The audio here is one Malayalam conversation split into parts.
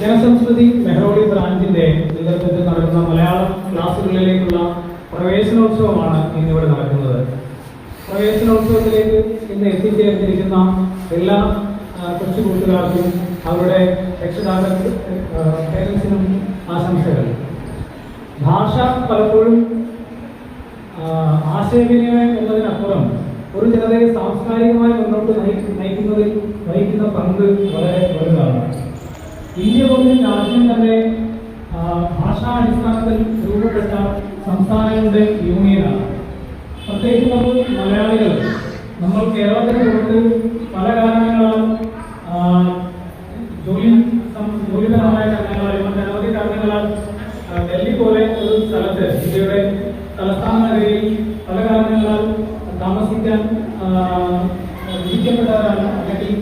ജനസംസ്കൃതി മെഹ്റോളി ബ്രാഞ്ചിന്റെ നേതൃത്വത്തിൽ നടക്കുന്ന മലയാളം ക്ലാസുകളിലേക്കുള്ള പ്രവേശനോത്സവമാണ് ഇന്നിവിടെ നടക്കുന്നത്. പ്രവേശനോത്സവത്തിലേക്ക് ഇന്ന് എത്തിച്ചേർന്നിരിക്കുന്ന എല്ലാ കൊച്ചു കൂട്ടുകാർക്കും അവരുടെ രക്ഷിതാക്കൾക്കും പേരൻസിനും ആശംസകൾ. ഭാഷ പലപ്പോഴും ആശയവിനിമയം എന്നതിനപ്പുറം ഒരു ജനതയെ സാംസ്കാരികമായി മുന്നോട്ട് നയിക്കുന്നതിൽ വഹിക്കുന്ന പങ്ക് വളരെ വലുതാണ്. ഇന്ത്യ പോലുള്ള രാജ്യം തന്നെ ഭാഷാടിസ്ഥാനത്തിൽ രൂപപ്പെട്ട സംസ്ഥാനങ്ങളുടെ യൂണിയനാണ്. പ്രത്യേകിച്ച് നമ്മൾ മലയാളികൾ നമ്മൾ കേരളത്തിന് പുറത്ത് പല കാരണങ്ങളാൽ ജോലിപരമായ കാരണങ്ങളാൽ നിരവധി കാരണങ്ങളാൽ ഡൽഹി പോലെ ഒരു സ്ഥലത്ത് ഇന്ത്യയുടെ തലസ്ഥാന നഗരിയിൽ പല കാരണങ്ങളാൽ താമസിക്കാൻ വിധിക്കപ്പെട്ടവരാണ്. അല്ലെങ്കിൽ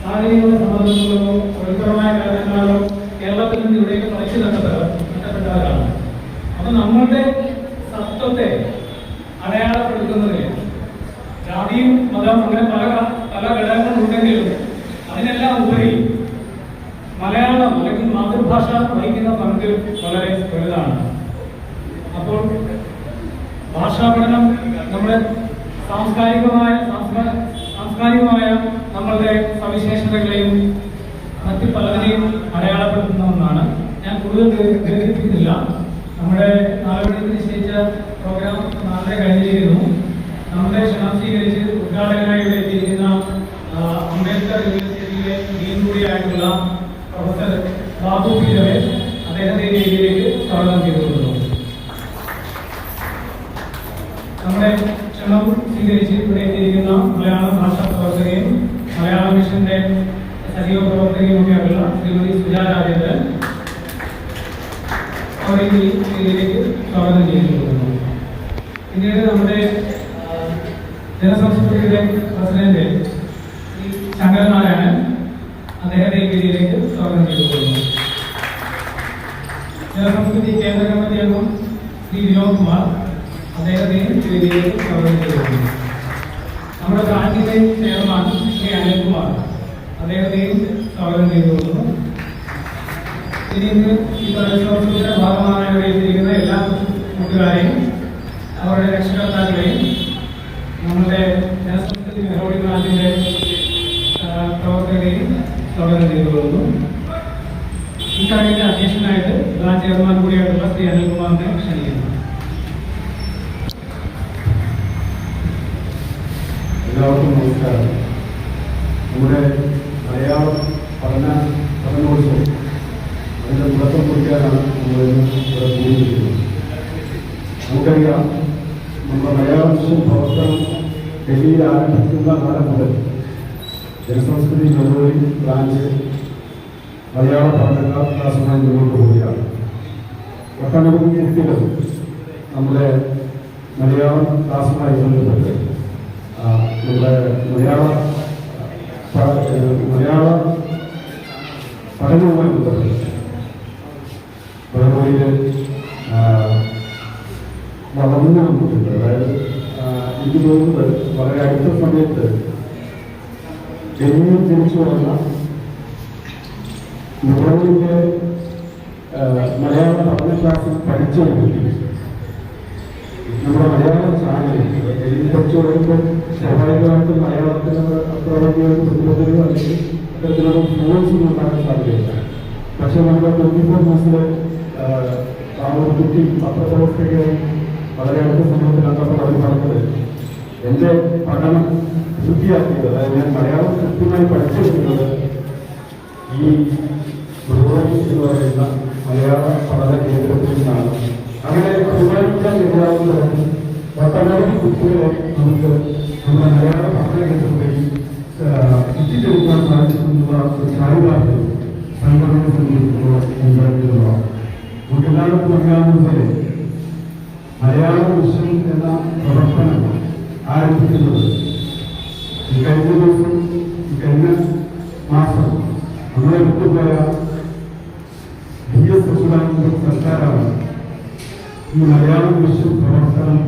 സാഹചര്യങ്ങളോ സമ്മർദ്ദങ്ങളോ തൊഴിൽപരമായ കാരണങ്ങളാലോ കേരളത്തിൽ നിന്ന് ഇവിടേക്ക് പഠിച്ചു നഷ്ടപ്പെട്ടവരാണ്. അപ്പൊ നമ്മളുടെ സത്വത്തെ അടയാളപ്പെടുത്തുന്നതിൽ ജാതിയും മതം അങ്ങനെ പല ഘടകങ്ങളുണ്ടെങ്കിലും അതിനെല്ലാം ഉപരി മലയാളം അല്ലെങ്കിൽ മാതൃഭാഷ വഹിക്കുന്ന പങ്ക് വളരെ വലുതാണ്. അപ്പോൾ ഭാഷാ പഠനം നമ്മുടെ സാംസ്കാരികമായ നമ്മളുടെ സവിശേഷതകളെയും മറ്റ് പലതിനെയും അടയാളപ്പെടുത്തുന്ന ഒന്നാണ്. ഞാൻ കൂടുതൽ ദീർഘിപ്പിക്കുന്നില്ല. നമ്മുടെ 4 മണിക്ക് നിശ്ചയിച്ച പ്രോഗ്രാം 4 കഴിഞ്ഞിരിക്കുന്നു. നമ്മുടെ ക്ഷണം സ്വീകരിച്ച് ഉദ്ഘാടകനായി ഇവിടെ എത്തിയിരിക്കുന്ന അംബേദ്കർ യൂണിവേഴ്സിറ്റിയിലെ ഡീൻ കൂടിയായിട്ടുള്ള പ്രൊഫസർ ബാബു പി രമേശ് അദ്ദേഹത്തെ രീതിയിലേക്ക് സ്വാഗതം ചെയ്തുകൊള്ളുന്നു. നമ്മുടെ ക്ഷണം സ്വീകരിച്ച് ഇവിടെ എത്തിയിരിക്കുന്ന മലയാള ഭാഷാ പ്രവർത്തകയും മലയാള മിഷന്റെ സജീവ പ്രവർത്തകയും ഒക്കെയായിട്ടുള്ള ശ്രീമതി സുജാ രാജേന്ദ്രൻ അവരെ ഈ രീതിയിലേക്ക് സ്വാഗതം ചെയ്തുകൊള്ളുന്നു. പിന്നീട് നമ്മുടെ ജനസംസ്കൃതിയുടെ പ്രസിഡന്റ് ശങ്കരനാരായണൻ അദ്ദേഹത്തെ ഈ രീതിയിലേക്ക് സ്വാഗതം ചെയ്തുകൊള്ളുന്നു. ജനസംസ്കൃതി കേന്ദ്ര കമ്മിറ്റി അംഗം ശ്രീ വിനോദ് കുമാർ അദ്ദേഹത്തെയും ഈ രീതിയിലേക്ക് സ്വാഗതം ചെയ്തുകൊള്ളുന്നു. നമ്മുടെ ബ്രാഞ്ചിന്റെ ചെയർമാൻ ശ്രീ അനിൽകുമാർ അദ്ദേഹത്തെയും സ്വാഗതം ചെയ്തുകൊള്ളുന്നു. ഇനി ഇന്ന് ഈ പ്രവേശനോത്സവത്തിന്റെ ഭാഗമായി ഇവിടെ എത്തിയിരിക്കുന്ന എല്ലാ കൂട്ടുകാരെയും അവരുടെ രക്ഷകർത്താക്കളെയും നമ്മുടെ ജനസംസ്കൃതി മെഹ്റോളി ബ്രാഞ്ചിന്റെ പ്രവർത്തകരെയും സ്വാഗതം ചെയ്തുകൊള്ളുന്നു. ഈ കാര്യത്തിന്റെ അധ്യക്ഷനായിട്ട് ബ്രാഞ്ച് ചെയർമാൻ കൂടിയായിട്ടുള്ള ശ്രീ അനിൽകുമാറിനെ ക്ഷണിക്കുന്നു. എല്ലാവർക്കും നമസ്കാരം. നമ്മുടെ മലയാളം പഠനോത്സവം അതിൻ്റെ തുടക്കം കുറിക്കാനാണ് നമ്മളിന്ന് ഇവിടെ കൂടിയിരിക്കുന്നത്. നമുക്കറിയാം, നമ്മുടെ മലയാളം മിഷൻ പ്രവർത്തനം ഡൽഹിയിൽ ആരംഭിക്കുന്ന കാലം മുതൽ ജനസംസ്കൃതി മെഹ്റോളി ബ്രാഞ്ച് മലയാള പഠന ക്ലാസുമായി മുന്നോട്ട് പോവുകയാണ്. ഒട്ടനവധി വ്യക്തികൾ നമ്മുടെ മലയാളം ക്ലാസുമായി ബന്ധപ്പെട്ട് നമ്മുടെ മലയാള പഠനവുമായി ബന്ധപ്പെട്ട് മെഹ്റോളിയിൽ വളർന്നു വന്നിട്ടുണ്ട്. അതായത് എനിക്ക് തോന്നുന്നത് വളരെ അടുത്ത സമയത്ത് ഡൽഹിയിൽ ജനിച്ചു വന്ന മെഹ്റോളിന്റെ മലയാള പഠന ക്ലാസ്സിൽ പഠിച്ച കുട്ടി നമ്മുടെ മലയാള ചാനലിൽ ഡൽഹിയിൽ പഠിച്ചു പറയുമ്പോൾ സ്വാഭാവികമായിട്ടും മലയാളത്തിന് അത്ര വലിയ പ്രതിബദ്ധതയോ അല്ലെങ്കിൽ അത്തരത്തിലുള്ള ഫ്ലുവൻസിയും ഉണ്ടാകാൻ സാധ്യതയില്ല. പക്ഷെ നമ്മുടെ 24 ന്യൂസിലെ ആ ഒരു കുട്ടി പത്രപ്രവർത്തകരെ വളരെ അടുത്ത സമയത്ത് കണ്ടപ്പോൾ അവർ പറഞ്ഞത് എൻ്റെ പഠനം വൃത്തിയാക്കിയത്, അതായത് ഞാൻ മലയാളം കൃത്യമായി പഠിച്ചെടുക്കുന്നത് ഈ മെഹ്റോളി എന്ന് പറയുന്ന മലയാള പഠന കേന്ദ്രത്തിൽ നിന്നാണ്. അങ്ങനെ ബഹുമാനിക്കാൻ കഴിയാവുന്ന ഒട്ടനവധി കുട്ടികളെ നമുക്ക് നമ്മുടെ മലയാള പഠന കേന്ദ്രത്തിൽ എത്തിച്ചെടുക്കാൻ സാധിച്ചിട്ടുള്ള ഒരു ചാരിതാർത്ഥ്യം സംഘടനയെ സംബന്ധിച്ചിടത്തോളം നമുക്ക് എല്ലാവർക്കും അറിയാവുന്നതുപോലെ മലയാളം മിഷൻ എന്ന പ്രവർത്തനം ആരംഭിക്കുന്നത് കഴിഞ്ഞ മാസം നമ്മളെ വിട്ടുപോയ VS അച്യുതാനന്ദൻ സർക്കാരാണ് ഈ മലയാളം മിഷൻ പ്രവർത്തനം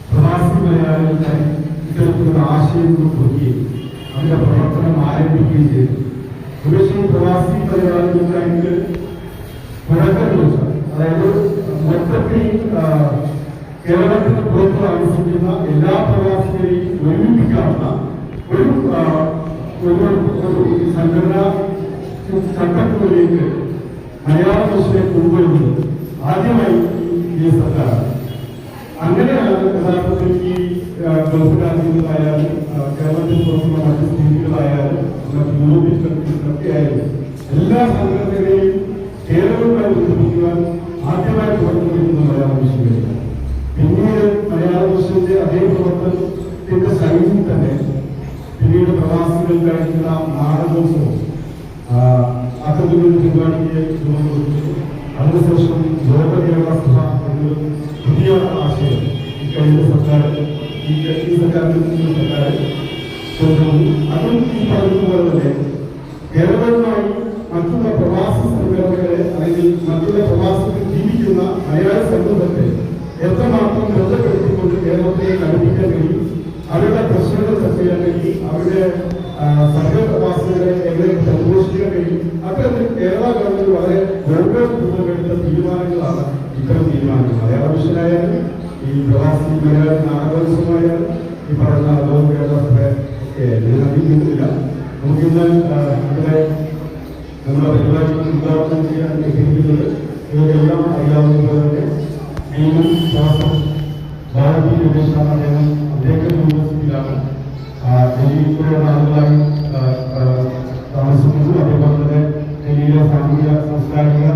പ്രവാസി മലയാളികളായി ഇത്തരത്തിലുള്ള ആശയങ്ങൾ കൊടുക്കുകയും അതിന്റെ പ്രവർത്തനം ആരംഭിക്കുകയും ചെയ്തു. ഒരുപക്ഷെ പ്രവാസി പരിപാടികൾക്ക് തുടക്കം കുറിച്ച, അതായത് മൊത്തത്തിൽ കേരളത്തിന് പുറത്ത് താമസിക്കുന്ന എല്ലാ പ്രവാസികളെയും ഒരുമിപ്പിക്കാവുന്ന ഒരു സംഘടനാ ചട്ടക്കൂടിലേക്ക് മലയാള ഭാഷയെ കൊണ്ടുവരുന്നത് ആദ്യമായി ഈ സർക്കാരാണ്. അങ്ങനെയാണ് യഥാർത്ഥത്തിൽ ഈ ഗൾഫ് രാജ്യങ്ങളായാലും കേരളത്തിൽ പുറത്തുള്ള മറ്റ് സ്റ്റേറ്റുകളായാലും മറ്റ് യൂറോപ്യൻ കൺട്രീസിലൊക്കെ ആയാലും എല്ലാ സംഘടനകളെയും കേരളവുമായി ബന്ധിപ്പിക്കുവാൻ ആദ്യമായി പുറത്തുവരുന്നത് മലയാള ഭാഷയിലാണ്. പിന്നീട് മലയാള ഭാഷയുടെ അതേ പ്രവർത്തനത്തിന്റെ ശൈലി തന്നെ പിന്നീട് പ്രവാസികൾക്കായിട്ടുള്ള നാടകോത്സവം അത്തരത്തിലൊരു പരിപാടിയെ രൂപം കൊടുത്തു. അതിനുശേഷം ലോക കേരള സഭ എന്നൊരു പുതിയ ആശയം കഴിഞ്ഞ സർക്കാർ ഈ സർക്കാരിന്റെ സർക്കാർ കൊണ്ടുവന്നു. അതും ഈ പറഞ്ഞതുപോലെ തന്നെ കേരളവുമായി മറ്റുള്ള പ്രവാസി സംഘടനകളെ അല്ലെങ്കിൽ മറ്റുള്ള പ്രവാസികൾ ജീവിക്കുന്ന മലയാള സമൂഹത്തെ എത്രമാത്രം ബന്ധപ്പെടുത്തിക്കൊണ്ട് കേരളത്തെ ഘടിപ്പിക്കാൻ കഴിയും, അവരുടെ പ്രശ്നങ്ങൾ ചർച്ച ചെയ്യാൻ കഴിയും, അവരുടെ സംഘപ്രവാസികളെ എങ്ങനെ സന്തോഷിക്കാൻ കഴിയും. അത്തരത്തിൽ കേരള ഗവൺമെന്റ് വളരെ ഗൗരവപൂർവ്വമെടുത്ത തീരുമാനങ്ങളാണ് ഇത്തരം തീരുമാനങ്ങൾ. മലയാള മിഷനായാലും ഈ പ്രവാസി മലയാള നാടകോത്സവമായാലും ഈ പറഞ്ഞ ലോക കേരള സഭ ഒക്കെ ഞാൻ അറിയിക്കുന്നില്ല. നമുക്കിന്ന് ഇവിടെ നമ്മുടെ പരിപാടി ഉദ്ഘാടനം ചെയ്യാൻ ലഭിക്കുന്നത് ഇവരെല്ലാം അറിയാവുന്നതുപോലെ തന്നെ മെയിനും ശ്വാസം ഭാരതീയ രമേശാണ്. അദ്ദേഹം യൂണിവേഴ്സിറ്റിയിലാണ് ഡൽഹിയിലുള്ള ആളുകളായി താമസിക്കുന്നു. അതേപോലെ തന്നെ ഡൽഹിയിലെ സാമൂഹിക സാംസ്കാരിക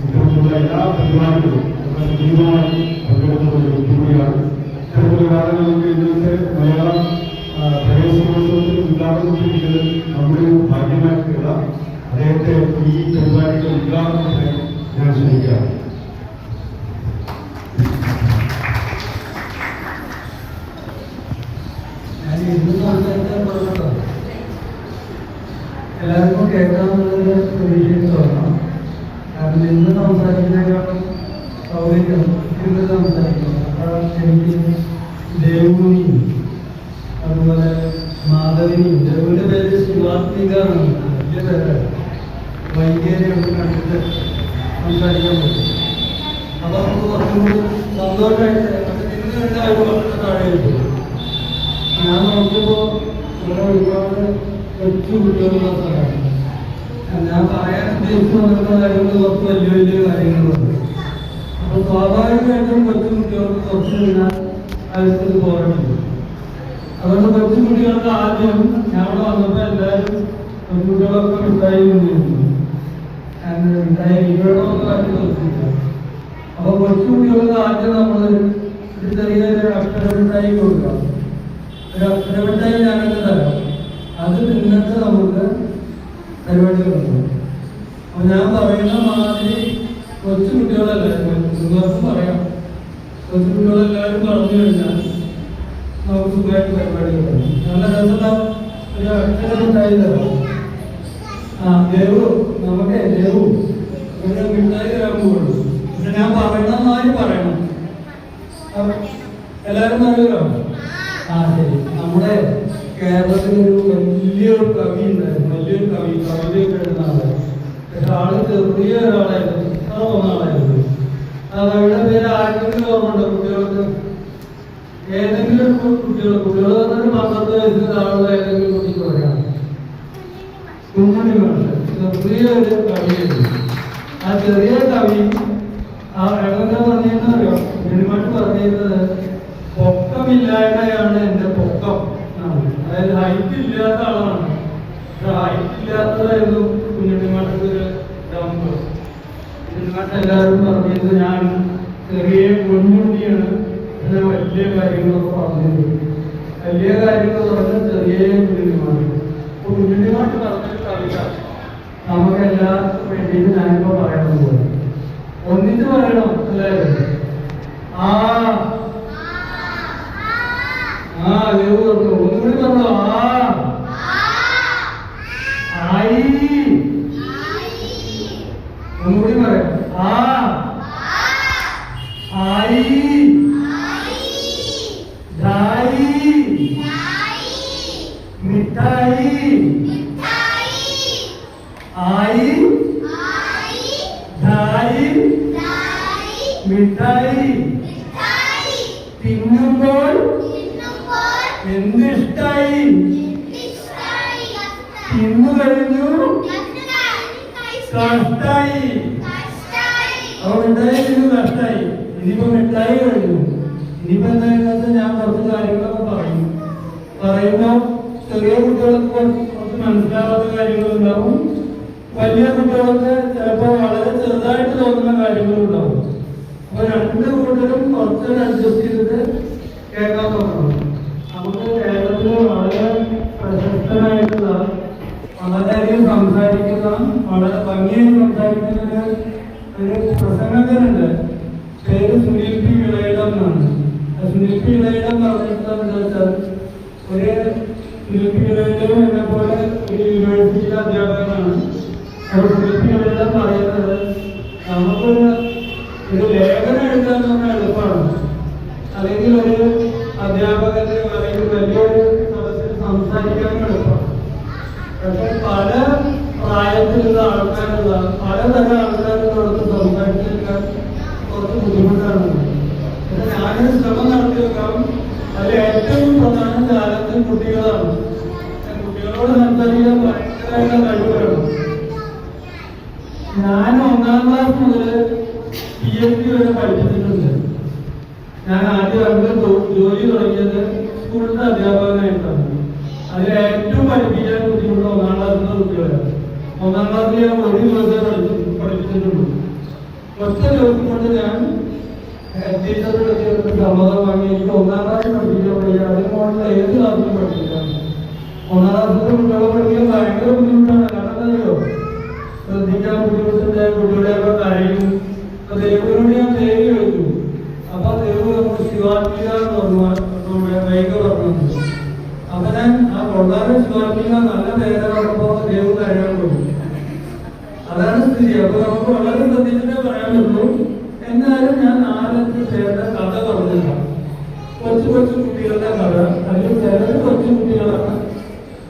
ഇത്തരത്തിലുള്ള എല്ലാ പരിപാടികളും സജീവമായി പങ്കെടുക്കുന്ന ഒരു വ്യക്തിയാണ്. ഇത്തരത്തിലുള്ള നമുക്ക് ഇന്നത്തെ മലയാളം പ്രവേശനോത്സവത്തിൽ ഉദ്ഘാടനം ചെയ്യുന്നത് നമ്മുടെ ഒരു ഭാഗ്യമായി കരുതാം. അദ്ദേഹത്തെ ഈ പരിപാടിയുടെ ഉദ്ഘാടനത്തിന് ഞാൻ ക്ഷണിക്കാം. എല്ലാവർക്കും കേൾക്കാമെന്നുള്ളത് പ്രതീക്ഷയ്ക്ക് തോന്നണം. കാരണം ഇന്ന് സംസാരിക്കുന്നതിനേക്കാളും സൗകര്യം ഇന്ന് സംസാരിക്കുന്നത്. അപ്പോൾ എനിക്ക് ദേവുണിയും അതുപോലെ മാധവിനിയും, ദേവുവിൻ്റെ പേര് ശിവാത്മികാണ്, വലിയ പേരാണ്. വൈകേരിയൊക്കെ കണ്ടിട്ട് സംസാരിക്കാൻ പറ്റും. അപ്പോൾ നമുക്ക് കുറച്ചും കൂടി സന്തോഷമായിട്ട് ഇന്ന് രണ്ടാളും താഴെ കിട്ടും. ഞാൻ നോക്കിയപ്പോൾ ഇവിടെ ഒരുപാട് കൊച്ചു കുട്ടികളുള്ള സ്ഥലമാണ്. ഞാൻ പറയാൻ ഉദ്ദേശിക്കുന്ന കാര്യങ്ങൾ കുറച്ച് വലിയ വലിയ കാര്യങ്ങളുണ്ട്. അപ്പോൾ സ്വാഭാവികമായിട്ടും കൊച്ചു കുട്ടികൾക്ക് കുറച്ച് കഴിഞ്ഞാൽ അവർക്ക് പോരാടുന്നു. അതുകൊണ്ട് കൊച്ചു കുട്ടികൾക്ക് ആദ്യം ഞാൻ ഇവിടെ വന്നപ്പോൾ എല്ലാവരും കൊച്ചുകുട്ടികളൊക്കെ മിഠായി കൊണ്ടിരുന്നു. മിഠായി ഇവരോടൊക്കെ കാര്യം നിർത്തിയില്ല. അപ്പോൾ കൊച്ചു കുട്ടികൾക്ക് ആദ്യം നമ്മൾ ഒരു ചെറിയൊരു അക്ഷര മിഠായി കൊടുക്കാം. ഒരു അക്ഷരമിഠായി ഞാനൊക്കെ തരാം. അത് തിന്നിട്ട് നമുക്ക് പരിപാടികളുണ്ട്. അപ്പൊ ഞാൻ പറയുന്ന മാതിരി കൊച്ചു കുട്ടികളെല്ലാവരും നിങ്ങൾക്ക് പറയാം. കൊച്ചു കുട്ടികളെല്ലാവരും പറഞ്ഞു കഴിഞ്ഞാൽ നമുക്ക് സുഖമായിട്ട് പരിപാടികളുണ്ട്. നല്ല രസമുള്ള ഒരു അക്ഷരമിഠായി തരാം. ദേവു നമുക്ക് ദേവു ഒരു മിഠായി തരാൻ പോകുള്ളൂ. പക്ഷെ ഞാൻ പറയുന്ന മാതിരി പറയണം. എല്ലാവരും പറയുമല്ലോ. ശരി. നമ്മുടെ കേരളത്തിലൊരു വലിയൊരു കവി ഉണ്ടായിരുന്നു. വലിയൊരു കവി, കവിതയൊക്കെ എഴുതുന്ന ആള്. പക്ഷെ ആള് ചെറിയ ഒരാളായിരുന്നു, ഇത്ര വന്ന ആളായിരുന്നു. ആ കവിയുടെ പേര് ആർക്കെങ്കിലും ഓർമ്മയുണ്ടോ കുട്ടികൾക്ക്? ഏതെങ്കിലും കുട്ടികൾ പറഞ്ഞൊരു 12 വയസ്സിൽ ആളുള്ള ഏതെങ്കിലും കുട്ടിക്ക് പറയാം. കുഞ്ഞുണ്ണിമാഷ് ചെറിയൊരു കവിയായിരുന്നു. ആ ചെറിയ കവി എങ്ങനെ പറഞ്ഞിരുന്നറിയോ? കുഞ്ഞുണ്ണിമാഷ് പറഞ്ഞിരുന്നത് പൊക്കമില്ലായ്മയാണ് എൻ്റെ പൊക്കം. അതായത് ഹൈറ്റ് ഇല്ലാത്ത ആളാണ്. ഹൈറ്റ് ഇല്ലാത്തതായിരുന്നു കുഞ്ഞുണ്ണിമാഷക്ക് ഒരു ഡമ്പ്. കുഞ്ഞുണ്ണിമാഷ് എല്ലാവരും പറഞ്ഞത് ഞാൻ ചെറിയ കുഞ്ഞുണ്ണിയാണ്, പിന്നെ വലിയ കാര്യങ്ങളൊക്കെ പറഞ്ഞത്. വലിയ കാര്യങ്ങൾ പറഞ്ഞ ചെറിയ കുഞ്ഞുണ്ണിമാഷ്. അപ്പൊ കുഞ്ഞുണ്ണിമാഷ് പറഞ്ഞൊരു കവിത നമുക്ക് എല്ലാവർക്കും വേണ്ടിയിട്ട് ഞാനിപ്പോ പറയണം പോലെ ഒന്നിച്ച് പറയണം എല്ലാവരും. ഒന്നുകൂടി പറഞ്ഞോ. ഒന്നുകൂടി പറയാം. മിഠായി മിഠായി തിന്നുമ്പോൾ എന്തിഷ്ടായി തിന്നു കഴിഞ്ഞു കഷ്ടായി. അപ്പൊ മിഠായി തിന്നു കഷ്ടായി. ഇനിയിപ്പോ മിഠായി കഴിഞ്ഞു. ഇനിയിപ്പോ എന്താണെന്ന് വെച്ചാൽ ഞാൻ കുറച്ച് കാര്യങ്ങളൊക്കെ പറയുമ്പോ ചെറിയ കുട്ടികൾക്ക് കുറച്ച് മനസ്സിലാവാത്ത കാര്യങ്ങളുണ്ടാവും. വലിയ കുട്ടികൾക്ക് ചിലപ്പോൾ വളരെ ചെറുതായിട്ട് തോന്നുന്ന കാര്യങ്ങളുണ്ടാവും. അപ്പൊ രണ്ട് കൂട്ടരും കുറച്ച് അഡ്ജസ്റ്റ് ചെയ്തിട്ട് കേൾക്കാൻ നോക്കണം. നമുക്ക് കേരളത്തില് വളരെ പ്രശസ്തനായിട്ടുള്ള വളരെയധികം സംസാരിക്കുന്ന വളരെ ഭംഗിയായി സംസാരിക്കുന്ന ഒരു പ്രസംഗകനുണ്ട്. പേര് സുനിൽ പി വിളയിടം എന്നാണ്. സുനിൽ പി വിളയിടം പറഞ്ഞിട്ടുണ്ടെന്ന് വെച്ചാൽ ഒരു സുനിൽ പി വിളയിടം എന്നെ പോലെ ഒരു യൂണിവേഴ്സിറ്റിയിലെ അധ്യാപകനാണ്. അപ്പോൾ സുനിൽ പി വിളയിടം പറയുന്നത് നമുക്കൊരു ലേഖനം എഴുതാൻ പറഞ്ഞാൽ എളുപ്പമാണ്, അല്ലെങ്കിൽ ഒരു അധ്യാപകന്റെ അല്ലെങ്കിൽ വലിയൊരു സദസ്സിൽ സംസാരിക്കാനും എളുപ്പമാണ്. പക്ഷെ പല പ്രായത്തിലുള്ള ആൾക്കാരുള്ള പലതരം ആൾക്കാരോടൊത്ത് സംസാരിച്ചെടുക്കാൻ കുറച്ച് ബുദ്ധിമുട്ടാണ്. ഞാനൊരു ശ്രമം നടത്തി വെക്കാം. അതിൽ ഏറ്റവും പ്രധാന ചാലഞ്ച് കുട്ടികളാണ്. കുട്ടികളോട് സംസാരിക്കാൻ ഭയങ്കരമായിട്ട് കഴിവ് വേണം. ഞാൻ 1ാം ക്ലാസ് മുതൽ PhD വരെ പഠിപ്പിച്ചിട്ടുണ്ട്. ഞാൻ ആദ്യം ജോലി തുടങ്ങിയത് സ്കൂളിന്റെ അധ്യാപകനായിട്ടാണ്. അതിൽ ഏറ്റവും പഠിപ്പിക്കാൻ ബുദ്ധിമുട്ട് 1ാം ക്ലാസ്സിലെ കുട്ടികളാണ്. 1ാം ക്ലാസ്സിൽ ഞാൻ ഒരു ദിവസം പഠിപ്പിച്ചിട്ടുണ്ട്. ഒറ്റ ദിവസം കൊണ്ട് ഞാൻ ടീച്ചറുടെ സമ്മതം വാങ്ങി എനിക്ക് 1ാം ക്ലാസ്സിൽ പഠിപ്പിക്കാൻ വയ്യ, അതിന് മുകളിൽ ഏത് ക്ലാസ്സിലും പഠിപ്പിക്കാം. 1ാം ക്ലാസ്സിലെ കുട്ടികളെ പഠിക്കാൻ ഭയങ്കര ബുദ്ധിമുട്ടാണ്. കാരണം എന്താ ശ്രദ്ധിക്കാൻ ബുദ്ധിമുട്ടിന്റെ കുട്ടികളുടെയൊക്കെ കരയും. അപ്പൊ ദേവിനോട് ഞാൻ ദേവി വെച്ചു. അപ്പൊ ദേവ് നമ്മൾ ശിവാത്മിക എന്ന് പറഞ്ഞു വൈക പറഞ്ഞത്. അപ്പൊ ഞാൻ ആ കൊള്ളാതെ ശിവാത്മിക നല്ല പേരെ പറഞ്ഞപ്പോ ദേവ് കരയാൻ പോയി. അതാണ് സ്ഥിതി. അപ്പൊ നമുക്ക് വളരെ ശ്രദ്ധിച്ചിട്ടേ പറയാൻ പറ്റുള്ളൂ. എന്നാലും ഞാൻ 4-5 പേരുടെ കഥ പറഞ്ഞില്ല. കൊച്ചു കുട്ടികളുടെ കഥ. അതിൽ ചിലര് കൊച്ചു കുട്ടികളാണ്,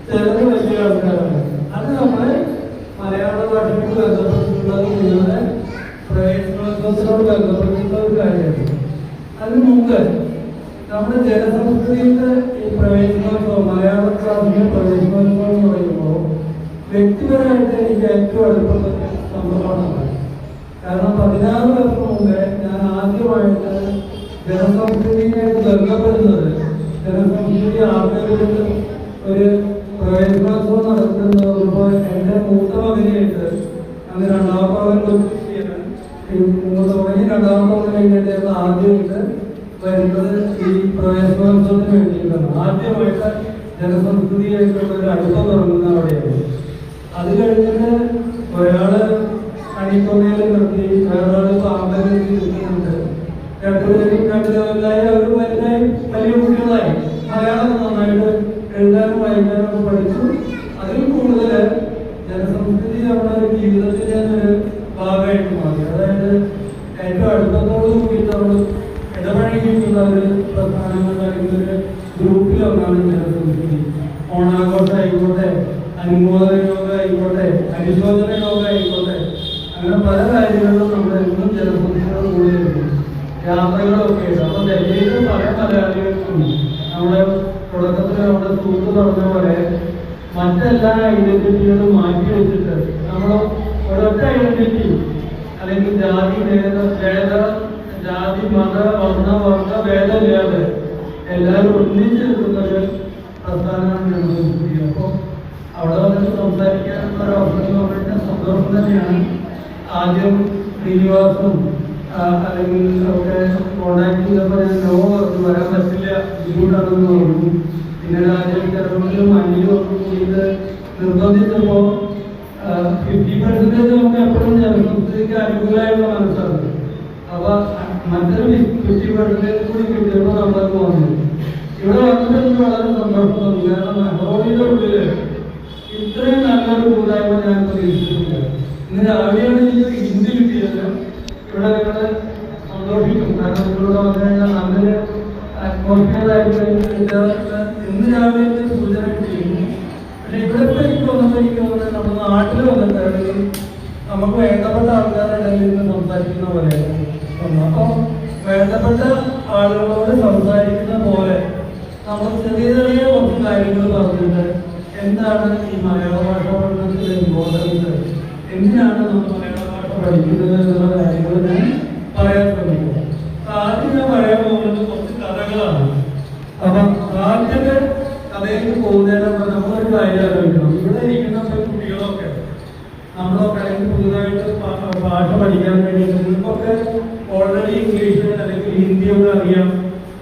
ചിലര് വലിയ ആൾക്കാരാണ്. അത് നമ്മളെ മലയാള ഭാഷയ്ക്ക് ബന്ധപ്പെട്ടിട്ടുള്ളത് നിങ്ങളുടെ പ്രവേശനോത്സവത്തിനോട് ബന്ധപ്പെട്ടിട്ടുള്ള ഒരു കാര്യമാണ്. അതിന് മുമ്പ് നമ്മുടെ ജനസംസ്കൃതിയുടെ ഈ പ്രവേശനോത്സവം, മലയാള ക്ലാസ്സിലെ പ്രവേശനോത്സവം എന്ന് പറയുമ്പോൾ വ്യക്തിപരമായിട്ട് എനിക്ക് ഏറ്റവും അടുപ്പുള്ള സംഭവമാണ്. കാരണം 16 വർഷം മുമ്പേ ഞാൻ ആദ്യമായിട്ട് ജനസംസ്കൃതിയായിട്ട് ബന്ധപ്പെടുന്നത്, ജനസംസ്കൃതി ആർക്കെങ്കിലും ഒരു പ്രവേശനോത്സവം നടത്തുന്നപ്പോൾ എൻ്റെ മൂത്ത മകനായിട്ട് അന്ന് 2ാം മകൻ കൊച്ചിയാണ്. മൂത്ത മകന് 2ാം മകൻ കഴിഞ്ഞിട്ട് ആദ്യമായിട്ട് വരുന്നത് ഈ പ്രവേശനോത്സവത്തിന് വേണ്ടിയിട്ടാണ്. ആദ്യമായിട്ട് ജനസംസ്കൃതിയായിട്ടുള്ള ഒരു അടുപ്പം തുടങ്ങുന്ന അവിടെയാണ്. അത് കഴിഞ്ഞിട്ട് ഒരാള് അണിക്കൊന്നയിൽ നിർത്തി, വേറൊരാള് പാമ്പൽ നിർത്തിയിട്ടുണ്ട്. രണ്ട് ലെവലിലായി അവർ വലുതായി വലിയ കുട്ടികളായി. മലയാളം നന്നായിട്ട് എഴുതാനും വായിക്കാനും പഠിച്ചു. അതിൽ കൂടുതൽ ജനസംസ്കൃതി നമ്മുടെ ജീവിതത്തിന്റെ ഒരു ഭാഗമായിട്ട് മാറി. അതായത് ഏറ്റവും അടുപ്പത്തോടു കൂടി നമ്മൾ ഇടപഴകിയിട്ടുള്ള ഒരു പ്രസ്ഥാനങ്ങൾ അല്ലെങ്കിൽ ഒരു ഗ്രൂപ്പിലൊന്നാണ് ജനസംസ്കൃതി. ഓണാഘോഷം ആയിക്കോട്ടെ, അനുമോദന യോഗ ആയിക്കോട്ടെ, അനുശോചന യോഗ ആയിക്കോട്ടെ, അങ്ങനെ പല കാര്യങ്ങളിലും നമ്മൾ എന്നും ജനസംസ്കൃതിയോട് കൂടിയിരുന്നു. യാത്രകളൊക്കെ ഉണ്ട്. അപ്പൊ ഡൽഹിയിൽ പല മലയാളികൾക്കും നമ്മുടെ തുടക്കത്തിൽ നമ്മുടെ സുഹൃത്ത് പറഞ്ഞ പോലെ മറ്റെല്ലാ ഐഡന്റിറ്റികളും മാറ്റി വെച്ചിട്ട് നമ്മൾ ഒരൊറ്റ ഐഡന്റിറ്റി അല്ലെങ്കിൽ ജാതി മത വർണ്ണ ഭേദമില്ലാതെ എല്ലാവരും ഒന്നിച്ചു നിൽക്കുന്ന ഒരു പ്രസ്ഥാനമാണ് ജനസംസ്കൃതി. അപ്പോൾ അവിടെ വന്നിട്ട് സംസാരിക്കാനുള്ള ഒരു അവസരം എന്ന് പറഞ്ഞാൽ സന്തോഷം തന്നെയാണ്. ആദ്യം ശ്രീനിവാസും അല്ലെങ്കിൽ ഒക്കെ കോണ്ടാക്ട് ചെയ്തപ്പോൾ ഞാൻ വരാൻ പറ്റില്ല, ബുദ്ധിമുട്ടാണെന്ന് പറഞ്ഞു. പിന്നെ രാജ്യത്തിലും അനിലും ഒക്കെ കൂടിയിട്ട് നിർബന്ധിച്ചപ്പോൾ 50% നമുക്ക് എപ്പോഴും ജനസംസ്കൃതിക്ക് അനുകൂലമായുള്ള മനസ്സാണ്. അപ്പൊ മറ്റൊരു 50% കൂടി കിട്ടിയപ്പോൾ നമ്മളത് വന്നു. ഇവിടെ വന്നിട്ട് എനിക്ക് വളരെ സന്തോഷം തോന്നി. കാരണം മെഹ്റോണിയുടെ ഉള്ളില് ഇത്രയും നല്ലൊരു കൂട്ടായ്മ ഞാൻ പ്രതീക്ഷിച്ചിട്ടില്ല. ഇന്ന് രാവിലെയാണ് എനിക്ക് ഹിന്ദി കിട്ടിയത്. ഇവിടെ നിങ്ങള് സന്തോഷിക്കും. കാരണം നിങ്ങളുടെ വന്നു കഴിഞ്ഞാൽ നല്ലൊരു അറ്റ്മോസ്ഫിയറായിട്ട് ഇന്ന് രാവിലെ സൂചന കിട്ടിയിരുന്നു. പക്ഷെ ഇവിടെ ഇപ്പൊ എനിക്ക് തോന്നുന്നത് നമ്മുടെ നാട്ടിൽ വന്നിട്ടാണെങ്കിൽ നമുക്ക് വേണ്ടപ്പെട്ട ആൾക്കാരുടെ ഇടയിൽ നിന്ന് സംസാരിക്കുന്ന പോലെയാണ്. അപ്പോൾ വേണ്ടപ്പെട്ട ആളുകളോട് സംസാരിക്കുന്ന പോലെ നമ്മൾ ചെറിയ ചെറിയ കുറച്ച് കാര്യങ്ങൾ പറഞ്ഞിട്ട് എന്താണ് ഈ മലയാള ഭാഷ പഠനത്തിലെ ഇമ്പോർട്ടൻസ്, എന്തിനാണ് നമ്മൾ മലയാള ഭാഷ പഠിക്കുന്നത് എന്നുള്ള കാര്യങ്ങൾ ഞാൻ പറയാൻ ശ്രമിക്കും. ആദ്യം ഞാൻ പറയാൻ പോകുന്നത് കുറച്ച് കഥകളാണ്. അപ്പം ആദ്യത്തെ കഥയിലേക്ക് പോകുന്നതിന് നമ്മളൊരു കാര്യം ആലോചിക്കണം. ഇവിടെ ഇരിക്കുന്ന കുട്ടികളൊക്കെ നമ്മളൊക്കെ അല്ലെങ്കിൽ പുതുതായിട്ട് ഭാഷ പഠിക്കാൻ വേണ്ടിയിട്ട് നിങ്ങൾക്കൊക്കെ ഓൾറെഡി ഇംഗ്ലീഷ് അല്ലെങ്കിൽ ഹിന്ദിയൊക്കെ അറിയാം.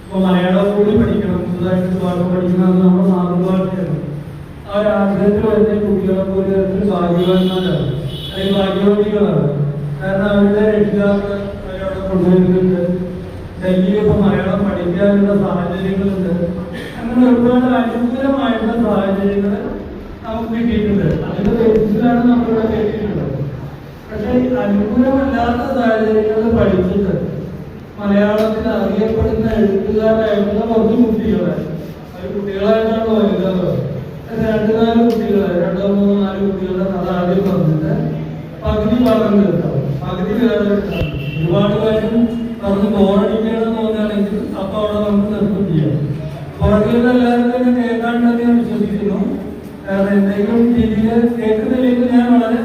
ഇപ്പോൾ മലയാളം കൂടി പഠിക്കണം, പുതുതായിട്ട് ഭാഷ പഠിക്കണം, നമ്മുടെ മാതൃഭാഷയാണ്. ആ ഒരു ആഗ്രഹത്തിൽ വരുന്ന കുട്ടികളൊക്കെ ഒരു തരത്തിൽ ഭാഗ്യവാന്മാരാണ് അല്ലെങ്കിൽ ഭാഗ്യവതികളാണ്. കാരണം അവരുടെ രക്ഷിതാക്കൾ അവരവിടെ കൊണ്ടുവരുന്നുണ്ട്. ഡൽഹിയിൽ ഇപ്പോൾ മലയാളം പഠിക്കാനുള്ള സാഹചര്യങ്ങളുണ്ട്. അങ്ങനെ ഒരുപാട് അനുകൂലമായിട്ടുള്ള സാഹചര്യങ്ങൾ നമുക്ക് കിട്ടിയിട്ടുണ്ട്. അതിന്റെ ബേസിസിലാണ് നമ്മളിവിടെ കേട്ടിട്ടുള്ളത്. പക്ഷേ അനുകൂലമല്ലാത്ത സാഹചര്യങ്ങളിൽ പഠിച്ചിട്ട് മലയാളത്തിൽ അറിയപ്പെടുന്ന എഴുത്തുകാരായിട്ടുള്ള കുറച്ച് കുട്ടികളെ, അത് കുട്ടികളായിട്ടാണോ വലുതാണോ, 2-4 കുട്ടികളെ, 2-3-4 കുട്ടികളുടെ കഥ ആദ്യം പറഞ്ഞിട്ട് പകുതി പറഞ്ഞു തീർക്കാം, പകുതി വേറെ ഒരുപാട് കാര്യം പറഞ്ഞ് ബോറടിക്കണമെന്ന് തോന്നുകയാണെങ്കിൽ അപ്പോൾ അവിടെ നമുക്ക് നിർത്തും ചെയ്യാം. പുറകിലുള്ള എല്ലാവരും തന്നെ കേൾക്കാണ്ടെന്ന് ഞാൻ വിശ്വസിക്കുന്നു. കാരണം എന്തെങ്കിലും രീതിയിൽ കേൾക്കുന്നില്ലെങ്കിൽ ഞാൻ വളരെ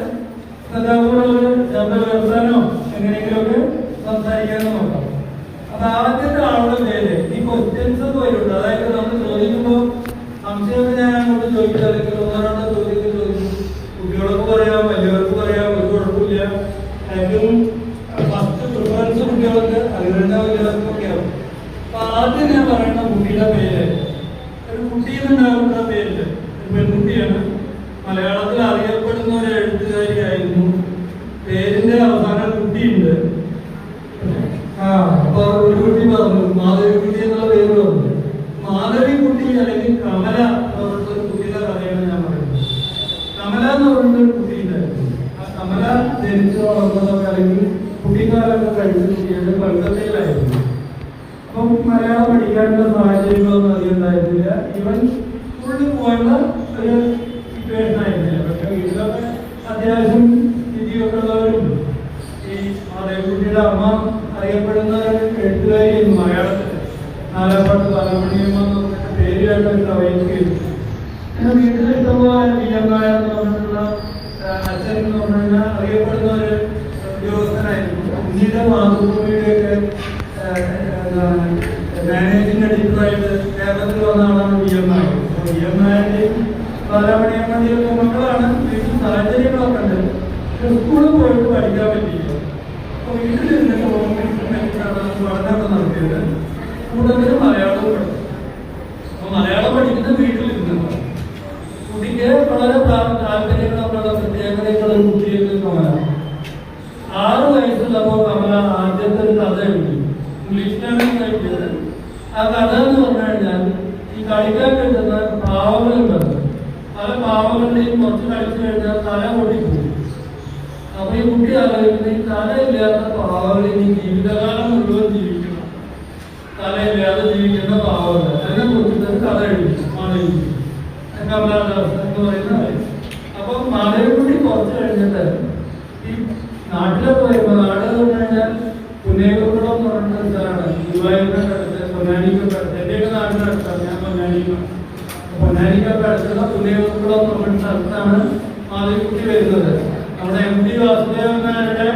ശ്രദ്ധാപൂർവ്വം ശബ്ദ വ്യവസാനോ എങ്ങനെയെങ്കിലുമൊക്കെ സംസാരിക്കാനോ നോക്കാം. അപ്പൊ ആദ്യത്തെ ആളുടെ പേര് ഈ ക്വസ്റ്റ്യൻസ് ഒക്കെ വരുന്നുണ്ട്. അതായത് നമ്മൾ ചോദിക്കുമ്പോൾ സംശയമൊക്കെ ഞാൻ അങ്ങോട്ട് ചോദിക്കുക, അല്ലെങ്കിൽ 1-2 ചോദ്യങ്ങൾ ചോദിക്കും. കുട്ടികൾക്ക് പറയാം, വലിയവർക്ക് പറയാം, ഒരു കുഴപ്പമില്ല. ഏറ്റവും ഫസ്റ്റ് പ്രിഫറൻസ് കുട്ടികൾക്ക്, അതിലുള്ള വലിയവർക്കൊക്കെ ആവും. അപ്പൊ ആദ്യം ഞാൻ പറയുന്ന കുട്ടിയുടെ പേര്, ഒരു കുട്ടിയെന്നുണ്ടാകുന്ന പേരില് പെൺകുട്ടിയാണ്. മലയാളത്തിൽ അറിയപ്പെടുന്ന ഒരു എഴുത്തുകാരിയായിരുന്നു. പേരിന്റെ അവസാനം കുട്ടിയുണ്ട്. അപ്പൊ ഒരു കുട്ടി പറഞ്ഞു മാധവിക്കുട്ടി എന്നുള്ള പേര് പറഞ്ഞു. മാധവിക്കുട്ടി അല്ലെങ്കിൽ കമല എന്ന് പറഞ്ഞിട്ട് ഒരു കുട്ടിയുടെ കഥയാണ് ഞാൻ പറയുന്നത്. കമല എന്ന് പറഞ്ഞിട്ട് ഒരു കുട്ടിയുണ്ടായിരുന്നു. ആ കമല ജനിച്ചു വളർന്നതൊക്കെ അല്ലെങ്കിൽ കുട്ടിക്കാലൊക്കെ കഴിച്ച കുട്ടിയുടെ കൊൽക്കത്തയിലായിരുന്നു. അപ്പം മലയാളം പഠിക്കാനുള്ള സാഹചര്യങ്ങളൊന്നും അധികം ഉണ്ടായിരുന്നില്ല. ഇവൻ സ്കൂളിൽ പോയുള്ള ഒരു സിറ്റുവേഷൻ ആയിരുന്നില്ല. പക്ഷെ വീട്ടിലൊക്കെ അത്യാവശ്യം സ്ഥിതിയൊക്കെ ഉള്ളവരും ഈ മാധവിക്കുട്ടിയുടെ അമ്മ അറിയപ്പെടുന്ന എഴുത്തുകാരിയായിരുന്നു മലയാളത്തിൽ. നാലാപ്പാട്ട് ബാലമണിയമ്മ എന്ന് പറഞ്ഞിട്ട് പേര് കേട്ട ഒരു കവയിക്കുകയും പിന്നെ വീട്ടിൽ ഇഷ്ടംപോലെ വിജയമായ എന്ന് പറഞ്ഞിട്ടുള്ള അച്ഛൻ എന്ന് പറഞ്ഞാൽ അറിയപ്പെടുന്ന ഒരു ഉദ്യോഗസ്ഥനായിരുന്നു. പിന്നീട് മാതൃഭൂമിയുടെയൊക്കെ മാനേജിംഗ് എഡിറ്ററായിട്ട് കേരളത്തിൽ വന്ന ആളാണ് വിജയമായ. വിജയമാരുടെയും ബാലമണിയമ്മയുടെയൊക്കെ മക്കളാണ്. വീട്ടിൽ സാഹചര്യങ്ങളൊക്കെ ഉണ്ട്. പക്ഷെ സ്കൂളിൽ പോയിട്ട് പഠിക്കാൻ പറ്റിയില്ല. അപ്പോൾ വീട്ടിലിരുന്നിട്ട് പഠനമൊക്കെ നടത്തിയത് കൂടുതലും മലയാളം പഠിച്ചു. അപ്പോൾ മലയാളം പഠിക്കുന്ന വീട്ടിലിരുന്നു. കുട്ടിക്ക് വളരെ താല്പര്യങ്ങളുള്ള പ്രത്യേകതയുള്ള ഒരു കുട്ടിയൊക്കെ കമല. 6 വയസ്സുള്ളപ്പോൾ കമല ആദ്യത്തെ ഒരു കഥ എഴുതി. ഇംഗ്ലീഷിലാണ് എഴുതിയത്. ആ കഥ എന്ന് പറഞ്ഞു കഴിഞ്ഞാൽ ഈ കളിക്കാൻ കിട്ടുന്ന പാവകളുണ്ടാകും. പല പാവകളുടെയും കുറച്ച് കളിച്ചു കഴിഞ്ഞാൽ തല പൊട്ടിപ്പോകും. അപ്പൊ ഈ കുട്ടി ആലോചിക്കുന്ന ഈ തലയില്ലാത്ത പാവകൾ ഇനി ജീവിതകാലം മുഴുവൻ ജീവിക്കണം. തലയില്ലാതെ ജീവിക്കുന്ന പാവകൾ അതിനെ കുറിച്ചിട്ട് കഥ എഴുതി മാധവിക്കുട്ടി കമലാദാസ് എന്ന് പറയുന്ന കാര്യം. അപ്പൊ മാധവിക്കുട്ടി കുറച്ച് കഴിഞ്ഞിട്ട് ഈ നാട്ടിലെ പോയപ്പോ, നാട് എന്ന് പറഞ്ഞു കഴിഞ്ഞാൽ പുന്നേകുളം എന്ന് പറഞ്ഞ സ്ഥലമാണ്. ഗുരുവായൂരിന്റെ അടുത്ത്, പൊന്നാനിക്കൊക്കെ അടുത്ത്. എന്റെയൊക്കെ നാടിന്റെ അടുത്താണ്. ഞാൻ പൊന്നാനിക്കാണ്. പൊന്നാനിക്കൊക്കെ അടുത്തുള്ള പുന്നേകുളം എന്ന് പറഞ്ഞ സ്ഥലത്താണ് മാധവിക്കുട്ടി വരുന്നത്. നമ്മുടെ MT വാസുദേവൻ നായരുടെ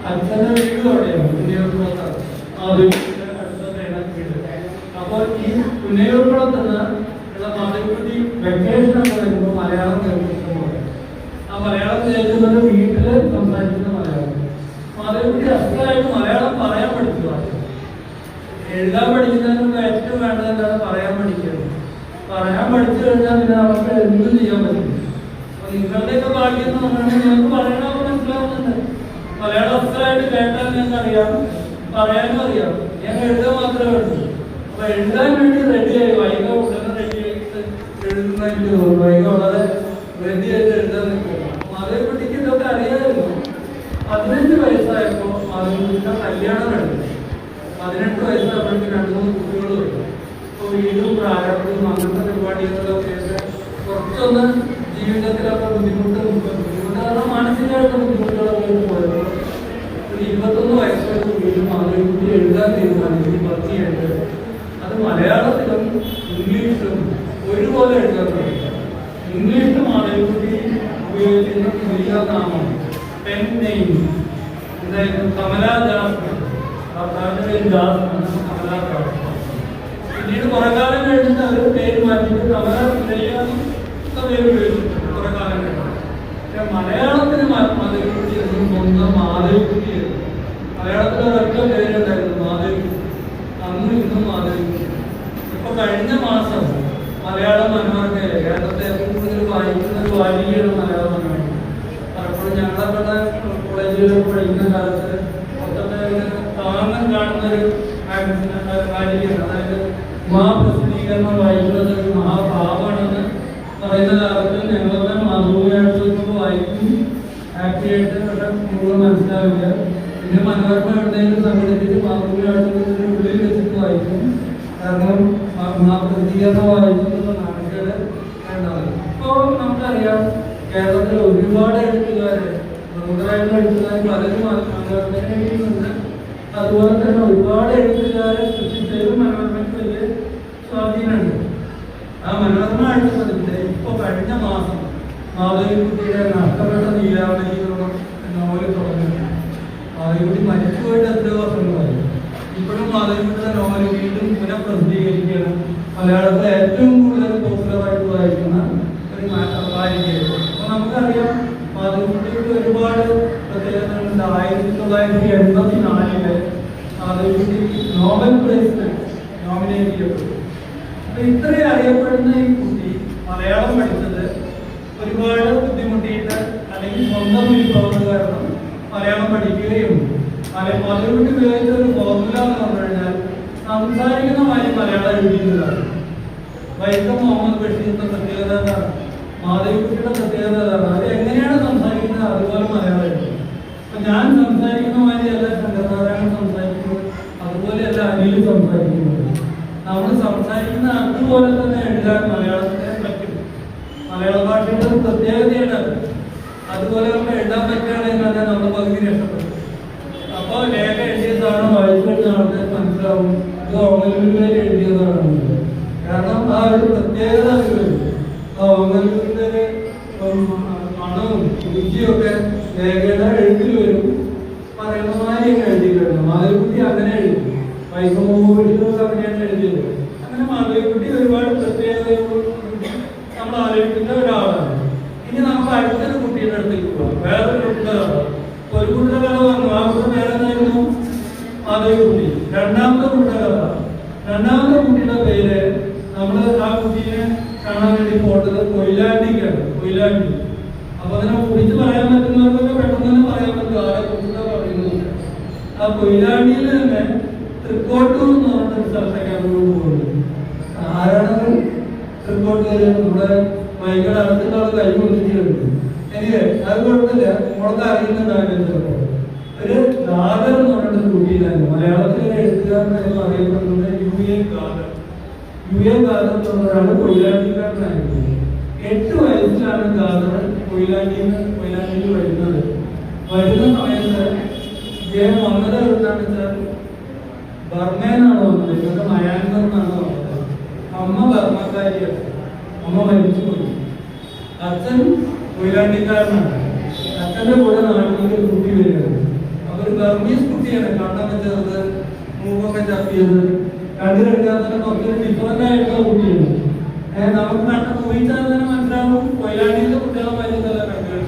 അച്ഛന്റെ വീട് അവിടെയാണ് പുന്നേകുളത്താണ്. മാധവിക്കുട്ടിയുടെ അടുത്ത വീട്. അപ്പോൾ ഈ പുന്നേകുളത്ത് ഉള്ള മാധവിക്കുട്ടി വെക്കേഷനൊക്കെ വരുമ്പോൾ മലയാളം കേൾക്കുന്നത്. ആ മലയാളം കേൾക്കുന്നത് വീട്ടില് സംസാരിക്കുന്ന മലയാളം. മാധവിക്കുട്ടി അസ്ഥിരായിട്ട് മലയാളം പറയാൻ പഠിച്ചു. എഴുതാൻ പഠിക്കുന്നതിന് ഏറ്റവും വേണ്ടത് എന്താണ്? പറയാൻ പഠിക്കുന്നത്. പറയാൻ പഠിച്ചു കഴിഞ്ഞാൽ പിന്നെ അവർക്ക് എന്തും ചെയ്യാൻ പറ്റും. അപ്പൊ നിങ്ങളുടെയൊക്കെ ഭാഗ്യം എന്ന് പറഞ്ഞാൽ ഞങ്ങൾക്ക് പറയണമെന്ന് മനസ്സിലാവുന്നുണ്ട്. മലയാളം അസ്ഥിരായിട്ട് കേട്ടാൽ ഞങ്ങൾക്ക് അറിയാം, പറയാനും അറിയാം. ഞാൻ എഴുതാൻ മാത്രമേ ഉള്ളൂ. അപ്പൊ എഴുതാൻ വേണ്ടി റെഡിയായി. വൈകി ഉടനെ റെഡിയായിട്ട് എഴുതുന്നതിന് തോന്നുന്നു. വൈകി വളരെ റെഡിയായിട്ട് എഴുതാൻ നിൽക്കും. മാധവിക്കുട്ടിക്ക് ഇതൊക്കെ അറിയാമായിരുന്നു. 15 വയസ്സായപ്പോൾ മാധവിക്കുട്ടിയുടെ കല്യാണം കഴിഞ്ഞു. 18 വയസ്സായപ്പോഴേക്ക് 2-3 കുട്ടികൾ വരും. അപ്പോൾ വീടും പ്രാരംഭവും അങ്ങനത്തെ പരിപാടികളിലൊക്കെ കുറച്ചൊന്ന് ജീവിതത്തിലൊക്കെ ബുദ്ധിമുട്ട് കാരണം മാനസികമായിട്ടുള്ള ബുദ്ധിമുട്ടുകളൊക്കെ പോയപ്പോൾ ഒരു 21 വയസ്സുള്ള വീണ്ടും മാധവി എഴുതാൻ തീരുമാനിച്ചു ഭക്തിയായിട്ട്. അത് മലയാളത്തിലും ഇംഗ്ലീഷിലും ഒരുപോലെ എഴുതാൻ കഴിയും. ഇംഗ്ലീഷിൽ മാധവിക്കുട്ടി ഉപയോഗിക്കുന്ന പുതിയനാമം പെൻ നെയിം, അതായത് കമലാ ദാസ്, ഭർത്താവിൻ്റെ പേര് ദാസ്, കമലാ ദാസ്. പിന്നീട് കുറെ കാലം കഴിഞ്ഞിട്ട് അവർ പേര് മാറ്റിയിട്ട് കമല പേര് ഉപയോഗിച്ചു കുറെ കാലം കഴിഞ്ഞു. പക്ഷെ മലയാളത്തിന് മാധവിക്കുട്ടി എന്നും സ്വന്തം മാധവിക്കുട്ടി, മലയാളത്തിൽ ഒരൊറ്റ പേരുണ്ടായിരുന്നു മാധവിക്കുട്ടി, അന്നും ഇന്നും മാധവിക്കുട്ടി. ഇപ്പൊ കഴിഞ്ഞ മാസം മലയാള മനോരമയിലെ കേരളത്തെ ഏറ്റവും കൂടുതൽ വായിക്കുന്ന ഒരു വാരികയാണ് മലയാള മനോരമ. പലപ്പോഴും ഞങ്ങളെ കോളേജിലൊക്കെ പഠിക്കുന്ന കാലത്ത് മൊത്തത്തെ താങ്ങം കാണുന്നൊരു വാരികയാണ്. അതായത് മഹാപ്രസിദ്ധീകരണം വായിക്കുന്നത് ഒരു മഹാഭാവമാണെന്ന് പറയുന്ന കാലത്ത് ഞങ്ങളുടെ മാതൃഭൂമിയായിട്ട് വായിക്കും ഹാപ്പിയായിട്ട് പക്ഷെ മുഴുവൻ മനസ്സിലാവില്ല. പിന്നെ മനോരമ എവിടെയെങ്കിലും സംഘടിപ്പിച്ച് മാതൃഭൂമിയായിട്ട് ഉള്ളിൽ വെച്ചിട്ട് വായിക്കും. കാരണം മഹാപ്രസിദ്ധീകരണം വായിക്കുന്നത് നാട്ടുകാരെ വേണ്ടത്. ഇപ്പോൾ നമുക്കറിയാം കേരളത്തിൽ ഒരുപാട് എഴുത്തുകാര്, പ്രമുഖരായിട്ടുള്ള എഴുത്തുകാർ പലരും മനോരമയെ എഴുതുന്നുണ്ട്. അതുപോലെ തന്നെ ഒരുപാട് എഴുത്തുകാരെ സൃഷ്ടിച്ചതിലും മനോരമയ്ക്ക് വലിയ സ്വാധീനമുണ്ട്. ആ മനോരമ എഴുതുന്നതിന്റെ ഇപ്പൊ കഴിഞ്ഞ മാസം മാധവിക്കുട്ടിയുടെ നഷ്ടപ്പെട്ട നീലാവലിയിലുള്ള നോവൽ തുടങ്ങി. മാധവിക്കുട്ടി മരിച്ചുപോയിട്ട് എത്രയോ വർഷങ്ങളായി. ഇപ്പോഴും മാധവിക്കുട്ടിയുടെ നോവൽ വീണ്ടും പുനഃപ്രസിദ്ധീകരിക്കുകയാണ്. മലയാളത്തിലെ ഏറ്റവും കൂടുതൽ പോപ്പുലറായിട്ട് വായിക്കുന്ന ഒരു വാരികയാണ്. അപ്പൊ നമുക്കറിയാം മാധവിക്കുട്ടിക്ക് ഒരുപാട് പ്രത്യേകതകളുണ്ട്. 1984 മാധവിക്കുട്ടി നോബൽ പ്രൈസിന് നോമിനേറ്റ് ചെയ്യപ്പെട്ടു. അപ്പൊ ഇത്രയും അറിയപ്പെടുന്ന ഈ കുട്ടി മലയാളം പഠിച്ചത് ഒരുപാട് ബുദ്ധിമുട്ടിയിട്ട് അല്ലെങ്കിൽ സ്വന്തം വിഭവങ്ങൾ കാരണം മലയാളം പഠിക്കുകയും മാധവിക്കുട്ടി ഉപയോഗിച്ച ഒരു ഫോർമുല എന്ന് പറഞ്ഞു കഴിഞ്ഞാൽ സംസാരിക്കുന്ന മലയാളം എഴുതിയതാണ്. വൈക്കം മുഹമ്മദ് ബഷീറിന്റെ പ്രത്യേകത എന്താണ്? മാധവിക്കുട്ടിയുടെ പ്രത്യേകത എന്താണ്? അത് എങ്ങനെയാണ് സംസാരിക്കുന്നത് അതുപോലെ മലയാളം എഴുതും. അപ്പൊ ഞാൻ സംസാരിക്കുന്ന മാതിരിയല്ല ശങ്കരനാരായണൻ സംസാരിക്കുന്നത്, അതുപോലെയല്ല അനിൽ സംസാരിക്കുന്നത്. നമ്മൾ സംസാരിക്കുന്ന അതുപോലെ തന്നെ എഴുതാൻ മലയാളത്തിനെ പറ്റും. മലയാള ഭാഷയുടെ ഒരു പ്രത്യേകതയാണ്. അതുപോലെ നമുക്ക് എഴുതാൻ പറ്റുകയാണെങ്കിൽ തന്നെ നമ്മൾ പകുതി രക്ഷപ്പെടും. അപ്പോൾ ലേഖ എഴുതിയതാണ് വായിച്ചു കഴിഞ്ഞ ആൾക്കാർ മനസ്സിലാവും ഇത് ഓങ്ങല്ലൂരിൽ എഴുതിയതാണ്. കാരണം ആ ഒരു പ്രത്യേകത വരും. ആ ഓങ്ങല്ലൂരിന്റെ മണവും രുചിയൊക്കെ ലേഖയുടെ എഴുത്തിൽ വരും. പറയുന്ന മാതിരിയൊക്കെ എഴുതിയിട്ടുണ്ട്. മാധവിക്കുട്ടി അങ്ങനെ എഴുതി, വൈക്കമൊക്കെ അങ്ങനെയാണ് എഴുതിയത്. അങ്ങനെ മാധവിക്കുട്ടി ഒരുപാട് പ്രത്യേകതകൾ നമ്മൾ ആലോചിക്കുന്ന ഒരാളാണ്. ഇനി നമുക്ക് അടുത്തൊരു കുട്ടിയുടെ അടുത്തേക്ക് പോകാം. വേറൊരു കുട്ടിയുടെ കഥ, ഒരു കുട്ടിയുടെ കഥ പറഞ്ഞു. ആ കുട്ടിയുടെ പേരെന്തായിരുന്നു? മാധവിക്കുട്ടി. രണ്ടാമത്തെ കുട്ടിയുടെ കഥ, രണ്ടാമത്തെ കുട്ടിയുടെ പേര് നമ്മൾ ആ കുട്ടീനെ കാണാൻ വേണ്ടി പോട്ടത് കൊയിലാണ്ടിക്കാണ്. കൊയിലാണ്ടി. അപ്പൊ അതിനെ കുറിച്ച് പറയാൻ പറ്റുന്നവർക്കൊക്കെ പെട്ടെന്ന് തന്നെ പറയാൻ പറ്റും ആരെ കുറിച്ചാണ് പറയുന്നത്. ആ കൊയിലാണ്ടിയിൽ തന്നെ തൃക്കോട്ടൂർ എന്ന് പറഞ്ഞൊരു സ്ഥലത്തേക്കാണ് പോകുന്നത്. ആരാണത്? തൃക്കോട്ടൂര് നമ്മുടെ മൈകളുടെ അടുത്തുള്ള ആൾ കൈ കൊണ്ടിട്ടുണ്ട്. എനിക്ക് അത് കുഴപ്പമില്ല, നമ്മളൊക്കെ അറിയുന്നുണ്ടാവില്ല. ചിലപ്പോൾ ഒരു ഗാദർ എന്ന് പറഞ്ഞിട്ട് കുട്ടിയിലായിരുന്നു. മലയാളത്തിലെ എഴുത്തുകാരനായിരുന്നു അറിയപ്പെടുന്നത് യു.എ. ഗാദർ. യു.എ. ഗാദർ എന്ന് പറഞ്ഞാണ് കൊയിലാണ്ടിക്കാരനായിരുന്നു. 8 വയസ്സിലാണ് ഗാദർ കൊയിലാണ്ടിയിൽ വരുന്നത്. വരുന്ന സമയത്ത് ഇദ്ദേഹം വന്നത് എവിടുന്നാണ് വെച്ചാൽ ബർമേന്നാണ് വന്നത്. ഇന്നത്തെ മയാൻമർ എന്നാണ് വന്നത്. അമ്മ ബർമക്കാരിയാണ്. അമ്മ മരിച്ചുപോയി. അച്ഛൻ കൊയിലാണ്ടിക്കാരനാണ്. അച്ഛൻ്റെ കൂടെ നാട്ടിലേക്ക് ഒരു കുട്ടി വരികയാണ്. അപ്പൊ ഒരു ബർമീസ് കുട്ടിയാണ്. കണ്ണൊക്കെ ചേർത്ത് മൂക്കൊക്കെ ചപ്പിയത്, കണ്ടിലെടുക്കാൻ തന്നെ കുറച്ച് ഡിഫറൻ്റ് ആയിട്ടുള്ള കുട്ടിയാണ്. നമുക്ക് കണ്ട് ഊഹിച്ചാൽ തന്നെ മനസ്സിലാവും കൊയിലാണ്ടിയിലെ കുട്ടികളെ മരുന്നല്ല കണ്ടുകൾ.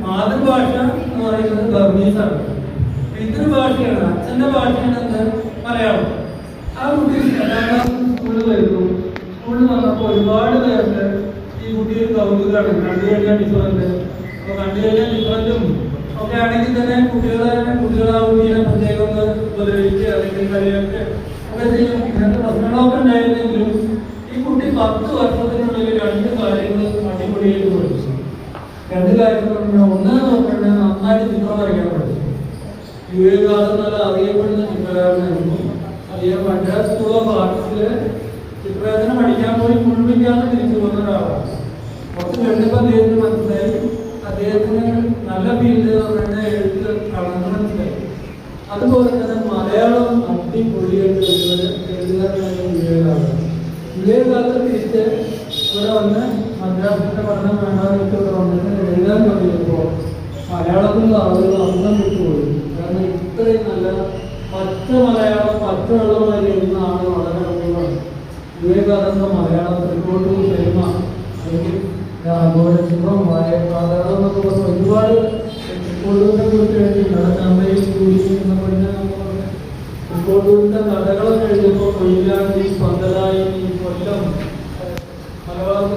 മാതൃഭാഷ എന്ന് പറയുന്നത് ബർമീസാണ്. പിതൃഭാഷയാണ്, അച്ഛൻ്റെ ഭാഷയാണ് എന്ത്? മലയാളം. ആ കുട്ടി സ്കൂളിൽ വരുന്നു. സ്കൂളിൽ വന്നപ്പോൾ ഒരുപാട് പേർക്ക് ഈ കുട്ടി ഒരു കൗതുകമാണ്. കണ്ടു കഴിഞ്ഞാൽ ഡിഫറൻറ്റ്. അപ്പോൾ കണ്ടു കഴിഞ്ഞാൽ ഡിഫറൻറ്റും ഒക്കെ ആണെങ്കിൽ തന്നെ കുട്ടികളെ ആ കുട്ടീനെ പ്രത്യേകം ഒന്ന് ഉപദ്രവിക്കുക അല്ലെങ്കിൽ കളിയൊക്കെ ഒക്കെ ചെയ്യും. ഇങ്ങനത്തെ പ്രശ്നങ്ങളൊക്കെ ഉണ്ടായിരുന്നെങ്കിലും ഈ കുട്ടി 10 വർഷത്തിനുള്ളിൽ 2 കാര്യങ്ങൾ അടിപൊളിയായിട്ട് പഠിച്ചു. 2 കാര്യങ്ങൾ ഒന്ന് നോക്കണ്ടേ, നന്നായിട്ട് ചിത്രം വരയ്ക്കാൻ പഠിച്ചു. യു.എ. ഗാദർ നല്ല അറിയപ്പെടുന്ന ചിത്രകാരനായിരുന്നു. അദ്ദേഹം മദ്രാസ് സ്കൂൾ ഓഫ് ആർട്സില് ചിത്രരചന പഠിക്കാൻ പോയി മുഴുമിക്കാതെ തിരിച്ചു പോകുന്ന ഒരാളാണ്. കുറച്ച് കഴിഞ്ഞപ്പോൾ അദ്ദേഹത്തിന് മനസ്സിലായി അദ്ദേഹത്തിന് നല്ല ഫീൽഡ് എന്ന് പറഞ്ഞാൽ എഴുത്ത് കളന്ന് മനസ്സിലായി. അതുപോലെ തന്നെ മലയാളം അടിപൊളിയായിട്ട് എഴുതുകാരനായ വിവേകാനന്ദൻ. വിവേകാനന്ദൻ തിരിച്ച് ഇവിടെ വന്ന് മദ്രാസിന്റെ പഠനം വേണ്ടാന്ന് ഇവിടെ വന്നിട്ട് എഴുതാൻ തുടങ്ങിയപ്പോൾ മലയാളത്തിലുള്ള ആളുകൾ അന്തം വിട്ടുപോയി. കാരണം ഇത്രയും നല്ല പച്ച മലയാളം പച്ചവെള്ളമായി എഴുതുന്ന ആള് വളരെ അപൂർവമാണ്. വിവേകാനന്ദ മലയാളം റിപ്പോർട്ടും സിനിമ അല്ലെങ്കിൽ ശുഭം പാതാളം എന്നൊക്കെ പറഞ്ഞ ഒരുപാട് റിപ്പോർട്ടുകളെ കുറിച്ച് എഴുതിയിട്ടുണ്ട്. ചന്തയിൽ കൂടി എന്ന് പറഞ്ഞാൽ റിപ്പോർട്ടുകളുടെ കഥകളൊക്കെ എഴുതിയപ്പോൾ കൊയിലാണ്ടി, പന്തലായി, കൊല്ലം, മലബാറിൽ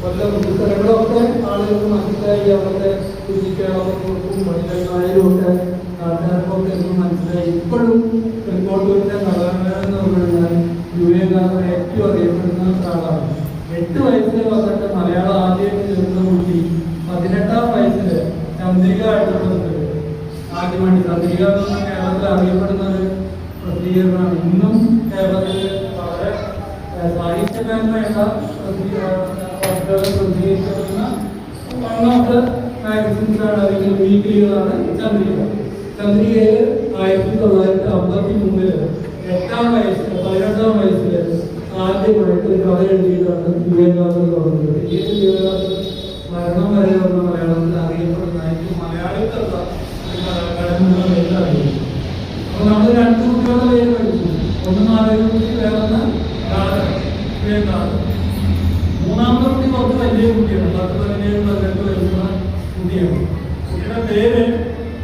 കൊല്ലം സ്ഥലങ്ങളൊക്കെ ആളുകൾക്ക് മനസ്സിലായി. അവിടുത്തെ കുഞ്ഞിക്കേളവർക്കും മണികൾക്കായാലും ഒക്കെ നാട്ടുകാർക്കൊക്കെ മനസ്സിലായി. ഇപ്പോഴും റിപ്പോർട്ടുകളുടെ കഥാകാരൻ എന്ന് പറഞ്ഞാൽ വിവേകാനന്ദൻ ഏറ്റവും അറിയപ്പെടുന്ന ആളാണ്. 8 വയസ്സിൽ വന്നിട്ട് മലയാളം ആദ്യമായിട്ട് ചേർന്ന കുട്ടി 18-ാം വയസ്സിൽ ചന്ദ്രിക എഴുതുന്നത് ആദ്യമായിട്ട്. ചന്ദ്രിക എന്ന കേരളത്തിൽ അറിയപ്പെടുന്ന ഒരു പ്രസിദ്ധീകരണമാണ്. ഇന്നും കേരളത്തിൽ വളരെ സാഹിത്യപരമായുള്ള പ്രസിദ്ധീകരിക്കുന്ന ഒന്നാമത്തെ മാഗസിൻസാണ് അല്ലെങ്കിൽ വീക്കിലികളാണ് ചന്ദ്രിക. ചന്ദ്രികയിൽ 1953 8-ാം വയസ്സിൽ 18-ാം വയസ്സിൽ ആദ്യമായിട്ട് ഒരു കഥ എഴുതിയിട്ടാണ് വിവേകാനന്ദൻ തുടങ്ങുന്നത്. ഏത് വിവേകാനന്ദൻ മരണം വരെ വന്ന മലയാളത്തിൽ അറിയപ്പെടുന്ന മലയാളികളുള്ള കടന്നുകളെല്ലാം അറിയും. അപ്പൊ നമ്മൾ 2 കുട്ടികളുടെ പേര് പഠിച്ചു. ഒന്ന് നാരായണകുട്ടി, വേറൊന്ന് വിവേകാനന്ദൻ. മൂന്നാമത്തെ കുട്ടി കുറച്ച് വലിയ കുട്ടിയാണ്, 10-17-18 വയസ്സുള്ള കുട്ടിയാണ്. കുട്ടിയുടെ പേര്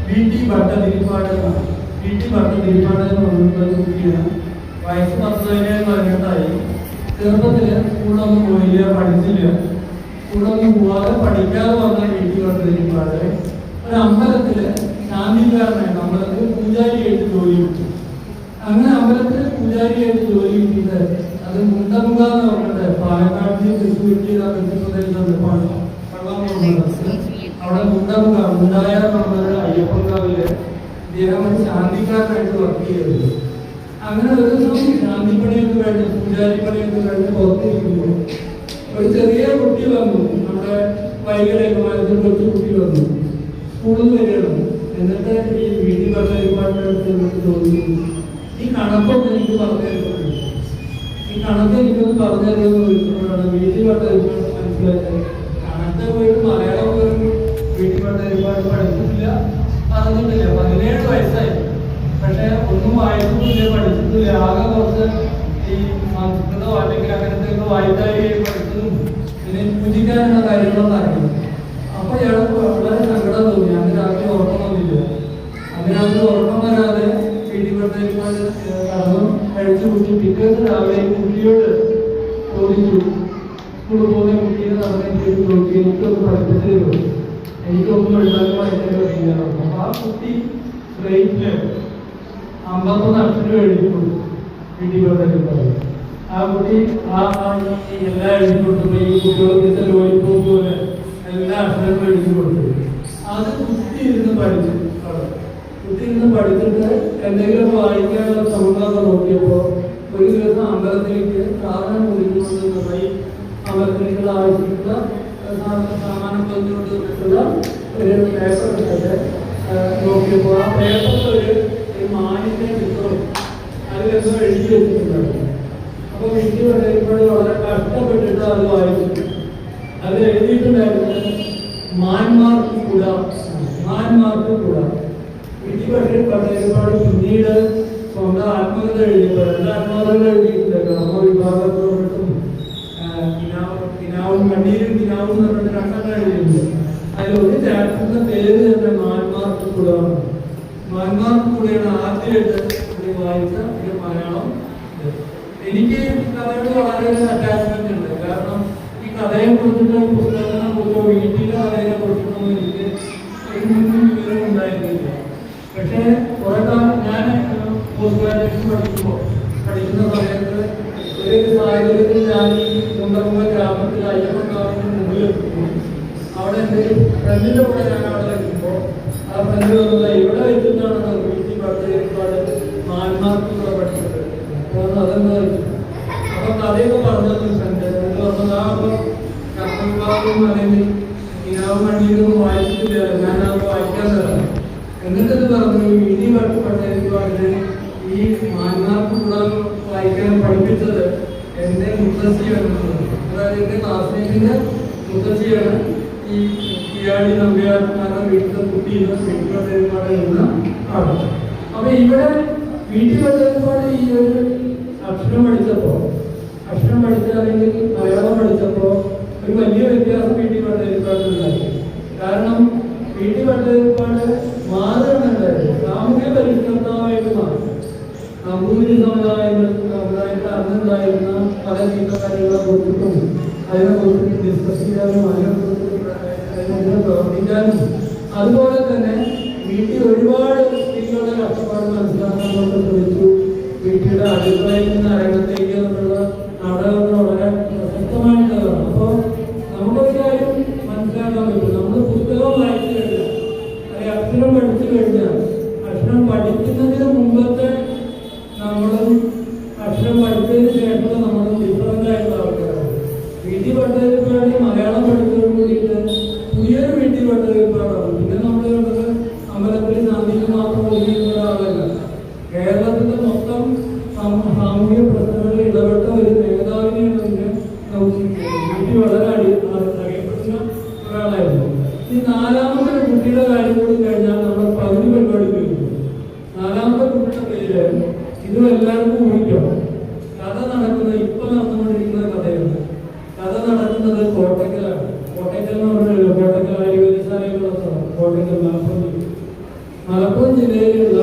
VT ഭട്ടതിരിപ്പാട് എന്നാണ്. VT ഭട്ടതിരിപ്പാട് എന്ന് പറഞ്ഞിട്ടുള്ള കുട്ടിയാണ്. വയസ്സ് 10-17-18ആയി. ചെറുപ്പത്തില് സ്കൂളൊന്നും പോയില്ല, പഠിച്ചില്ല. സ്കൂളൊന്നും പോവാതെ പഠിക്കാതെ വന്ന VT ഭട്ടതിരിപ്പാട് ഒരു അമ്പലത്തില് ശാന്തിക്കാരനായിട്ട് അമ്പലത്തിൽ പൂജാരിയായിട്ട് ജോലി കിട്ടി. അങ്ങനെ അമ്പലത്തിൽ പൂജാരിയായിട്ട് ജോലി കിട്ടിയിട്ട് അത് മുണ്ടമുക എന്ന് പറഞ്ഞിട്ട് പാലക്കാട് തൃശ്ശൂരിന്റെ പ്രദേശത്തുണ്ട് അവിടെ മുണ്ടമുക മുണ്ടായ പറഞ്ഞ അയ്യപ്പൻകാവില് ഇദ്ദേഹം ശാന്തിക്കാരനായിട്ട് വർക്ക് ചെയ്തത്. അങ്ങനെ ഒരു ദിവസം ശാന്തിപ്പണിയൊക്കെ കഴിഞ്ഞ് പൂജാരിപ്പണിയൊക്കെ കഴിഞ്ഞ് പുറത്തിരിക്കുമ്പോൾ ഒരു ചെറിയ കുട്ടി വന്നു. നമ്മുടെ വൈകലൊക്കെ മരത്തിൽ കൊച്ചു കുട്ടി വന്നു. സ്കൂളിൽ വരികയാണ്. എന്നിട്ട് ഈ വീട്ടിൽ പറഞ്ഞ ഡിപ്പാർട്ട്മെന്റ് ചോദിച്ചു, ഈ കണക്കൊക്കെ എനിക്ക് പറഞ്ഞു തരുന്നുണ്ട്, ഈ കണക്ക് എനിക്കൊന്ന് പറഞ്ഞു തരുമെന്ന് ചോദിക്കുമ്പോഴാണ് വീട്ടിൽ പറഞ്ഞ മനസ്സിലായത്. കണക്ക് പോയിട്ട് മലയാളം പോലും വീട്ടിൽ പറഞ്ഞ ഒരുപാട് പഠിച്ചിട്ടില്ല, പറഞ്ഞിട്ടില്ല. 17 വയസ്സായി. പക്ഷെ ഒന്നും വായിച്ചിട്ടില്ല, പഠിച്ചിട്ടില്ല. ആകെ കുറച്ച് ഈ സംസ്കൃതമോ അല്ലെങ്കിൽ അങ്ങനത്തെ വായിക്കായി പഠിച്ചതും പിന്നെ പൂജിക്കാനുള്ള കാര്യങ്ങളൊന്നും അറിയില്ല. അപ്പൊ ഇയാൾക്ക് വളരെ സങ്കടം തോന്നി. അന്ന് രാത്രി ഉറക്കമൊന്നുമില്ല. അങ്ങനെ അത് ഉറക്കം വരാതെ വീട്ടിൽപ്പെട്ട കടന്നു കഴിച്ചു കുട്ടി. പിറ്റേന്ന് രാവിലെ കുട്ടിയോട് ചോദിച്ചു, സ്കൂളിൽ പോകുന്ന കുട്ടിയെ നടന്നിട്ട് നോക്കി എനിക്കൊന്ന് പഠിപ്പിച്ചു തരുമോ, എനിക്കൊന്നും എഴുതാനും വായിക്കാനും അറിയില്ല. അപ്പൊ ആ കുട്ടി സ്ട്രെയിറ്റില് 51 അക്ഷരം എഴുതി കൊടുത്തു. വീട്ടിൽപ്പെട്ട ആ കുട്ടി എല്ലാം എഴുതി കൊടുത്തപ്പോ ഈ കുട്ടികൾക്ക് ലോലിപ്പോ പോലെ എല്ലാ അക്ഷരങ്ങളും എഴുതി കൊടുത്തു. അത് കുട്ടി ഇരുന്ന് പഠിച്ചു. കുട്ടി ഇരുന്ന് പഠിച്ചിട്ട് എന്തെങ്കിലും വായിക്കാനുള്ള സമുദായം നോക്കിയപ്പോ ഒരു ദിവസം അമ്പലത്തിലേക്ക് സാധനം കുടിച്ചുകൊണ്ട് ഈ അമ്പലത്തിലേക്കുള്ള ആവശ്യമുള്ള സാമാനം കൊണ്ടുകൊണ്ടിട്ടുള്ള ഒരു പേപ്പർ എടുത്തിട്ട് നോക്കിയപ്പോൾ ആ പേപ്പറിൽ ഒരു മാനിന്റെ ചിത്രം അതിലെന്തോ എഴുതി വെച്ചിട്ടുണ്ടായിരുന്നു. അപ്പൊ വീട്ടിൽ പറയുമ്പോൾ വളരെ കഷ്ടപ്പെട്ടിട്ട് അത് വായിച്ചു. അത് എഴുതിയിട്ടുണ്ടായിരുന്നത് മാന്മാർക്ക് കൂടാ, മാന്മാർക്ക് കൂടാ. വീട്ടിൽ ഒരുപാട് പിന്നീട് സ്വന്തം ആത്മകഥ എഴുതിയപ്പോൾ എല്ലാ ആത്മകഥകൾ എഴുതിയിട്ടില്ല. കർമ്മ വിഭാഗത്തോട്ടും കിനാവും കണ്ണീരും കിനാവും എന്ന് പറഞ്ഞിട്ട് 2 എഴുതിയിട്ടുണ്ട്. അതിലൊരു ചാപ്റ്ററിന്റെ പേര് തന്നെ മാന്മാർക്ക് കൂടാണ്. മാന്മാർക്ക് കൂടെയാണ് ആദ്യമായിട്ട് വായിച്ച ഒരു മലയാളം. എനിക്ക് കഥയോട് വളരെ അറ്റാച്ച്മെന്റ് ഉണ്ട്. കാരണം ഈ കഥയെ കുറിച്ചിട്ടോ പുസ്തകത്തിനെ കുറിച്ചോ വീട്ടിലെ കഥയെ കുറിച്ചിട്ടോ എനിക്ക് മുന്നും വിവരം ഉണ്ടായിരുന്നില്ല. പക്ഷേ കുറെ കാലം ഞാൻ പോസ്റ്റ് ഗ്രാജുവേഷൻ പഠിക്കുന്ന സമയത്ത് ഒരു സാഹചര്യത്തിൽ ഞാൻ ഈ മുണ്ടമുക ഗ്രാമത്തിൽ അയ്യപ്പൻകാവിന്റെ മുമ്പിലെത്തുന്നു. അവിടെ എൻ്റെ ഫ്രണ്ടിന്റെ കൂടെ ഞാൻ അവിടെ എത്തുമ്പോൾ ആ ഫ്രണ്ട് വന്നത് ഇവിടെ വെച്ചിട്ടാണ് വീട്ടിൽ പഠിച്ചപാട് മാന്മാർക്കുള്ള പഠിച്ചത്. അതെന്താ അപ്പൊ കഥയൊക്കെ പറഞ്ഞത് ഫ്രണ്ട് പറഞ്ഞത് ആ കർമ്മവിഭാഗം അല്ലെങ്കിൽ കിനാവ് മണിയൊന്നും വായിച്ചിട്ടില്ല, ഞാൻ അത് വായിക്കാൻ തരാം എന്നിട്ടത് പറഞ്ഞു ഇനി പഠിപ്പാടിന് ഈ മാന്മാർക്ക് കൂടാതെ വായിക്കാൻ പഠിപ്പിച്ചത് എൻ്റെ മുത്തശ്ശിയാണ്. അതായത് എൻ്റെ ക്ലാസ്മേറ്റിൻ്റെ മുത്തശ്ശിയാണ് ഈ കിയാടി നമ്പ്യാർമാരുടെ വീട്ടിലെ കുട്ടിയുടെ വീട്ടിലോട്ട് എന്ന ആള്. അപ്പൊ ഇവിടെ വീട്ടിൽ വന്നപ്പോൾ ഈ ഒരു അക്ഷരം പഠിച്ച അല്ലെങ്കിൽ മലയാളം പഠിച്ചപ്പോൾ ഒരു വലിയ വ്യത്യാസം വീട്ടിൽ വന്നേൽപ്പാടുണ്ടായി. കാരണം വീട്ടിൽ വന്നേൽപ്പാട് മാറുന്നുണ്ടായിരുന്നു, സാമൂഹ്യ പരിഷ്കർത്താവായിട്ട് മാറി. നമ്പൂതിരി സമുദായത്തിൽ അന്നുണ്ടായിരുന്ന പല ചീത്തക്കാരികളെ കുറിച്ചിട്ടും അതിനെക്കുറിച്ച് ഡിസ്കസ് ചെയ്യാനും അതിനെ പ്രവർത്തിക്കാനും അതുപോലെ തന്നെ വീട്ടിൽ ഒരുപാട് സ്ത്രീകളുടെ കഷ്ടപ്പാട് മനസ്സിലാക്കാൻ നമ്മൾ ശ്രമിച്ചു. വീട്ടിലെ അഭിപ്രായത്തിൽ നിന്ന് അരങ്ങത്തേക്ക് എന്നുള്ള നാടകങ്ങൾ വളരെ പ്രസക്തമായിട്ടുള്ളതാണ്. അപ്പോൾ നമുക്കൊരു കാര്യം മനസ്സിലാക്കാൻ പറ്റും, നമ്മൾ പുസ്തകം വായിച്ചു കഴിഞ്ഞാൽ അല്ലെങ്കിൽ അക്ഷരം പഠിച്ചു കഴിഞ്ഞാൽ അക്ഷരം പഠിക്കുന്നതിന് മുമ്പത്തെ നമ്മളും അക്ഷരം പഠിച്ചതിന് ശേഷമുള്ള നമ്മളും ഡിഫറൻ്റ് ആയിട്ടുള്ള ആൾക്കാരാണ്. വീട്ടിൽ പഠിച്ചതിന് മലയാളം പഠിച്ചതോട് കൂടിയിട്ട് പുതിയൊരു വീട്ടിൽ പഠിച്ചതിപ്പാടാണ്. പിന്നെ നമ്മൾ കണ്ടത് അമ്പലത്തിൽ ശാന്തിക്ക് മാത്രം ഒതുങ്ങിയ ഒരാളല്ല, കേരളത്തിന്റെ മൊത്തം സാമൂഹിക പ്രശ്നങ്ങളിൽ ഇടപെട്ട ഒരു നേതാവിനെയാണ് വീട്ടിൽ വളരെ അറിയപ്പെടുന്ന ഒരാളായിരുന്നു. ഈ നാലാമത്തെ കുട്ടിയുടെ കാര്യം കൂടി കഴിഞ്ഞാൽ നമ്മൾ പകുതി പരിപാടി കഴിഞ്ഞു. നാലാമത്തെ കുട്ടിയുടെ പേര് ഇതും എല്ലാവർക്കും ഊഹിക്കാം. കഥ നടക്കുന്നത് ഇപ്പൊ നടന്നുകൊണ്ടിരിക്കുന്ന കഥയാണ്. കഥ നടക്കുന്നത് കോട്ടയ്ക്കലാണ്. കോട്ടയ്ക്കൽ എന്ന് പറഞ്ഞല്ലോ, കോട്ടയ്ക്കൽ ആയുർവേദശാലയുള്ള സ്ഥലം. കോട്ടയ്ക്കൽ മലപ്പുറം ജില്ലയിലുള്ള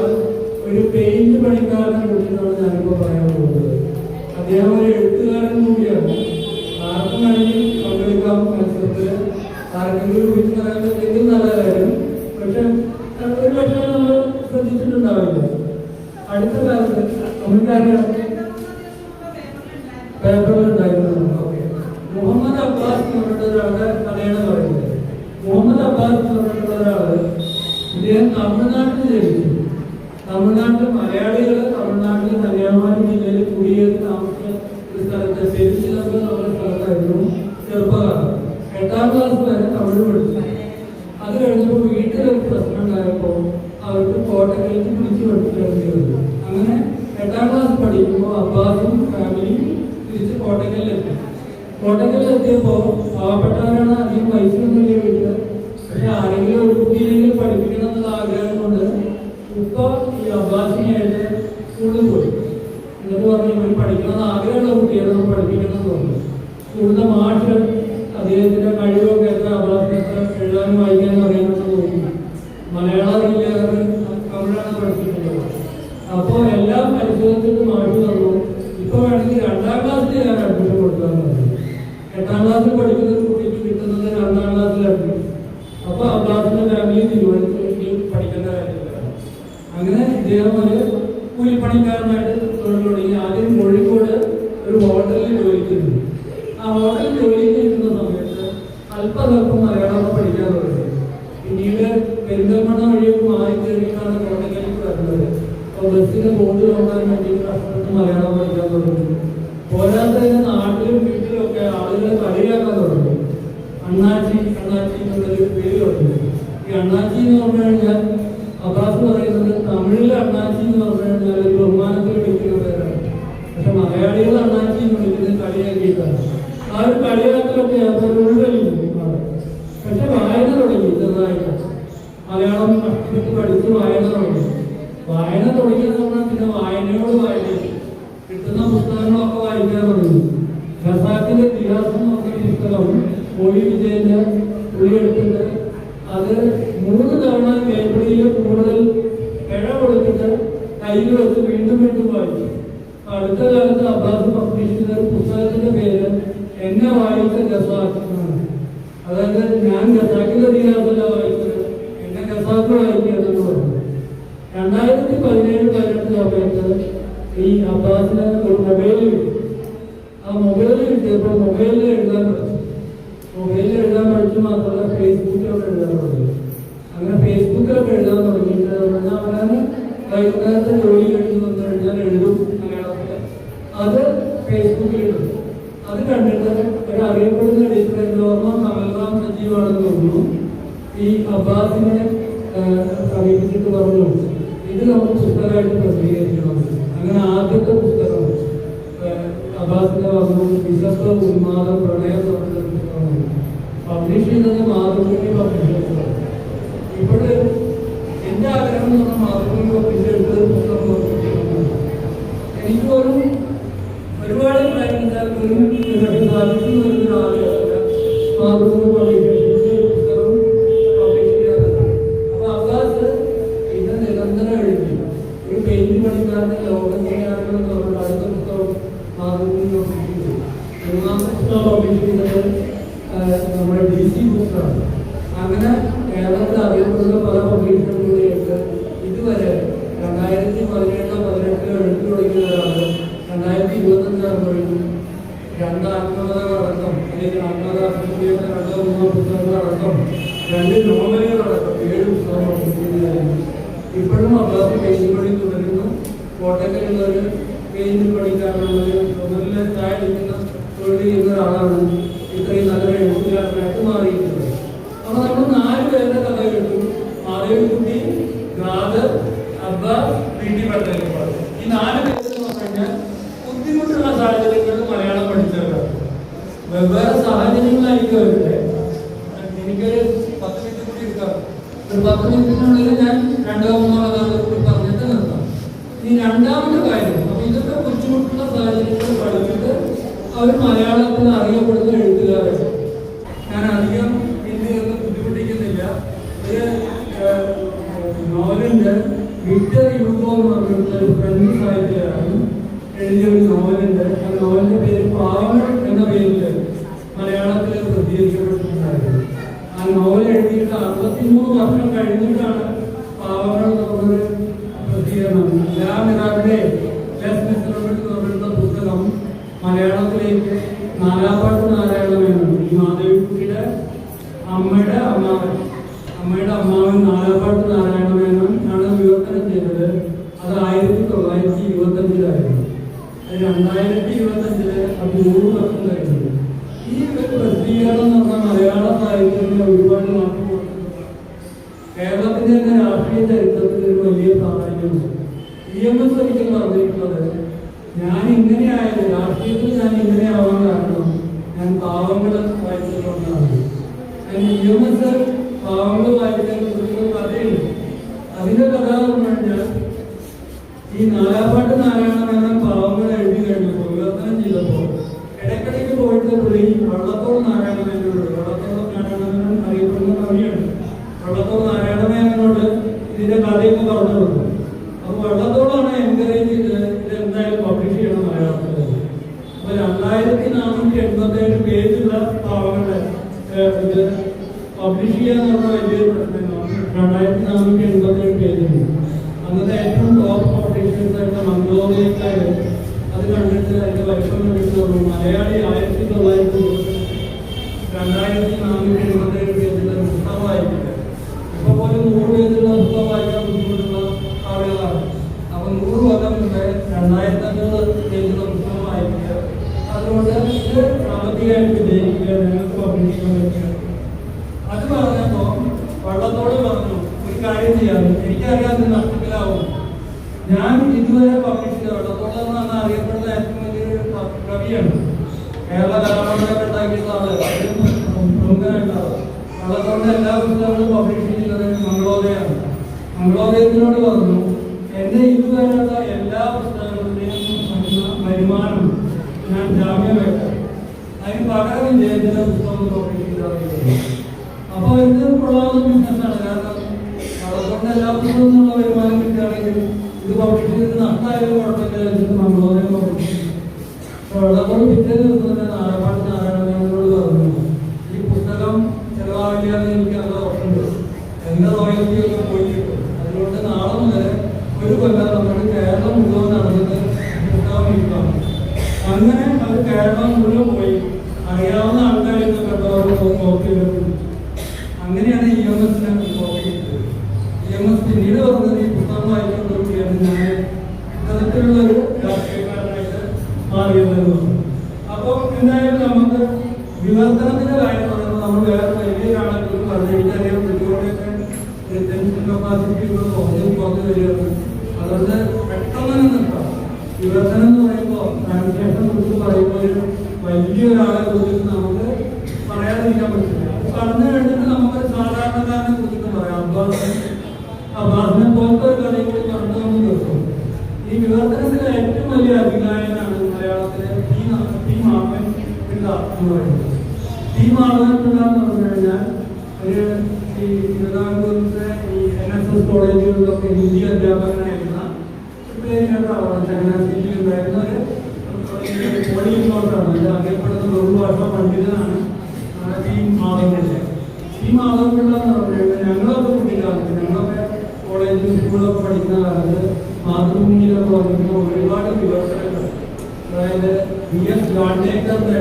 ഒരു പെയിന്റ് പണിക്കാരനെ കുറിച്ചാണ് ഞാനിപ്പോൾ പറയാൻ പോകുന്നത്. അദ്ദേഹം ഒരു എഴുത്തുകാരൻ കൂടിയാണ്. ആർക്കും വേണമെങ്കിൽ പങ്കെടുക്കാം മത്സരത്തിൽ. ആർക്കെങ്കിലും വിളിച്ചു പറയാൻ പറ്റിയെങ്കിൽ നല്ല കാര്യം. പക്ഷെ ഒരു പക്ഷേ നമ്മൾ ശ്രദ്ധിച്ചിട്ടുണ്ടാവില്ല. അടുത്ത കാലത്ത് നമുക്കറിയാം പേപ്പറുകളുണ്ടായിരുന്നു. ഓക്കെ, മുഹമ്മദ് അബ്ബാസ് എന്ന് പറഞ്ഞിട്ട് ഒരാളുടെ കഥയാണ് പറയുന്നത്. മുഹമ്മദ് അബ്ബാസ് എന്ന് പറഞ്ഞിട്ടുള്ള ഒരാള് ഇദ്ദേഹം തമിഴ്നാട്ടിൽ ജനിച്ചു. തമിഴ്നാട്ടിൽ മലയാളികൾ തമിഴ്നാട്ടിൽ കന്യാകുമാരി ജില്ലയിൽ കുടിയേറി താമസിച്ച ഒരു സ്ഥലത്ത് പെരിച്ചിലമ്പ് എന്നുള്ള സ്ഥലത്തായിരുന്നു ചെറുപ്പകാലം. 8ാം ക്ലാസ് വരെ തമിഴ് പഠിച്ചു. അത് കഴിഞ്ഞപ്പോൾ വീട്ടിലൊരു പ്രശ്നം ഉണ്ടായപ്പോൾ അവർക്ക് കോട്ടക്കലേക്ക് പിടിച്ചു പഠിപ്പിക്കേണ്ടി വന്നു. അങ്ങനെ 8ാം ക്ലാസ് പഠിക്കുമ്പോൾ അബ്ബാസും ഫാമിലിയും തിരിച്ച് കോട്ടക്കലിലെത്തി. കോട്ടക്കലിലെത്തിയപ്പോൾ പാവപ്പെട്ടവരാണ്, അധികം പൈസയൊന്നുമില്ല വീട്ടിൽ. പക്ഷെ ആരെങ്കിലും ഒരു കുട്ടിയിലെങ്കിലും പഠിപ്പിക്കണം എന്നുള്ള ആഗ്രഹം കൊണ്ട് ഇപ്പൊ ഈ അബ്ബാസിനായിട്ട് സ്കൂളിൽ പോയി. എന്നിട്ട് പറഞ്ഞു ഇവർ പഠിക്കണമെന്ന് ആഗ്രഹമുള്ള കുട്ടികളെ നമ്മൾ പഠിപ്പിക്കണം എന്ന് പറഞ്ഞു. സ്കൂളിലെ മാഷ് അദ്ദേഹത്തിന്റെ കഴിവൊക്കെ എത്ര അബ്ബാസിന് എത്ര എഴുതാനും വായിക്കാനും അറിയാമെന്ന് നോക്കി. മലയാളം അറിയില്ലാതെ തമിഴാണ് പഠിപ്പിക്കുന്നത്. അപ്പോൾ എല്ലാം പരിശോധിച്ചിട്ട് മാഷ് തന്നു. ഇപ്പൊ വേണമെങ്കിൽ 2ാം ക്ലാസ്സിൽ ഞാൻ അഡ്മിഷൻ കൊടുക്കാമെന്ന് പറഞ്ഞു. 8ാം ക്ലാസ്സിൽ പഠിക്കുന്ന ഒരു കുട്ടിക്ക് കിട്ടുന്നത് 2ാം ക്ലാസ്സിൽ അഡ്മിഷൻ. അപ്പൊ അബ്ബാസിന്റെ ഫാമിലി തീരുമാനിച്ചു പഠിക്കേണ്ട കാര്യമില്ല. അങ്ങനെ ഇദ്ദേഹം ഒരു കൂലിപ്പണിക്കാരനായിട്ട് തൊഴിൽ തുടങ്ങി. ആദ്യം കോഴിക്കോട് ഒരു ഹോട്ടലിൽ ജോലിക്കുന്നു. ആ ഹോട്ടലിൽ ജോലിക്ക് ഇരിക്കുന്ന സമയത്ത് അല്പസ്വല്പം മലയാളം പഠിക്കാൻ തുടങ്ങി. പിന്നീട് പെരിന്തൽമണ്ണ വഴിയൊക്കെ മാറി കയറിയിട്ടാണ് കോട്ടയ്ക്കലേക്ക് വരുന്നത്. അപ്പോൾ ബസ്സിന് ബോർഡ് നോക്കാൻ വേണ്ടി കഷ്ടപ്പെട്ട് മലയാളം പഠിക്കാൻ തുടങ്ങി. പോരാത്തതിന് നാട്ടിലും വീട്ടിലും ഒക്കെ ആളുകളെ കളിയാക്കാൻ തുടങ്ങി. അണ്ണാച്ചി എന്നുള്ളൊരു പേര് തുടങ്ങി. ഈ അണ്ണാച്ചി എന്ന് പറഞ്ഞു കഴിഞ്ഞാൽ അബ്ബാസ് പറയുന്നത് തമിഴിൽ അണ്ണാച്ചി എന്ന് പറഞ്ഞു കഴിഞ്ഞാൽ ഒരു ബഹുമാനത്തിൽ വിളിക്കുന്ന പേരാണ്. പക്ഷെ മലയാളികൾ അണ്ണാച്ചി എന്ന് വിളിക്കുന്നത് കളിയാക്കിയിട്ടാണ്. ആ ഒരു കളിയാക്കലൊക്കെ അതൊരു ഉൾവലിക്കും. പക്ഷെ വായന തുടങ്ങി ചെറുതായിട്ട്. മലയാളം കഷ്ടപ്പെട്ട് പഠിച്ച് വായന തുടങ്ങി. വായന തുടങ്ങിയെന്ന് പറഞ്ഞാൽ പിന്നെ വായനയോട് വായന കിട്ടുന്ന പുസ്തകങ്ങളൊക്കെ വായിക്കാൻ തുടങ്ങി. ഖസാക്കിന്റെ ഇതിഹാസം എന്ന് പറഞ്ഞ പുസ്തകം മൊഴി വിജയന്റെ പുള്ളിയെടുത്തിട്ട് അത് 3 തവണ കേൾപ്പിയിൽ കൂടുതൽ പിഴ കൊടുത്തിട്ട് കയ്യിൽ വെച്ച് വീണ്ടും വീണ്ടും വായിച്ചു. അടുത്ത കാലത്ത് അബ്ബാസ് പബ്ലിഷ് ചെയ്ത ഒരു പുസ്തകത്തിന്റെ പേര് എന്നെ വായിച്ച ഖസാക്ക് എന്നാണ്. അതായത് ഞാൻ ഖസാക്കിന്റെ ഇതിഹാസമല്ല വായിച്ചത്, എന്നെ ഖസാക്ക് വായിക്കുകയെന്ന് പറഞ്ഞു. 2017-18 സമയത്ത് ഈ അബ്ബാസിന് ഒരു മൊബൈൽ കിട്ടി. ആ മൊബൈൽ കിട്ടിയപ്പോൾ മൊബൈലിൽ എഴുതാൻ പഠിച്ചു. മൊബൈലിൽ എഴുതാൻ പഠിച്ചു മാത്രമല്ല ഫേസ്ബുക്കിലൊക്കെ എഴുതാൻ തുടങ്ങി. അങ്ങനെ ഫേസ്ബുക്കിലൊക്കെ എഴുതാൻ തുടങ്ങിയിട്ട് അവനാണ് വൈകുന്നേരത്തെ ജോലി കഴിഞ്ഞ് വന്നു കഴിഞ്ഞാൽ എഴുതും മലയാളത്തിൽ. അത് ഫേസ്ബുക്കിലിടും. അത് കണ്ടിട്ട് ഒരു അറിയപ്പെടുന്ന എഡിറ്റർ ഓർമ്മ കമൽറാം സജീവാണെന്ന് തോന്നുന്നു ഈ അബ്ബാസിനെ സമീപിച്ചിട്ട് പറഞ്ഞു ഇത് നമുക്ക് പുസ്തകമായിട്ട് പ്രസിദ്ധീകരിക്കണം. അങ്ങനെ ആദ്യത്തെ പുസ്തകം അബ്ബാസിന്റെ വന്നു വിശപ്പ് ഉന്മാദം പ്രണയം തുടങ്ങിയ പുസ്തകമാണ് പബ്ലിഷ് ചെയ്തത് മാതൃഭൂമി പബ്ലിഷേഴ്സാണ്. ഇപ്പോൾ എൻ്റെ ആഗ്രഹം എന്ന് പറഞ്ഞാൽ മാതൃഭൂമി പബ്ലിഷേഴ്സ് പുസ്തകം നോക്കിയിട്ടുണ്ട്. എനിക്ക് പോലും ഒരുപാട് പ്രയത്നിച്ചാൽ പോലും സാധിച്ചു വരുന്ന ആഗ്രഹമല്ല മാതൃഭൂമി പബ്ലിഷേഴ്സിന്റെ പുസ്തകം പബ്ലിഷ് ചെയ്യാറുണ്ട്. അപ്പൊ അബ്ബാസ് ഇത് നിരന്തരം എഴുതി ഒരു പെയിന്റ് പണിക്കാരന്റെ ലോകം ചെയ്യാറുണ്ടെന്ന് പറഞ്ഞിട്ട് അടുത്ത പുസ്തകം മാതൃഭൂമി പബ്ലിഷ് ചെയ്തു. മൂന്നാമത്തെ പുസ്തകം പബ്ലിഷ് ചെയ്തത് നമ്മുടെ DC ബുക്സാണ്. അങ്ങനെ കേരളത്തിൽ അറിയപ്പെടുന്ന പല പബ്ലിഷറുകളിലേക്ക് ഇതുവരെ 2017-18 എഴുതി തുടങ്ങിയ ഒരാള് 2025 ആകുമ്പോഴേക്കും 2 ആത്മകഥകളടക്കം അല്ലെങ്കിൽ ആത്മകഥാത്മകതയുടെ 2-3 പുസ്തകങ്ങളടക്കം 2 നോവലുകളടക്കം 7 പുസ്തകം പബ്ലിഷ്. ഇപ്പോഴും അബ്ബാസ് പെയിന്റ് പണി തുടരുന്നു. കോട്ടക്കലുള്ളൊരു പെയിന്റ് പണിക്കാരുള്ളത് തൊഴിലെ താഴെക്കുന്ന തൊഴിൽ ചെയ്യുന്ന ഒരാളാണ് ഇത്രയും നല്ലൊരു എഴുത്തുകാരനായിട്ട് മാറിയിട്ടുള്ളത്. അപ്പൊ നമ്മൾ 4 പേരുടെ കഥ കേട്ടു. Madhavikutty, Khader, Abbas, PT Patel. ഈ 4 പേരെന്ന് പറഞ്ഞു കഴിഞ്ഞാൽ ബുദ്ധിമുട്ടുള്ള സാഹചര്യങ്ങളിൽ മലയാളം പഠിച്ചവരാണ്. വെവ്വേറെ സാഹചര്യങ്ങളായിരിക്കും അവരുടെ. എനിക്കൊരു 10 മിനിറ്റ് കൂടി എടുക്കാം. ഒരു 10 മിനിറ്റിനുള്ളിൽ ഞാൻ 2-3 കഥകൾ കൂടി പറഞ്ഞിട്ട് നിർത്താം. ഈ രണ്ടാമത്തെ കാര്യം, അപ്പൊ ഇതൊക്കെ ബുദ്ധിമുട്ടുള്ള സാഹചര്യങ്ങൾ പഠിച്ചിട്ട് അവർ മലയാളത്തിൽ അറിയപ്പെടുന്ന എഴുത്തുകാരാണ്. ഞാൻ അധികം ഹിന്ദിയൊന്നും ബുദ്ധിമുട്ടിക്കുന്നില്ല. ഒരു നോവലുണ്ട്, വിക്ടർ യൂഗോ എന്ന് പറഞ്ഞിട്ടുള്ള ഒരു ഫ്രഞ്ച് സാഹിത്യകാരൻ എഴുതിയ ഒരു നോവലുണ്ട്. ആ നോവലിന്റെ പേര് പാവങ്ങൾ എന്ന പേരിൽ മലയാളത്തിൽ പ്രസിദ്ധീകരിക്കപ്പെട്ടിട്ടുണ്ടായിരുന്നു. ആ നോവൽ എഴുതിയിട്ട് 63 വർഷം കഴിഞ്ഞിട്ടാണ് പാവങ്ങൾ എന്ന് പറഞ്ഞൊരു പ്രസിദ്ധീകരണം പറഞ്ഞിട്ടുള്ള പുസ്തകം മലയാളത്തിലേക്ക് നാലാപ്പാട്ട് നാരായണമേനോൻ, ഈ മാധവിക്കുട്ടിയുടെ അമ്മയുടെ അമ്മാവൻ നാലാപ്പാട്ട് നാരായണമേനോൻ ആണ് വിവർത്തനം ചെയ്തത്. അത് 1925 അത് 2025 അത് 100 വർഷം കഴിഞ്ഞു. ഈ പ്രസിദ്ധീകരണം എന്ന് പറഞ്ഞാൽ മലയാള സാഹിത്യത്തിന് ഒരുപാട് മാറ്റം കൊടുത്തിട്ടുണ്ട്. കേരളത്തിന്റെ തന്നെ രാഷ്ട്രീയ ചരിത്രത്തിൽ ഒരു വലിയ പ്രാധാന്യമുണ്ട്. EMS ഒരിക്കൽ പറഞ്ഞിട്ടുള്ളത്, ഞാൻ ഇങ്ങനെയായത് രാഷ്ട്രീയത്തിൽ ഞാൻ ഇങ്ങനെയാവാൻ കാരണം ഞാൻ പാവങ്ങളെ വായിച്ചിട്ടുണ്ടാണ്. EMS പാവങ്ങൾ വായിക്കാൻ കഥയുണ്ട്. അതിന്റെ കഥ എന്ന് പറഞ്ഞാൽ ഈ നാലാപ്പാട്ട് നാരായണമേനോൻ പാവങ്ങൾ എഴുതി കഴിഞ്ഞപ്പോൾ വിവർത്തനം ചെയ്തപ്പോൾ ഇടയ്ക്കിടയ്ക്ക് പോയിട്ട് പുള്ളി വള്ളത്തോൾ നാരായണമേനോട്, വള്ളത്തോൾ നാരായണമേനോൻ അറിയപ്പെടുന്ന കവിയാണ്, വള്ളത്തോൾ നാരായണമേനോട് ഇതിന്റെ കഥയൊക്കെ പറഞ്ഞു കൊടുത്തു. അപ്പൊ വള്ളത്തോളാണ് എൻകറേജ് ചെയ്ത് ഇത് എന്തായാലും പബ്ലിഷ് ചെയ്യണം മലയാളത്തിൽ. അപ്പൊ 2487 പേജുള്ള പാവങ്ങളുടെ ഇത് പബ്ലിഷ് ചെയ്യാന്ന് പറഞ്ഞ വലിയൊരു പ്രശ്നമാണ്. 2487 പേജുണ്ട്. അന്നത്തെ ഏറ്റവും ടോപ്പ് പബ്ലിഷേഴ്സ് ആയിട്ട് മംഗളോദയക്കാര് അത് കണ്ടിട്ട് അതിന്റെ വലിപ്പം കണ്ടിട്ട് പറഞ്ഞു മലയാളി 1927 2487 പേജുള്ള പുസ്തകം വായിക്കില്ല. ഇപ്പൊ പോലും 100 പേജുള്ള പുസ്തകം വായിക്കാൻ ബുദ്ധിമുട്ടുള്ള ആളുകളാണ്. അപ്പൊ 100 കൊല്ലം മുമ്പേ 2500 പേജുള്ള പുസ്തകം വായിക്കുക. അതുകൊണ്ട് ഇത് സാമ്പത്തികമായിട്ട് വിജയിക്കുക, ഞങ്ങൾക്ക് പബ്ലിഷ് ചെയ്യാൻ പറ്റുക. അത് പറഞ്ഞപ്പോ വള്ളത്തോട് പറഞ്ഞു ഒരു കാര്യം ചെയ്യാം, എനിക്കറിയാതെ നഷ്ടത്തിലാവും. ഞാൻ ഇതുവരെ പബ്ലിഷ് ചെയ്ത വള്ളത്തോടെന്ന് അറിയപ്പെടുന്ന ഏറ്റവും വലിയൊരു കവിയാണ്. കേരള കലാമണ്ഡലം ഉണ്ടാക്കിയിട്ടുള്ള ആള് പ്രമുഖനായിട്ടുള്ള വള്ളത്തോടിന്റെ എല്ലാ പുസ്തകങ്ങളും പബ്ലിഷ് ചെയ്യുന്നത് മംഗളോദയാണ്. മംഗളോദയത്തിനോട് പറഞ്ഞു എന്റെ ഇതുവരെയുള്ള എല്ലാ പുസ്തകങ്ങളുടെയും വരുമാനം ഞാൻ ജാമ്യം വെക്കാം, അതിന് പകരം ഇദ്ദേഹത്തിന്റെ പുസ്തകം പബ്ലിഷ് ചെയ്താൽ. അപ്പൊ ഇത് കൊള്ളാവുന്ന ബിസിനസ്സാണ്. കാരണം വള്ളത്തോടിന്റെ എല്ലാ പുസ്തകവും നിന്നുള്ള വരുമാനം കിട്ടുകയാണെങ്കിൽ ഇത് പബ്ലിഷ് ചെയ്ത് നഷ്ടമായാലും കുഴപ്പമില്ല. ഇത് മംഗളോദയം പബ്ലിഷ് ചെയ്തു. വള്ളത്തോട് പിറ്റേ ദിവസം തന്നെ നാലാപ്പാട്ട് നാരായണമേനോട് പറഞ്ഞു ഈ പുസ്തകം ചെലവാകില്ലാന്ന് എനിക്ക് നല്ല ഓർമ്മയുണ്ട്, എന്റെ റോയൽറ്റിയൊക്കെ പോയി കിട്ടും. അതുകൊണ്ട് നാളെ മുതൽ ഒരു കൊല്ലം നമ്മൾ കേരളം മുഴുവൻ നടന്നിട്ട് പുസ്തകം വിൽക്കാം. അങ്ങനെ അത് കേരളം മുഴുവൻ പോയി അറിയാവുന്ന ആൾക്കാരൊക്കെ കണ്ടവർക്ക് കോപ്പി പിടിച്ചു. അങ്ങനെയാണ് EMSനെ കോപ്പി കിട്ടിയത്. EMS പിന്നീട് പറഞ്ഞത് ഈ പുസ്തകം വായിച്ചുകൊണ്ടുകൂടിയാണ് ഞാൻ ഇത്തരത്തിലുള്ളൊരു രാഷ്ട്രീയക്കാരനായിട്ട് മാറിയതെന്ന് പറഞ്ഞു. അപ്പോൾ എന്തായാലും നമുക്ക് വിവർത്തനത്തിന്റെ കാര്യം പറയുമ്പോൾ നമ്മൾ വേറെ വലിയ കാണാൻ പറഞ്ഞു. എനിക്കറിയാം കുട്ടികളെയൊക്കെ റിട്ടൻഷൻ കപ്പാസിറ്റി കുറഞ്ഞു വരികയാണ്. അതുകൊണ്ട് പെട്ടെന്ന് നിർത്താം. വിവർത്തനം എന്ന് പറയുമ്പോൾ ട്രാൻസ്ലേഷനെ കുറിച്ച് പറയുമ്പോൾ വലിയൊരാളെ കുറിച്ച് നമുക്ക് പറയാതിരിക്കാൻ പറ്റില്ല. പറഞ്ഞു കഴിഞ്ഞിട്ട് നമുക്ക് സാധാരണക്കാരനെ കുറിച്ചിട്ട് പറയാം. അബ്ബാസിനെ പോലത്തെ ഒരു കഥയെ കൂടി പറഞ്ഞു നമുക്ക് നിർത്തും. ഈ വിവർത്തനത്തിലെ ഏറ്റവും വലിയ അഭിപ്രായമാണ് മലയാളത്തിലെ ടി മാധവൻ പിള്ള എന്ന് പറയുന്നത്. ടി മാധവൻ പിള്ള എന്ന് പറഞ്ഞു കഴിഞ്ഞാൽ ഒരു ഈ തിരുവിതാംകൂറിന്റെ ഈ NSS കോളേജുകളിലൊക്കെ ഹിന്ദി അധ്യാപകനായിരുന്ന ചങ്ങനാശ്ശേരിയിൽ ഉണ്ടായിരുന്ന ഒരു പോളിയിലോട്ടാണ് ഇത് അറിയപ്പെടുന്ന ബഹുഭാഷാ പണ്ഡിതനാണ് ടി മാധവൻ പിള്ള. ടി മാധവൻ പിള്ള എന്ന് പറഞ്ഞു കഴിഞ്ഞാൽ ഞങ്ങളൊക്കെ കുട്ടിക്കാലത്ത് ഞങ്ങളൊക്കെ കോളേജിൽ സ്കൂളിലൊക്കെ പഠിക്കുന്ന കാലത്ത് മാതൃഭൂമിയിലൊക്കെ വന്നിരുന്ന ഒരുപാട് വിവർത്തനങ്ങൾ, അതായത് VS ഗാഡ്ഗേക്കറുടെ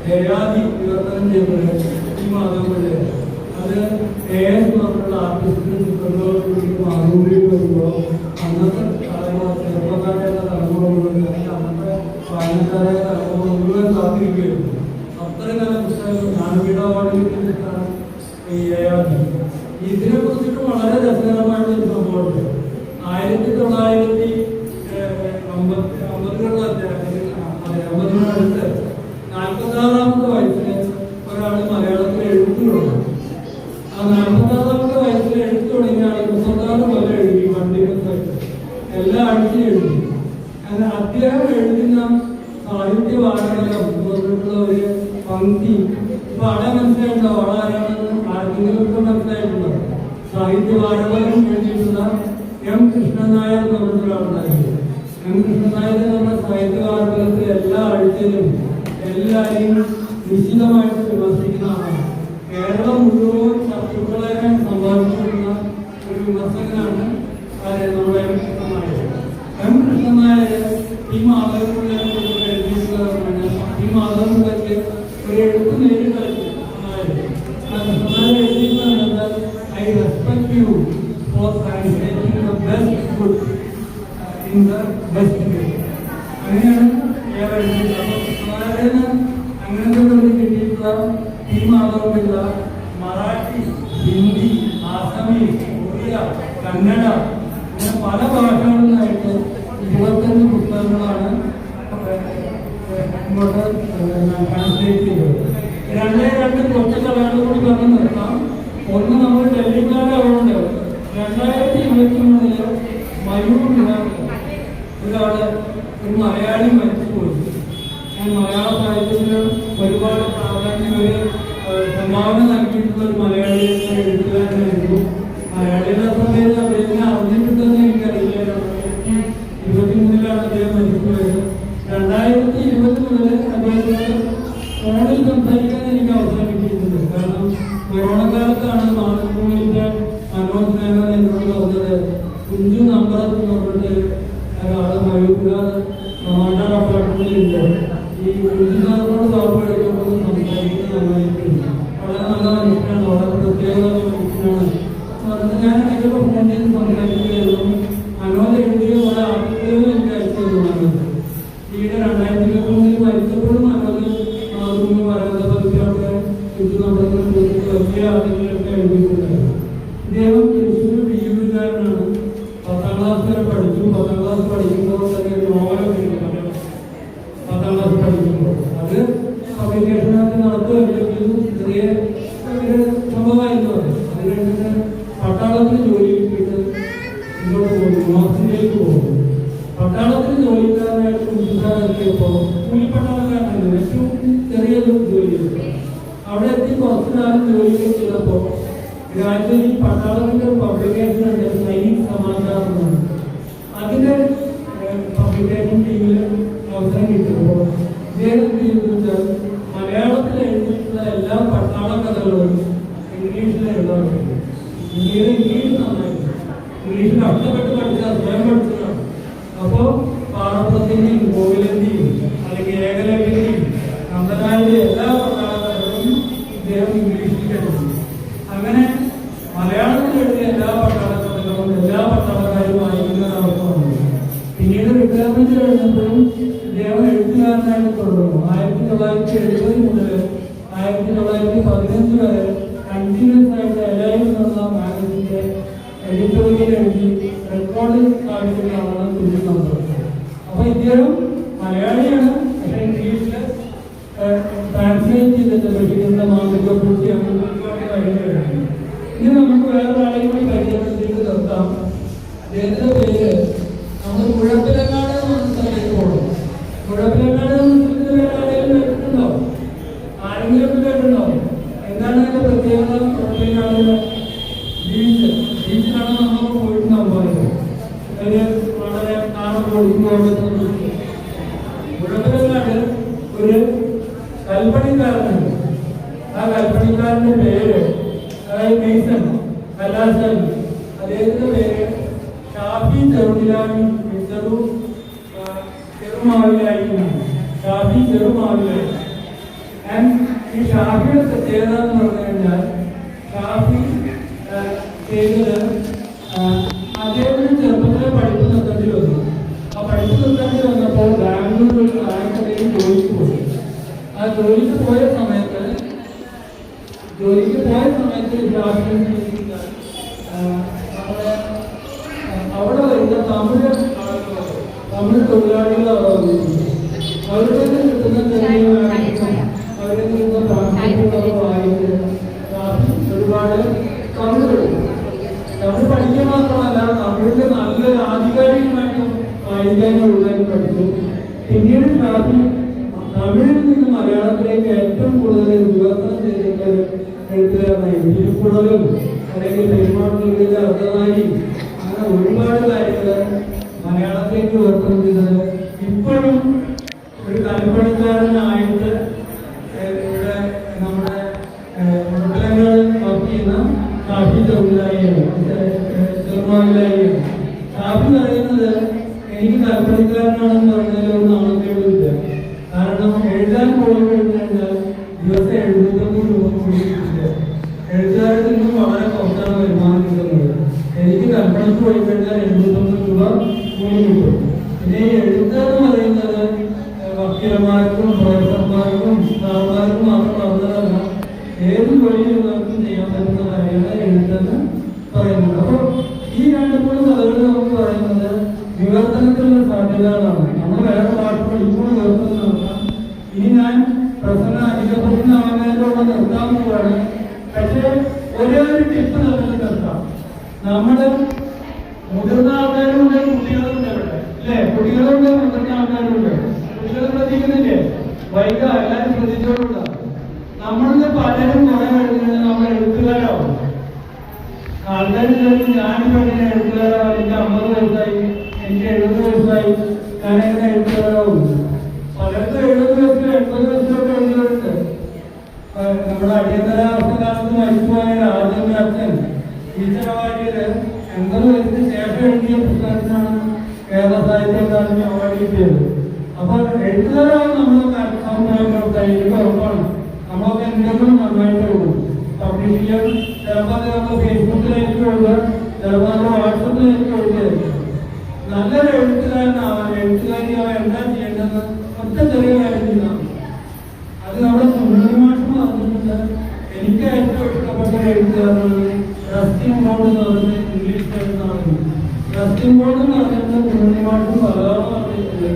ഹേരാദി വിവർത്തനം ചെയ്തത് ടി മാധവൻ പിള്ളയാണ്. അത് AS പറഞ്ഞുള്ള ആർട്ടിസ്റ്റിന്റെ ചിത്രങ്ങളോടുകൂടി മാതൃഭൂമിയിൽ വരുമ്പോൾ അന്നത്തെ ചെറുപ്പക്കാരായ തലമുറ മുഴുവൻ അന്നത്തെ വായനക്കാരായ തലമുറ മുഴുവൻ കാത്തിരിക്കുകയായിരുന്നു. അത്രയും നല്ല പുസ്തകങ്ങൾ ജ്ഞാനപീഠ അവാർഡ് കിട്ടിയിട്ടാണ് ഈ ഹേരാദി. ഇതിനെ കുറിച്ചിട്ട് വളരെ രസകരമായിട്ടുള്ള ഒരു സംഭവമുണ്ട്. 1950-കളുടെ 46-ാമത്തെ വയസ്സിൽ ഒരാൾ മലയാളത്തിൽ എഴുത്ത് തുടങ്ങി. ആ 46-ാമത്തെ വയസ്സിൽ എഴുത്ത് തുടങ്ങിയ ആൾ 36 പോലെ എഴുതി. കണ്ടിന്യൂസായിട്ട് എല്ലാ ആഴ്ചയും എഴുതി. അങ്ങനെ അദ്ദേഹം എഴുതുന്ന സാഹിത്യവാചകം പറഞ്ഞിട്ടുള്ള ഒരു പങ്ക്തി ഇപ്പൊ ആളെ മനസ്സിലായിട്ടുണ്ടോ? ആളാരാണെന്ന് ആർക്കെങ്കിലും മനസ്സിലായിട്ടുണ്ടോ? സാഹിത്യവാചകം എഴുതിയിട്ടുള്ള M. കൃഷ്ണൻ നായർ എന്ന് പറഞ്ഞൊരാളുണ്ടായിരുന്നു. M. കൃഷ്ണൻ നായർ എന്ന് പറഞ്ഞ സാഹിത്യവാചകത്തിൽ എല്ലാ ആഴ്ചയിലും എല്ലാവരെയും നിശ്ചിതമായിട്ട് വിമർശിക്കുന്ന ആളാണ്. കേരളം മുഴുവൻ ശത്രുക്കളെ സമ്പാദിച്ചിട്ടുള്ള ഒരു വിമർശകനാണ് നമ്മുടെ M. കൃഷ്ണൻ നായർ. M. കൃഷ്ണൻ നായർ ഈ മാധവപിള്ളയെ കുറിച്ച് എഴുതിയിട്ടുള്ളതാണ്. ഈ മാധവപിള്ളയ്ക്ക് ഒരു എഴുത്ത് നേരിട്ട് എഴുതിയിട്ടുള്ളത് I respect you for translating the best good in the best way. അങ്ങനെയാണ് അങ്ങനത്തെ കിട്ടിയിട്ടുള്ള ഈ മാധവപിള്ള മറാഠി, ഹിന്ദി, ആസാമീസ്, ഒറിയ, കന്നഡ അങ്ങനെ പല ഭാഷകളിലായിട്ട് 25 പുസ്തകങ്ങളാണ് ഇങ്ങോട്ട് ട്രാൻസ്ലേറ്റ് ചെയ്തത്. രണ്ട് കുറച്ച് കഥകൾ കൂടി പറഞ്ഞു നിർത്താം. ഒന്ന് നമ്മൾ ഡൽഹിക്കാരായതുകൊണ്ട് 2023 മയൂർ ഒരാള് ഒരു മലയാളി മരിച്ചുപോയി. ഞാൻ മലയാള സാഹിത്യത്തിന് ഒരുപാട് പ്രാധാന്യം സംഭാവന നൽകിയിട്ടുള്ള ഒരു മലയാളിയെ എഴുത്തുകാരനായിരുന്നു. മലയാളിയുടെ സമയത്ത് അദ്ദേഹത്തിനെ അറിഞ്ഞിട്ടുണ്ടെന്ന് എനിക്കറിയില്ല. 2023 അദ്ദേഹം മരിച്ചുപോയത്. 2020 മുതൽ അദ്ദേഹത്തിന് ഫോണിൽ സംസാരിക്കാൻ എനിക്ക് അവസരം കിട്ടിയിട്ടുണ്ട്. കാരണം കൊറോണ കാലത്താണ് മാതൃഭൂമിയുടെ മനോജ് മേനോൻ എന്നോട് പറഞ്ഞത് കുഞ്ചു നമ്പറത്ത് എന്ന് പറഞ്ഞിട്ട് ഒരാള് മയൂരാണ് ടൊമാറ്റോ അപ്പാർട്ട്മെന്റിലുണ്ട്. ഈ കുഞ്ചു സാറിനോട് സാപ്പ് എടുക്കുമ്പോൾ സംസാരിക്കുന്നത് നന്നായിട്ടുണ്ട്. വളരെ നല്ല മനുഷ്യനാണ്, വളരെ പ്രത്യേകത മനുഷ്യനാണ്. ഞാൻ എനിക്കൊക്കെ ഫോൺ ചെയ്ത് സംസാരിക്കുകയായിരുന്നു. മനോജ് എഴുതിയ കുറെ ആർട്ടിക്കലുകൾ എനിക്ക് അയച്ചു തന്നു. ഈയിടെ 2023 മരിച്ചപ്പോഴും മനോജ് മാതൃഭൂമി പറയുന്നത് പതിപ്പൊക്കെ കുഞ്ചു നമ്പറത്തെ കുറിച്ച് വലിയ ആർട്ടിക്കലൊക്കെ എഴുതിയിട്ടുണ്ടായിരുന്നു. ഇദ്ദേഹം തൃശ്ശൂർ ബിയുകാരനാണ്. 10ാം ക്ലാസ് വരെ പഠിച്ചു. 10ാം ക്ലാസ് പഠിക്കുമ്പോൾ തന്നെ ഒരു നോവലൊക്കെ എഴുതി. 10ാം ക്ലാസ് പഠിക്കുമ്പോൾ അത് പബ്ലിക്കേഷനൊക്കെ നടത്തുകയും ചെറിയ ഒരു സംഭവമായിരുന്നു. അത് കഴിഞ്ഞിട്ട് പട്ടാളത്തിന് ജോലി കിട്ടിയിട്ട് ഇങ്ങോട്ട് പോകും, മാർച്ചിലേക്ക് പോകും. പട്ടാളത്തിന് ജോലിക്കാരനായിട്ട് കുഞ്ചുസാറെത്തിയപ്പോൾ കൂലിപ്പട്ടാളക്കാരനായിരുന്നു. ഏറ്റവും ചെറിയൊരു ജോലി കിട്ടും. അവിടെ എത്തി കുറച്ചു കാലം ജോലി ചെയ്തപ്പോൾ രാജ്യത്തിൽ ഈ പട്ടാളത്തിന്റെ പബ്ലിക്കേഷൻ ഉണ്ട്, സൈനിക് സമാചാരം. അതിന്റെ പബ്ലിക്കേഷൻ ടീമിൽ അവസരം കിട്ടുമ്പോൾ ഇദ്ദേഹം ചെയ്തിട്ട് മലയാളത്തിൽ എഴുതിയിട്ടുള്ള എല്ലാ പട്ടാള കഥകളും ഇംഗ്ലീഷിൽ എഴുതാൻ പറ്റും. ഇംഗ്ലീഷ് നന്നായിരുന്നു. ഇംഗ്ലീഷിൽ കഷ്ടപ്പെട്ട് പഠിച്ചാൽ സ്വയം പഠിച്ചതാണ്. അപ്പോൾ പാറപ്പുറത്തിന്റെയും കോവിലന്റെയും അല്ലെങ്കിൽ ഏകലവ്യന്റെയും നന്ദനായുടെ എല്ലാ പട്ടാള കഥകളും ഇദ്ദേഹം ഇംഗ്ലീഷിൽ എഴുതി. അങ്ങനെ മലയാളത്തിൽ എഴുതിയ എല്ലാ പട്ടാളക്കാരും എല്ലാ പട്ടാളക്കാരും വായിക്കുന്ന അവസ്ഥ വന്നു. പിന്നീട് റിട്ടയർമെന്റ് കഴിഞ്ഞപ്പോഴും ഇദ്ദേഹം എഴുത്തുകാരനായിട്ട് തുടർന്നു. 1970 മുതൽ 1915 വരെ കണ്ടിന്യൂസ് ആയിട്ട് എല്ലാവരും എന്നുള്ള മാഗസിൻ്റെ എഡിറ്റോറിയൽ എഴുതി റെക്കോർഡ് കാണിക്കുന്നതാണ് കുഞ്ഞു നമ്പർ. അപ്പോൾ ഇദ്ദേഹം മലയാളിയാണ്, പക്ഷേ ഇംഗ്ലീഷിൽ ട്രാൻസ്ലേറ്റ് ചെയ്തിട്ട് പഠിക്കുന്ന മാതൃകപ്പെടുത്തി അങ്ങനെ ഒരുപാട് കാര്യങ്ങളാണ്. ഇനി നമുക്ക് വേറൊരാളെയും കൂടി പരിചയപ്പെടുത്തിയിട്ട് നിർത്താം. അദ്ദേഹത്തിൻ്റെ പേര് നമ്മൾ മുഴപ്പിലങ്ങാട് എന്ന സ്ഥലത്തേക്ക് പോകണം. മുഴപ്പിലങ്ങാട് ആരെങ്കിലും കേട്ടിട്ടുണ്ടോ? ആരെങ്കിലും കേട്ടിട്ടുണ്ടോ? എന്താണ് അതിൻ്റെ പ്രത്യേകത? മുഴപ്പിലങ്ങാടിലെ ബീച്ചിലാണ് നമ്മൾ പോയിട്ടുണ്ടാവുക. അതിന് വളരെ കാണാൻ കൊടുക്കുമ്പോൾ മുഴപ്പിലങ്ങാട് ഒരു കൽപ്പണിക്കാരനുണ്ട്. ആ കൽപ്പണിക്കാരൻ്റെ പേര് അതായത് മേസൺ കലാശൻ, അദ്ദേഹത്തിൻ്റെ പേര് ഷാഫി ചെറുതിലായി ചെറുമാവിലായി ഷാഫി ചെറുമാവിലായി. ഈ ഷാഫിയുടെ പ്രത്യേകത എന്ന് പറഞ്ഞു കഴിഞ്ഞാൽ ഷാഫി ചെയ്തത് അദ്ദേഹത്തിന് ചെറുപ്പത്തിലെ പഠിപ്പ് നിർത്തേണ്ടി വന്നു. ആ പഠിപ്പ് നിർത്തേണ്ടി വന്നപ്പോൾ ബാംഗ്ലൂരിൽ ആരെയും ജോലിക്ക് പോയി. ആ ജോലിക്ക് പോയ സമയത്ത് ഷാഫി അവിടെ വരുന്ന തമിഴ് തൊഴിലാളികൾ അവിടെ വന്നിട്ടുണ്ട്. അവരുടെ കിട്ടുന്ന അവരുടെ കിട്ടുന്ന പ്രാർത്ഥനകളൊക്കെ വായിച്ച് ഒരുപാട് തമിഴ് പഠിക്കുക മാത്രമല്ല തമിഴിന്റെ നല്ലൊരു ആധികാരികമായിട്ട് വായിക്കാനും എഴുതാനും പഠിച്ചു. പിന്നീട് ഷാഫി തമിഴിൽ നിന്ന് മലയാളത്തിലേക്ക് ഏറ്റവും കൂടുതൽ വിവർത്തനം ചെയ്തിട്ടുള്ള എഴുത്തുകാരനായി. തിരുക്കുറളും അല്ലെങ്കിൽ പെരുമാറ്റങ്ങളുടെ അർദ്ധനാരി അങ്ങനെ ഒരുപാട് കാര്യങ്ങൾ മലയാളത്തിലേക്ക് വിവർത്തനം ചെയ്തത്. ഇപ്പോഴും ഒരു കൽപ്പണിക്കാരനായിട്ട് ഇവിടെ നമ്മുടെ മുഴപ്പിലങ്ങാട് വർക്ക് ചെയ്യുന്ന ഷാഫി ചെറുമാവിലായിയാണ്. ഷാഫി പറയുന്നത് എനിക്ക് കൽപ്പണിക്കാരനാണെന്ന് പറഞ്ഞാൽ നാണക്കേടില്ല. കാരണം എഴുതാൻ പോയി കഴിഞ്ഞാൽ ദിവസം 750 രൂപ കൂടി കിട്ടില്ല. എഴുത്തുകാരിൽ നിന്നും വളരെ കുറച്ചാണ് വരുമാനം കിട്ടുന്നത്. എനിക്ക് കൽപ്പണിക്ക് പോയി കഴിഞ്ഞാൽ 750 രൂപ കൂടി കിട്ടും. പിന്നെ ഈ എഴുത്തെന്ന് പറയുന്നത് വക്കീലന്മാർക്കും പ്രൊഫസർമാർക്കും സാറുമാർക്കും മാത്രം പറഞ്ഞതല്ല, ഏത് ജോലിയുള്ളവർക്കും ചെയ്യാൻ പറ്റുന്ന കാര്യമാണ് എഴുത്തെന്ന് പറയുന്നത്. അപ്പോൾ ഈ 2-3 കഥകൾ നമുക്ക് പറയുന്നത് വിവർത്തനത്തിലുള്ള സാധ്യതകളാണ്. നമ്മൾ വേറെ ഭാഷ പഠിക്കുമ്പോൾ വിവർത്തനം നടത്താം. ഇനി ഞാൻ പ്രസംഗം അധികപ്രസംഗമാകുന്നതിലൂടെ നിർത്താൻ പോവാണ്. പക്ഷേ ഒരേ ഒരു ടിപ്പ് നമുക്ക് നിർത്താം. നമ്മുടെ മുതിർന്ന ആൾക്കാരുണ്ട്, കുട്ടികളുണ്ട് ഇവിടെ അല്ലേ? കുട്ടികളുണ്ട്, മുതിർന്ന ആൾക്കാരുണ്ട്. കുട്ടികൾ ശ്രദ്ധിക്കുന്നില്ലേ? വൈകാ എല്ലാവരും ശ്രദ്ധിച്ചോളുക. നമ്മളിൽ പലരും കുറെ കഴിഞ്ഞാൽ നമ്മൾ എഴുത്തുകാരാവും. ആൾക്കാർ ചോദിക്കും ഞാനിപ്പോൾ എങ്ങനെ എഴുത്തുകാരാവും? എനിക്ക് 50 വയസ്സായി, എനിക്ക് 70 വയസ്സായി, ഞാനെങ്ങനെ എഴുത്തുകാരാവും? പലർക്കും 70 വയസ്സിലും 80 വയസ്സിലൊക്കെ എഴുതിയിട്ടുണ്ട്. നമ്മുടെ അടിയന്തരാവസ്ഥ കാലത്ത് മരിച്ചുപോയ രാജന്റെ അച്ഛൻ ഈശ്വരവാര്യര് 80 വയസ്സിന് ശേഷം എഴുതിയ പുസ്തകത്തിനാണ് കേരള സാഹിത്യ അക്കാദമി അവാർഡ് കിട്ടിയത്. അപ്പോൾ എഴുത്തുകാരാവും നമ്മളൊക്കെ എനിക്ക് ഉറപ്പാണ്. നമ്മളൊക്കെ എന്തെങ്കിലും നന്നായിട്ട് എഴുതും. പബ്ലിഷ് ചെയ്യാൻ ചിലപ്പോൾ നമ്മൾ ഫേസ്ബുക്കിലേക്ക് എഴുതുക, ചിലപ്പോൾ വാട്സപ്പിലേക്ക് എഴുതിയായിരിക്കും. നല്ലൊരു എഴുത്തുകാരനാവാൻ എഴുത്തുകാരിയാവാൻ എന്താ ചെയ്യേണ്ടതെന്ന് ഒറ്റ ചെറിയ കാര്യം ചെയ്താൽ അത് നമ്മുടെ സുന്ദരമായിട്ട് പറഞ്ഞിട്ടുണ്ട്. എനിക്ക് ഏറ്റവും ഇഷ്ടപ്പെട്ട എഴുത്തുകാരനാണ് റസ്റ്റിൻ ബോർഡ് എന്ന് പറഞ്ഞ ഇംഗ്ലീഷ് എഴുതുന്നതാണ്. റസ്റ്റിൻ ബോർഡ് എന്ന് പറഞ്ഞിട്ട് സുന്ദരമായിട്ടും പലതവണ പറഞ്ഞിട്ടുണ്ട്.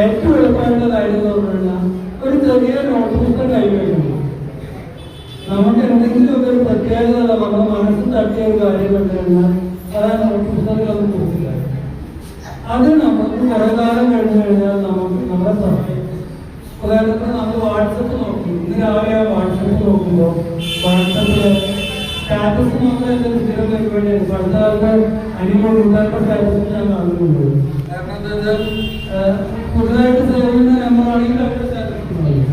ഏറ്റവും എളുപ്പമായിട്ടുള്ള കാര്യം എന്ന് പറഞ്ഞു കഴിഞ്ഞാൽ ഒരു ചെറിയ നോട്ട് പുസ്തകം കൈവയ്ക്കുന്നു. നമുക്ക് എന്തെങ്കിലും ഒരു പ്രത്യേകത നമ്മുടെ മനസ്സിൽ തട്ടിയ ഒരു കാര്യം കണ്ടു കഴിഞ്ഞാൽ അതാണ് നോട്ട് പുസ്തകങ്ങളൊന്നും കൊടുക്കില്ല. അത് നമുക്ക് കുറെ കാലം കഴിഞ്ഞു കഴിഞ്ഞാൽ നമുക്ക് നമ്മളെ സഹായിക്കും. ഉദാഹരണത്തിന് നമ്മൾ വാട്സപ്പ് നോക്കും. ഇന്ന് രാവിലെ വാട്സപ്പ് നോക്കുമ്പോൾ വാട്സപ്പില് സ്റ്റാറ്റസ് നോക്കുന്ന സ്ഥിരം പരിപാടിയാണ്. പണ്ട് ആൾക്കാർ അനിമോട് ഉണ്ടാക്കുന്ന സ്റ്റാറ്റസ് ഞാൻ കാണുന്നുണ്ട്. കാരണം എന്താ വെച്ചാൽ പുതുതായിട്ട് സേവ് ചെയ്യുന്ന നമ്പറാണെങ്കിൽ അവരുടെ സ്റ്റാറ്റസ് ഉണ്ടാവും.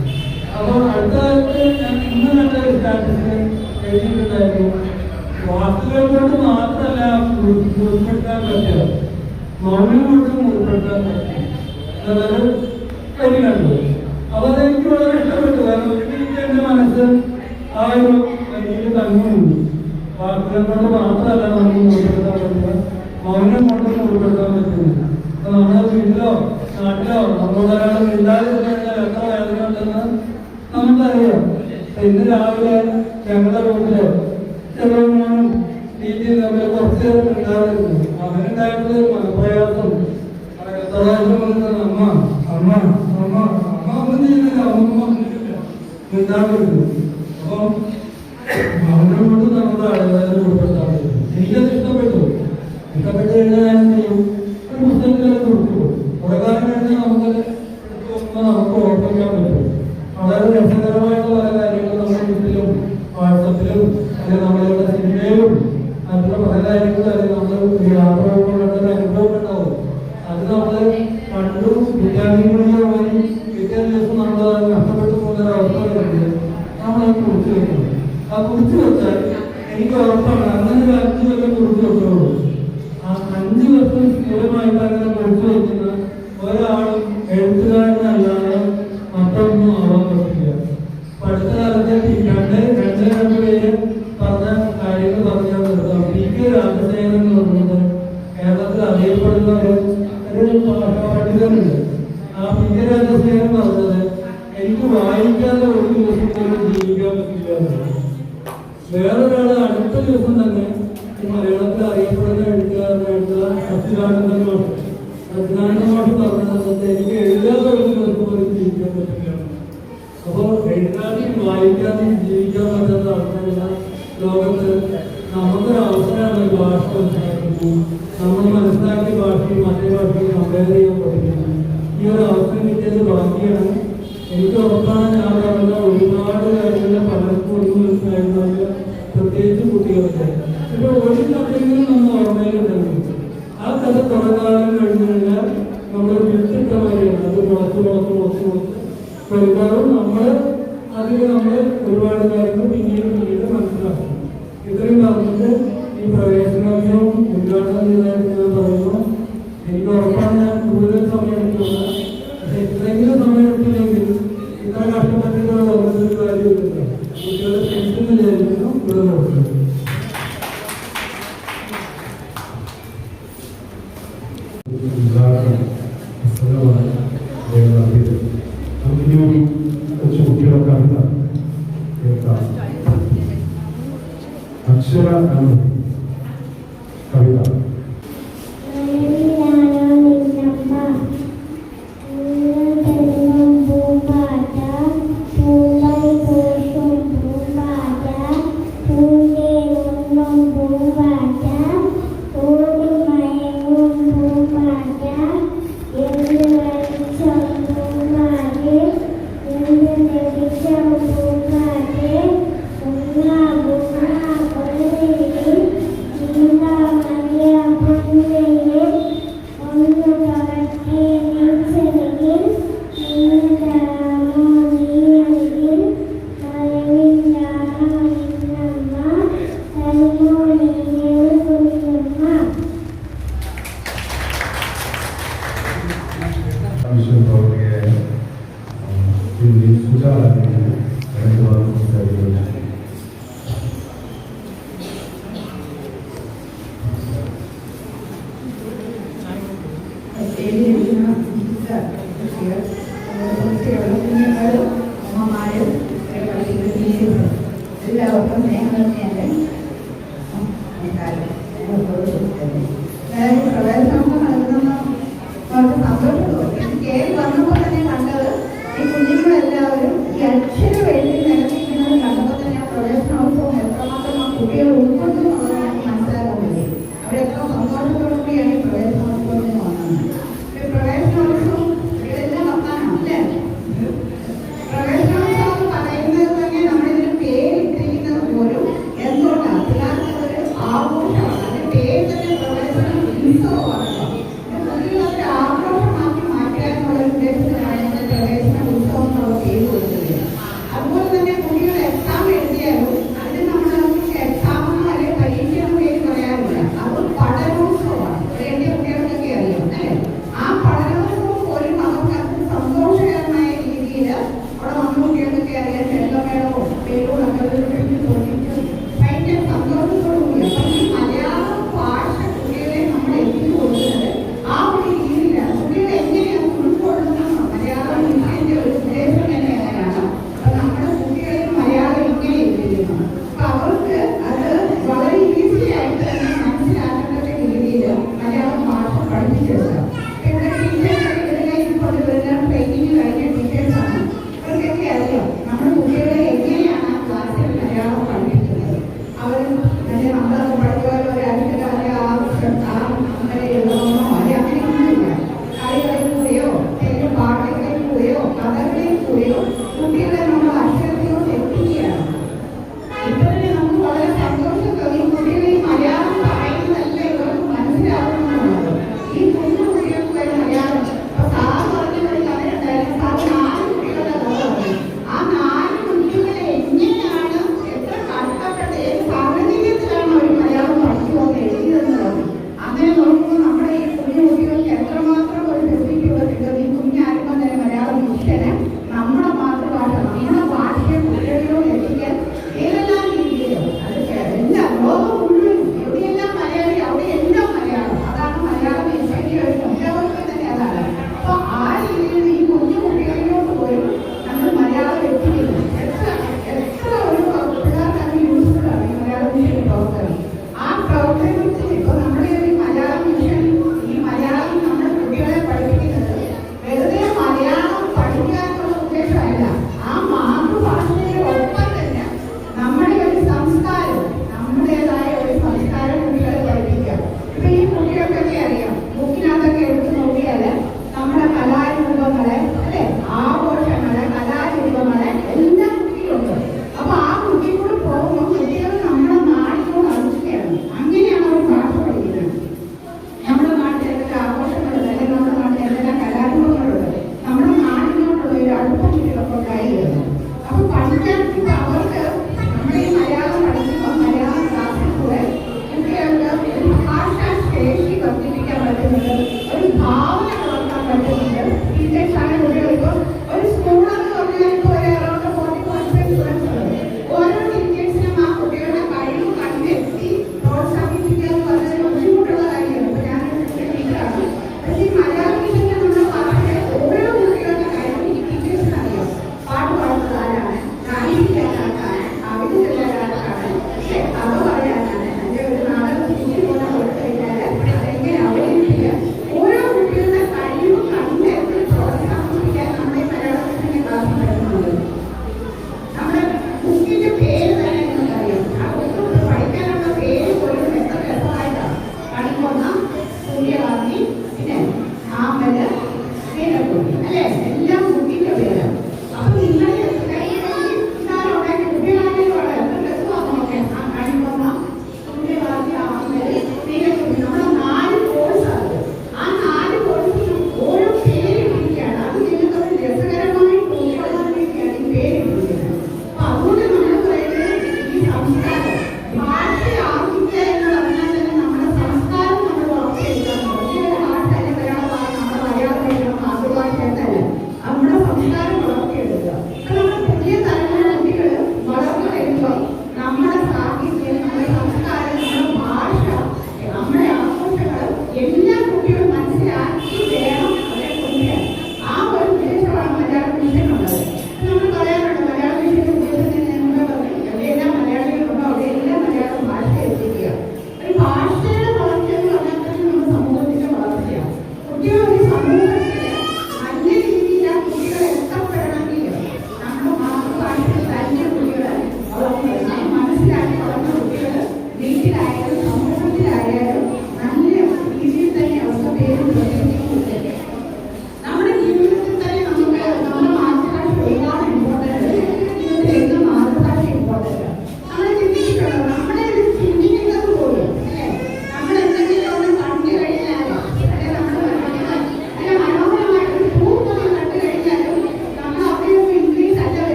അപ്പോൾ അടുത്ത കാലത്ത് ഞാൻ ഇന്ന് കണ്ട ഒരു സ്റ്റാറ്റസിൽ എഴുതിയിട്ടുണ്ടായിരുന്നു, വാക്കുകൾ കൊണ്ട് മാത്രമല്ല ഉൾപ്പെടുത്താൻ പറ്റുക, മൗനം കൊണ്ടും ഉൾപ്പെടുത്താൻ പറ്റും എന്നൊരു വരി കണ്ടു. അപ്പോൾ അതെനിക്ക് വളരെ ഇഷ്ടപ്പെട്ടു. കാരണം ഒരു മിനിറ്റ് എൻ്റെ മനസ്സ് ആ ഒരു വരിയിൽ തങ്ങുന്നുണ്ട്. വാക്കുകൾ കൊണ്ട് മാത്രമല്ല നമുക്ക് ഉൾപ്പെടുത്താൻ പറ്റുക, മൗനം കൊണ്ടും ഉൾപ്പെടുത്താൻ പറ്റുന്നു. അപ്പോൾ നമ്മുടെ വീട്ടിലോ നാട്ടിലോ നമ്മളോട് ഒരാൾ മിണ്ടാതെ കഴിഞ്ഞാൽ എത്ര വേദന ഉണ്ടെന്ന് നമുക്കറിയാം. ഇന്ന് രാവിലെ ഞങ്ങളുടെ വീട്ടില് ചെറുപ്പം വീട്ടിൽ തമ്മിൽ കുറച്ച് ഉണ്ടായിരുന്നു. അവനുണ്ടായിട്ടുള്ള മനപ്രയാസം അമ്മ അമ്മ അമ്മ അമ്മ ഒന്നും ചെയ്യുന്നില്ല, അമ്മ ഉണ്ടാകുന്നു. അപ്പം അവനോട് നമ്മുടെ ആളുകാരെ ഉൾപ്പെടുത്താൻ എനിക്കത് ഇഷ്ടപ്പെട്ടു. ഇഷ്ടപ്പെട്ട് കഴിഞ്ഞാൽ ഞാൻ ചെയ്യും, ഒരു പുസ്തകത്തിലൊക്കെ കൊടുത്തു. കുറെ കാലം കഴിഞ്ഞ് നമുക്ക് ഓർമ്മിക്കാൻ പറ്റും. വളരെ രസകരമായിട്ടുള്ള പല കാര്യങ്ങളും നമ്മുടെ വീട്ടിലും വാട്സപ്പിലും അല്ലെങ്കിൽ നമ്മളുടെ സിനിമയിലും മറ്റുള്ള പല കാര്യങ്ങളും അല്ലെങ്കിൽ നമ്മൾ യാത്ര പോകുമ്പോഴുള്ള അനുഭവം ഉണ്ടാവും. അത് നമ്മൾ കണ്ടു വിദ്യാർത്ഥികളുടെ വഴി പിറ്റേ ദിവസം നമ്മൾ നഷ്ടപ്പെട്ടു പോകുന്ന അവസ്ഥ വരുന്നത് നമ്മളത് കുറിച്ച് വെക്കണം. ആ കുറിച്ച് വെച്ചാൽ എനിക്ക് ഉറപ്പാണ് അങ്ങനെ ഒരു 5 കൊല്ലം കുറിച്ച് വെക്കുള്ളൂ. ആ 5 വർഷം സ്ഥിരമായിട്ട് അങ്ങനെ കുറിച്ച് വെക്കുന്ന ഒരാളും എഴുത്തുകാരനല്ലാതെ മറ്റൊന്നും ആവാൻ പറ്റില്ല. അടുത്ത കാലത്ത് രണ്ട് പേര് പറഞ്ഞ കാര്യങ്ങൾ പറഞ്ഞാൽ നിർത്താം. PK രാജസേനൻ എന്ന് പറഞ്ഞത് കേരളത്തിൽ അറിയപ്പെടുന്ന ഒരു പണ്ഡിതനുണ്ട്. ആ PK രാജസേനൻ പറഞ്ഞത് എനിക്ക് വായിക്കാതെ ഒരു ദിവസം പോലും ജീവിക്കാൻ പറ്റില്ല. വേറൊരാൾ അടുത്ത ദിവസം തന്നെ മലയാളത്തിൽ അറിയപ്പെടുന്ന എഴുത്തുകാരനായിട്ടുള്ള സച്ചിദാനന്ദൻ മാഷ് പറഞ്ഞത് എനിക്ക് എഴുതാതെ ഒരു ദിവസം പോലും ജീവിക്കാൻ പറ്റില്ല. അപ്പോൾ എഴുതാതെയും വായിക്കാതെയും ജീവിക്കാൻ പറ്റുന്ന ആൾക്കാരുള്ള ലോകത്ത് നമുക്കൊരു അവസരമാണ് ഭാഷ മനസ്സിലാക്കുന്നത്. നമ്മൾ മനസ്സിലാക്കിയ ഭാഷയും മറ്റേ ഭാഷയും കമ്പയർ ചെയ്യാൻ പഠിക്കുന്നത്. ഈ ഒരു അവസരം കിട്ടിയത് ഭാഗ്യമാണ്. എനിക്ക് ഉറപ്പാണ് ഞാൻ പറഞ്ഞ ഒരുപാട് കാര്യങ്ങൾ പലർക്കും ഒന്നും മനസ്സിലായിരുന്നില്ല, പ്രത്യേകിച്ച് കുട്ടികൾക്ക്. ഇപ്പോൾ ഒരു കഥയെങ്കിലും നമ്മൾ ഓർമ്മയിലുണ്ടെങ്കിൽ ആ കഥ കുറെ കാലം കഴിഞ്ഞു കഴിഞ്ഞാൽ നമ്മൾ വിട്ടിട്ട വരെയാണ്. അത് മുളച്ച് വരുമ്പോഴും നമ്മൾ ഒരുപാട് കാര്യങ്ങൾ പിന്നീട് മനസ്സിലാക്കും. ഇത്രയും പറഞ്ഞിട്ട് ഈ പ്രവേശനോത്സവം ഉദ്ഘാടനം ചെയ്തതായിട്ട് ഞാൻ പറയുന്നു. എനിക്ക് ഉറപ്പാണ് ഞാൻ കൂടുതൽ സമയം എടുക്കുന്നത്. പക്ഷെ ഇത്രയെങ്കിലും സമയം എടുത്തില്ലെങ്കിൽ ഇത്ര കഷ്ടപ്പെട്ടിട്ടുള്ള ഒരു കാര്യമില്ല. കുട്ടികളെ ക്ഷണിക്കുന്നു വിചാരിക്കുന്നു. ഇവിടെ നോക്കുന്നത് അക്ഷര കവിത. എല്ലാവർക്കും സ്നേഹം പ്രവേശനം നൽകുന്ന വളരെ സന്തോഷം തോന്നി. കയറി വന്നപ്പോൾ തന്നെ കണ്ടത് ഈ കുഞ്ഞുങ്ങളെല്ലാവരും ഈ അക്ഷരം എഴുതി നിലനിൽക്കുന്നത് കണ്ടപ്പോൾ തന്നെ പ്രവേശനോത്സവം എത്രമാത്രം ആ കുട്ടികൾ ഉൾക്കൊണ്ടു എന്നുള്ളത് നമുക്ക് മനസ്സിലാക്കാൻ പറ്റി. അവരെത്ര സന്തോഷത്തോടുകൂടിയാണ് ഈ പ്രവേശനോത്സവത്തിന് വന്നത്. ഈ പ്രവേശനോത്സവം ഇതെല്ലാം വന്നാണ് അല്ലേ? മലയാളം ഭാഷ പഠിപ്പിച്ചത്. ഇവിടെ ടീച്ചേഴ്സ് ഇവരെല്ലാം ട്രെയിനിങ് കഴിഞ്ഞ ടീച്ചേഴ്സാണ്. ഇവർക്കൊക്കെ അറിയാം നമ്മുടെ കുട്ടികളെ എങ്ങനെയാണ് ആ ക്ലാസ്സിൽ മലയാളം പഠിപ്പിക്കുന്നത്. അവർ നമ്മളൊക്കെ പഠിക്കുവാൻ ഒരു അഞ്ചുകാല അങ്ങനെ എഴുതണമെന്നോ അല്ലെ അങ്ങനെയൊന്നുമില്ല. കളികളിൽ കൂടെയോ അല്ലെങ്കിൽ പാട്ടുകളിൽ കൂടെയോ കഥകളിൽ കൂടെയോ കുട്ടികളെ നമ്മൾ അക്ഷരത്തിലോട്ട് എത്തിക്കുകയാണ്. ഇപ്പോഴേ നമുക്ക് വളരെ സന്തോഷം തോന്നി. കുട്ടികളെ മലയാളം പറയുന്നതല്ല ഇവർക്ക് മനസ്സിലാവുന്നുള്ളത്. ഈ കുഞ്ഞു കുട്ടികൾക്ക് മലയാളം സാർ പറഞ്ഞൊരു കഥയുണ്ടായിരുന്നു. സാർ 4 കുട്ടികളുടെ കഥ പറഞ്ഞു. ആ 4 കുട്ടികളെ എങ്ങനെയാണ് എത്ര കഷ്ടപ്പെട്ട് ഏത് സാഹചര്യത്തിലാണ് അവർ മലയാളം പഠിക്കുമെന്ന് എഴുതിയതെന്ന്. അങ്ങനെ നോക്കുമ്പോൾ നമ്മുടെ ഈ കുഞ്ഞു കുട്ടികൾക്ക് എത്രമാത്രം ഒരു ബുദ്ധിമുട്ടുണ്ട്. ഈ കുഞ്ഞാരുമ്പോൾ തന്നെ മലയാളം മിഷന് നമ്മുടെ മാതൃഭാഷ നമ്മുടെ ഭാഷയെ കുട്ടികളിലോട് എത്തിക്കാൻ ഏതെല്ലാം രീതിയിലും അത് എല്ലാ ലോകം മുഴുവൻ എവിടെയെല്ലാം മലയാളി അവിടെ എല്ലാം മലയാളം. അതാണ് മലയാളം മിഷന്റെ ഒരു എല്ലാവർക്കും തന്നെ അതാണ്. അപ്പൊ ആ രീതിയിൽ ഈ കുഞ്ഞു കുട്ടികളിലോട്ട് പോലും നമ്മൾ മലയാളം എത്തിക്കുന്നു. എത്ര ഒരു പിള്ളേർക്ക് അത് യൂസ്ഫുൾ ആണ് ഈ മലയാളം മിഷൻ പ്രവർത്തനം. ആ പ്രവർത്തനത്തിൽ ഇപ്പൊ നമ്മുടെ ഒരു മലയാളം മിഷൻ ഈ മലയാളം നമ്മുടെ കുട്ടികളെ പഠിപ്പിക്കുന്നത് വെറുതെ മലയാളം പഠിക്കാനുള്ള ഉദ്ദേശമല്ല. ആ മാതൃഭാഷയുടെ ഒപ്പം തന്നെ നമ്മുടെ ഒരു സംസ്കാരം നമ്മുടേതായ ഒരു സംസ്കാരം കുട്ടികളെ പഠിപ്പിക്കാം. ഇപ്പൊ ഈ കുട്ടികൾക്കൊക്കെ അറിയാം ബുക്കിനകത്തൊക്കെ എടുത്ത് നോക്കിയാല് നമ്മുടെ കലാരൂപങ്ങളെ അല്ലെ ആഘോഷങ്ങളെ കലാരൂപങ്ങളെ എല്ലാം കുട്ടികളുണ്ട്. അപ്പൊ ആ കുട്ടിയോട് പോകുമ്പോൾ കുട്ടികൾ നമ്മുടെ നാടിനോട് അടുക്കുകയാണ്. അങ്ങനെയാണ് അവർ ഭാഷ പഠിക്കുന്നത്. നമ്മുടെ നാട്ടിൽ എന്തെല്ലാം ആഘോഷങ്ങളുണ്ട് അല്ലെങ്കിൽ നമ്മുടെ നാട്ടിൽ എന്തെല്ലാം കലാരൂപങ്ങളുണ്ട് നമ്മുടെ നാടിനോടുള്ള ഒരു അടുപ്പം കുട്ടികളൊക്കെ ഉണ്ടായിരുന്നു. അപ്പൊ പഠിക്കാൻ ഇപ്പൊ അവർക്ക് നമ്മുടെ ഈ മലയാളം പഠിക്കുമ്പോൾ മലയാളം ക്ലാസ്സിൽ കൂടെ കുട്ടികൾക്ക് ഒരു ഭാഷാ ശേഷി വർദ്ധിപ്പിക്കാൻ പറ്റുന്നുണ്ട്. ഒരു ഭാവന വളർത്താൻ പറ്റുന്നുണ്ട്. ടീച്ചേഴ്സാണ് കുട്ടികൾ ഇപ്പോൾ ഒരു സ്കൂളെന്ന് പറഞ്ഞാൽ ഇപ്പോൾ ഒരു അറൗണ്ട് 40-45 സ്റ്റുഡൻസ് ഉണ്ട്. ഓരോ ടീച്ചേഴ്സിനും ആ കുട്ടികളുടെ കഴിവ് കണ്ടെത്തി പ്രോത്സാഹിപ്പിക്കുക എന്ന് പറഞ്ഞാൽ ബുദ്ധിമുട്ടുള്ള കാര്യമാണ്. ഇപ്പൊ ഞാനൊരു ടീച്ചറാണ്. പക്ഷേ ഈ മലയാളം മിഷന്റെ നമ്മുടെ ഭാഷയെ ഓരോ കുട്ടികളുടെ കഴിവ് ഈ ടീച്ചേഴ്സിന് അറിയാം. പാട്ട് പാടുന്നത് ആരാണ്, ഗായിക്കാനാണ്, അവിടെ ചെല്ലാനാണ്, കഥ പറയാനാണ്, അതിന്റെ ഒരു നാടകം തിരിച്ചു പോലെ കൊടുത്തു കഴിഞ്ഞാൽ അതെങ്ങനെ അവതരിപ്പിക്കുക. ഓരോ കുട്ടികളുടെ കഴിവ് കണ്ടെത്തി പ്രോത്സാഹിപ്പിക്കാൻ നമ്മുടെ മലയാളം മിഷന്റെ ക്ലാസ് വരുന്നുണ്ട്. നമ്മുടെ ബുക്കിന്റെ പേര് തന്നെ നിങ്ങൾക്കറിയാം. ആ ബുക്ക് പഠിക്കാനുള്ള പേര് പോലും എത്ര രസമായിട്ടാണ്. കണിക്കൊന്ന, സൂര്യകാന്തി, പിന്നെ ആമ്പല്, നീലക്കുട്ടി അല്ലെ എല്ലാം ബുക്കിന്റെ പേരാണ്. അപ്പൊ നിങ്ങൾ ഉണ്ടാക്കി കുട്ടികളാണെങ്കിൽ വളരെ എത്ര രസമാണ് നോക്കാൻ. ആ കണിക്കൊന്ന, സൂര്യകാന്തി, ആമ്പല്, നീലക്കുട്ടി നമ്മുടെ 4 കോഴ്സാണ്. ആ 4 കോഴ്സിനും ഓരോ പേര് ഇരിക്കുകയാണ്. അത് നിങ്ങൾക്കൊരു രസകരമായി തോന്നിക്കൊള്ളാതിരിക്കുകയാണ് ഈ പേര് ഇരിക്കുന്നത്. അപ്പൊ അതുകൊണ്ട് നമ്മൾ പറയുന്നത് ഈ സംസ്കാരം ഭാഷ ആർജിക്കുക എന്ന് പറഞ്ഞാൽ തന്നെ നമ്മുടെ സംസ്കാരം നമ്മൾ ഉറപ്പിയെടുക്കാൻ. ഭാഷ അല്ലെങ്കിൽ നമ്മുടെ മലയാളം മാതൃഭാഷ എന്നല്ല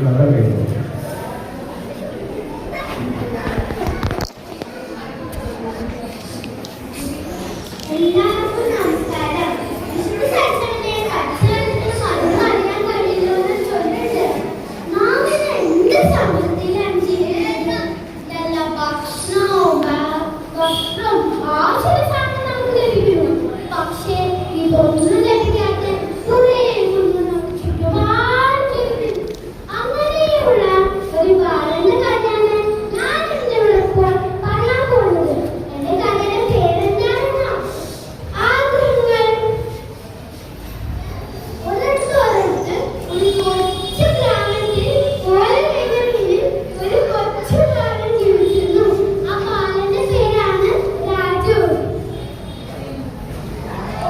കഥ കേൾക്കും. എല്ലാവർക്കും നമസ്കാരം. വിഷ്ണു സഹസ്രനാമത്തിലെ അക്ഷരത്തിന് മറുപടി അറിയാൻ കഴിയില്ല എന്ന് ചൊല്ലുണ്ട്. നാം ഇന്ന് എന്ത് സമൂഹത്തിലാണ് ജീവിക്കുന്നത്? നല്ല ഭക്ഷണവും വസ്ത്രവും ആവശ്യ സാധനം നമുക്ക് ലഭിക്കുന്നു. പക്ഷേ ഇതൊന്നും ലഭിക്കാത്ത കുറേ നമുക്ക് ചുറ്റുപാട് ജീവിക്കുന്നു. അങ്ങനെയുള്ള ഒരു ബാലന്റെ കഥയാണ് ഞാൻ ഇന്നിവിടെ പറയാൻ പോകുന്നത്. എന്റെ കഥയുടെ പേരെന്താണെന്നോ? ആഗ്രഹങ്ങൾ. ഒരിടത്ത് ഒരു കൊച്ചു ഗ്രാമത്തിൽ ഓരോ വീടിനുള്ളിൽ ഒരു കൊച്ചു ബാലൻ ജീവിച്ചിരുന്നു. ആ ബാലന്റെ പേരാണ് രാജു.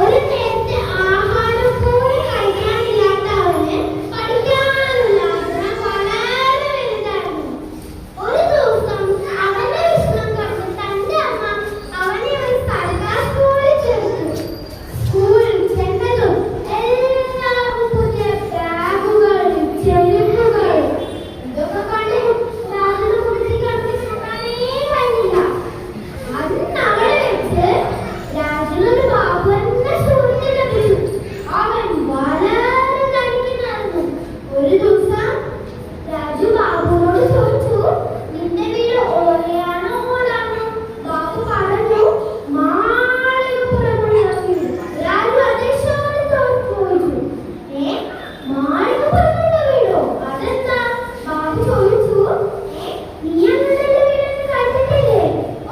ഒരു നേരത്തെ ആഹാരം പോലും കഴിക്കാനില്ലാത്ത അവന് പഠിക്കാനുള്ള ആഗ്രഹം വളരെ വലുതായിരുന്നു. ഒരു ദിവസം അവന്റെ വിഷമം കണ്ട് തന്റെ അമ്മ അവനെ ഒരു സർക്കാർ സ്കൂളിൽ ചേർത്തു. സ്കൂളിൽ ചെന്നതും എല്ലാവർക്കും പുതിയ ബാഗുകൾ, ചെരുപ്പുകൾ. ഇതൊക്കെ കണ്ട് രാജുവിന്റെ കുട്ടിക്ക് അവിടെ നോക്കാനേ കഴിഞ്ഞില്ല. അന്ന് അവിടെ വെച്ച് രാജുവിനൊരു ബാബു എന്ന സുഹൃത്ത് ലഭിച്ചു. അവൻ വളരെ തടിക്കുന്നായിരുന്നു. ഒരു ദിവസം രാജു ബാബുവിനോട് ചോദിച്ചു, നിന്റെ വീട് ഓലയാണോ ഓലാണോ? ബാബു പറഞ്ഞു, മാളികപ്പുറമുള്ള വീട്. രാജു അതേശോടെ ചോദിച്ചു, മാളികപ്പുറമുള്ള വീടോ? അതെന്താ? ബാബു ചോദിച്ചു, നീ അങ്ങനെ വീടെന്ന് കണ്ടിട്ടില്ലേ?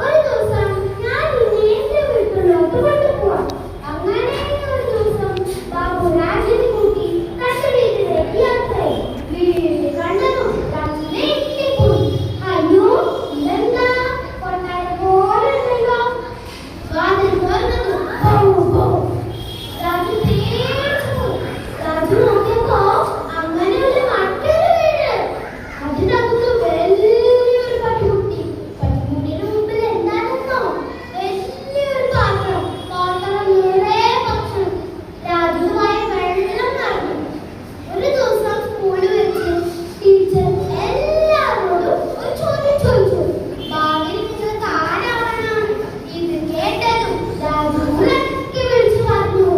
ഒരു ദിവസം ഞാൻ നിന്നെ എന്റെ വീട്ടിലോട്ട് കൊണ്ടുപോവാം. അങ്ങനെ ഒരു ദിവസം ബാബു രാജുവിനെ കൂട്ടി തന്റെ വീട്ടിലേക്ക് യാത്രയായി. വീട് കണ്ടതും തന്നെ ഞെട്ടിപ്പോയി. അയ്യോ, ഇതെന്താ കൊട്ടാരം പോലെ ഉണ്ടല്ലോ. വാതിൽ തുറന്നതും ഭൗ ഭൗ. രാജു പേടിച്ചുപോയി. രാജു നോക്കിയപ്പോ അങ്ങനെ ഒരു മറ്റൊരു വീട്. അതിനകത്ത് വലിയൊരു പട്ടിക്കുട്ടി. പട്ടിക്കുട്ടിയുടെ മുമ്പിൽ എന്താണെന്നോ? വലിയൊരു പാത്രം. പാത്രം നിറയെ ഭക്ഷണം. രാജുവായ വെള്ളം നിറഞ്ഞു. ഒരു ദിവസം സ്കൂളിൽ വെച്ച് ടീച്ചർ എല്ലാവരോടും ഒരു ചോദ്യം ചോദിച്ചു. ഭാവിയിൽ നിങ്ങൾക്ക് ആരാവണം? ഇത് കേട്ടതും രാജു ഉറക്കെ വിളിച്ചു പറഞ്ഞു,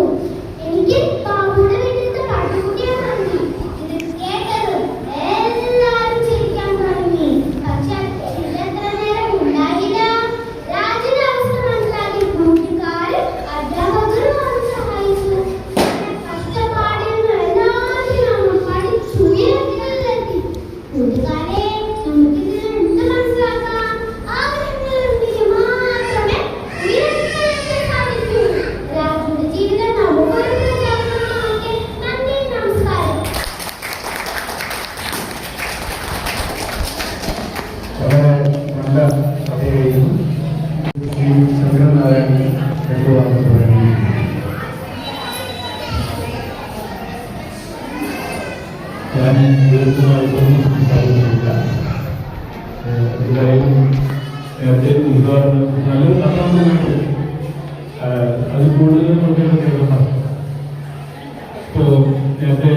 എനിക്ക് ബാബുവിന്റെ വീട്ടിലത്തെ പട്ടിക്കുട്ടിയെ മതി. ഇത് കേട്ടതും എല്ലാവരും ചിരിക്കാൻ തുടങ്ങി. പക്ഷെ ഇതിലെത്ര നേരം ഉണ്ടായില്ല. രാജുവിന്റെ അവസ്ഥ മനസ്സിലാക്കി കൂട്ടുകാരും അധ്യാപകരും അവനെ സഹായിച്ചു. കഷ്ടപ്പാടിൽ നിന്ന് എല്ലാത്തിനും പഠിച്ചുയരങ്ങളിലെത്തി. കൂട്ടുകാരെ, നമുക്കിതിൽ എന്ത് മനസ്സിലാക്കാം? ആഗ്രഹങ്ങളുണ്ടെങ്കിൽ മാത്രമേ ഉയരങ്ങളിലെത്താൻ സാധിക്കൂ. രാജുവിന്റെ ജീവിതം നമുക്കൊരു പ്രചോദനമാകട്ടെ. നന്ദി, നമസ്കാരം. വളരെ നല്ല കഥയായിരുന്നു. ശ്രീ ശങ്കരനാരായണൻ രണ്ടു വാർത്ത പറയുന്നു. ഞാൻ ദീർഘമായിട്ടൊന്നും സംസാരിക്കുന്നില്ല. എന്തായാലും നേരത്തെ ഉദാഹരണം നല്ലൊരു കഥാപാത്രമുണ്ട്. അത് കൂടുതൽ നോക്കിയാണ് കേൾക്കണം. ഇപ്പോൾ നേരത്തെ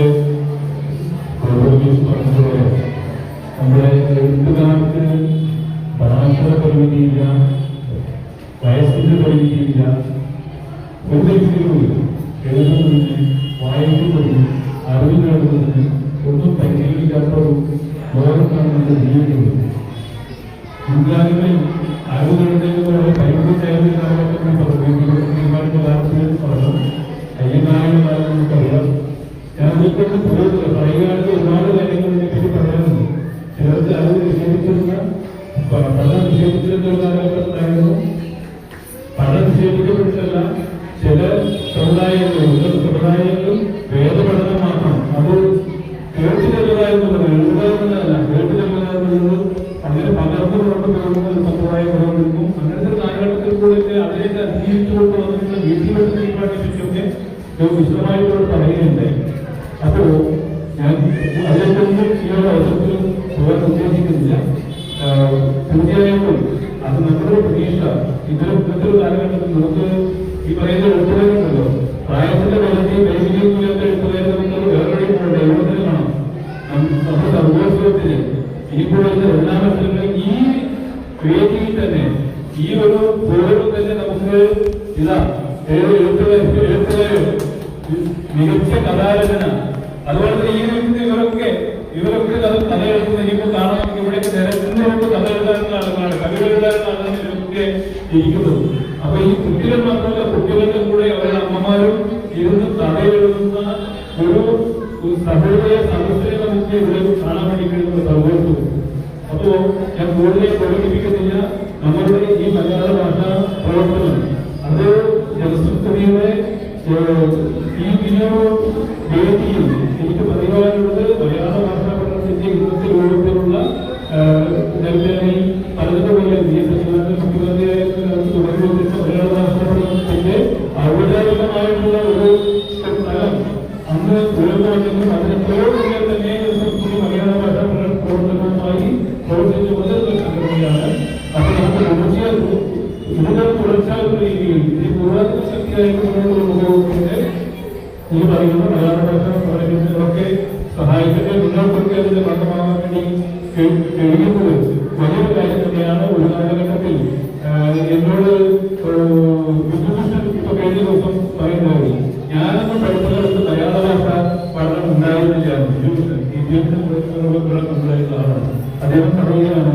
പറഞ്ഞതുപോലെ നമ്മുടെ എഴുത്തുകാർക്ക് ഭാഷയുടെ പരിമിതിയില്ല, വയസ്സിന്റെ പരിമിതിയില്ല, ഒരു വ്യക്തികളുമില്ല. എഴുതുന്നതിന്, വായിക്കുന്നതിന്, അറിവ് നേടുന്നതിന് ഒന്നും പരിഗണിക്കാത്ത ഒരു ലോകത്താണ് നമ്മൾ ജീവിക്കുന്നത്. മുൻകാലങ്ങളിൽ അറിവ് നേടുന്നതിന് വളരെ പരിമിതമായ കാലഘട്ടത്തിൽ പറഞ്ഞു അയ്യനാരായണ നമുക്കറിയാം. ഞാൻ അതിൽക്കൊണ്ട് പോയിട്ടില്ല. പറയുകയാണെങ്കിൽ ഒരുപാട് കാര്യങ്ങളെ പറ്റി പറയാനുണ്ട്. ചിലർക്ക് അറിവ് നിഷേധിച്ചിരുന്ന പഠനം നിഷേധിച്ചിരുന്ന ഒരു കാലഘട്ടത്തിലായിരുന്നു. പഠനം നിഷേധിക്കപ്പെട്ടിട്ടല്ല, ചില സമുദായങ്ങളും വേദപഠനം മാത്രം അത് കേട്ടില്ലെന്നതായിരുന്നത്, എഴുതാവുന്നതല്ല, കേട്ടില്ലെന്നതായിരുന്നത്. അങ്ങനെ പലർക്കും പുറത്ത് പോകുന്ന ഒരു സമുദായം നിലനിൽക്കും. അങ്ങനത്തെ കാലഘട്ടത്തിൽ കൂടെ അതിലേക്ക് അതിജീവിച്ചുകൊണ്ട് വന്നിട്ടുള്ള വീട്ടിലെടുത്ത് തീരുമാനിപ്പിച്ചൊക്കെ വിശദമായിട്ടോട് പറയുകയുണ്ടായി. അപ്പോ ഞാൻ അതിലേക്കൊന്നും ഈ ഒരു അവസരത്തിലും പോകാൻ ഉദ്ദേശിക്കുന്നില്ല. തീർച്ചയായിട്ടും അത് നമ്മുടെ പ്രതീക്ഷ. ഇത്തരത്തിലൊരു കാലഘട്ടത്തിൽ നമുക്ക് ഈ പറയുന്ന എഴുത്തുകാരുണ്ടല്ലോ, പ്രായത്തിന്റെ പരിധി വൈകല്യമില്ലാത്ത എഴുത്തുകാരെ നമുക്ക് വേറെ കാണാം. നമ്മുടെ സർവോസ് ഇനിയിപ്പോഴുള്ള എല്ലാ മത്സരങ്ങളും ഈ വേദിയിൽ തന്നെ ഈ ഒരു ഫോറം തന്നെ നമുക്ക് ഇതാ എഴുത്തുകാരും മികച്ച കഥാരചന അതുപോലെ തന്നെ ഈ ഇവരൊക്കെ കഥ എഴുതുന്ന ഇനിയിപ്പോൾ കാണാൻ നമുക്ക് ഇവിടെയൊക്കെ നിരത്തുന്നവർക്ക് കഥ എഴുതാനുള്ള ആളുകളാണ്, കവിത എഴുതാനുള്ള ആളുകളാണ് ഇവരൊക്കെ ഇരിക്കുന്നത്. അപ്പൊ ഈ കുട്ടികൾ മാത്രമല്ല, കുട്ടികളുടെ കൂടെ അവരുടെ അമ്മമാരും ഇരുന്ന് കഥ എഴുതുന്ന ഒരു സഹോദയ സദസ്സിനെ നമുക്ക് ഇവിടെ കാണാൻ വേണ്ടി കഴിയുന്ന സൗകര്യം. അപ്പോ ഞാൻ കൂടുതൽ പ്രകടിപ്പിക്കുന്നില്ല. നമ്മളുടെ ഈ മലയാള ഭാഷാ പ്രവർത്തനം അത് ജനസംസ്കൃതിയുടെ ഈ വേദിയിൽ എനിക്ക് പറയുവാനുള്ളത് മലയാള ഭാഷാ പഠനത്തിന്റെ ഇന്നത്തെ രൂപത്തിലുള്ള നെൽവേലി പലതും പോലെ മുഖ്യമന്ത്രിയായ തുടങ്ങിവെച്ച മലയാള ഭാഷാ പഠനത്തിന്റെ ഔപചാരികമായിട്ടുള്ള ഒരു സ്ഥലം അന്ന് ഉയർന്നുവെങ്കിലും അതിനെപ്പോഴും തന്നെ മലയാള ഭാഷാ പ്രവർത്തനവുമായി പ്രവർത്തിച്ചുകൊണ്ട് സംഘടനയാണ്. അപ്പൊ നമുക്ക് കൂടുതൽ തുടർച്ചാകുന്ന രീതിയിൽ ഈ പുരാതന ശക്തിയായിട്ട് മുന്നോട്ട് ഈ പറയുന്ന മലയാള ഭാഷ പഠനങ്ങളൊക്കെ സഹായിക്കട്ടെ. നിങ്ങൾക്കൊക്കെ അതിന്റെ ഭാഗമാകാൻ വേണ്ടി കഴിയുന്നത് വലിയൊരു കാര്യം തന്നെയാണ്. ഒരു കാലഘട്ടത്തിൽ എന്നോട് വിദ്യാഭ്യാസം ഇപ്പൊ കഴിഞ്ഞ ദിവസം പറയുന്നത് ഞാനൊന്നും പഠിച്ചത് മലയാള ഭാഷ പഠനം ഉണ്ടായിരുന്നില്ല. വിദ്യാഭ്യാസം ആളാണ് അദ്ദേഹം പറയുകയാണ്,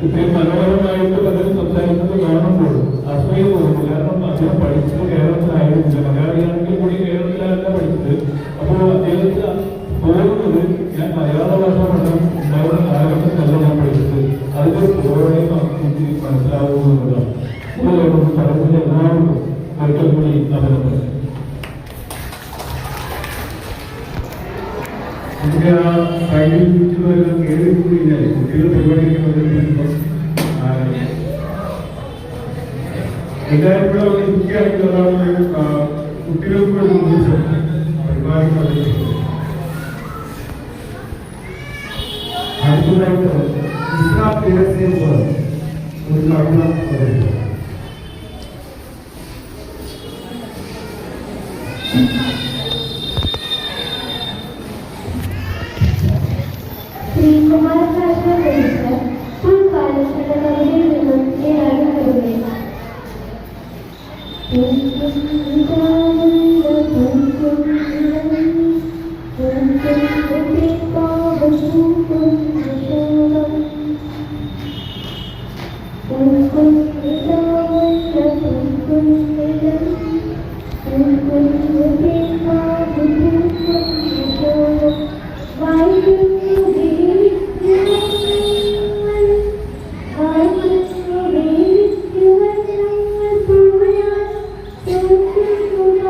ഇത്രയും മനോഹരമായിട്ട് പലരും സംസാരിക്കുന്നത് കാണുമ്പോൾ അസൂയ തോന്നുന്നു. കാരണം അദ്ദേഹം പഠിച്ചത് കേരളത്തിലായിരുന്നില്ല, മലയാളിയാണെങ്കിൽ കൂടി കേരളത്തിലല്ല പഠിച്ചത്. അപ്പോൾ അദ്ദേഹത്തിന് തോന്നുന്നത് ഞാൻ മലയാള ഭാഷ പഠനം ഉണ്ടാവുന്ന കാലഘട്ടത്തിലല്ല ഞാൻ പഠിച്ചത്, അതിന്റെ പോരായ്മ എനിക്ക് മനസ്സിലാവുന്നതാണ്. പഠനത്തിൽ എല്ലാവർക്കും ഒരിക്കൽ കൂടി അഭിനന്ദനം. നമുക്ക് ആ സൈഡിൽ ചുറ്റുമെല്ലാം കയറി കൂടിയില്ലേ കുട്ടികൾ പരിപാടിയൊക്കെ വന്നിട്ടുണ്ടോ? എല്ലാവരും കൂടെ ഒരു മുഖ്യമായിട്ടുള്ളതാണ് കുട്ടികൾക്ക് ഒരു ദിവസം പരിപാടി നടത്തിയിട്ടുണ്ട്. അടുത്തതായിട്ട് ഒരു കവിത പറയുന്നു. ശ്രീകുമാരനാശാൻ രചിച്ച പൂക്കാലം എന്ന കവിതയിൽ നിന്നും ഏതാനും കവിതകൾ. Thank you.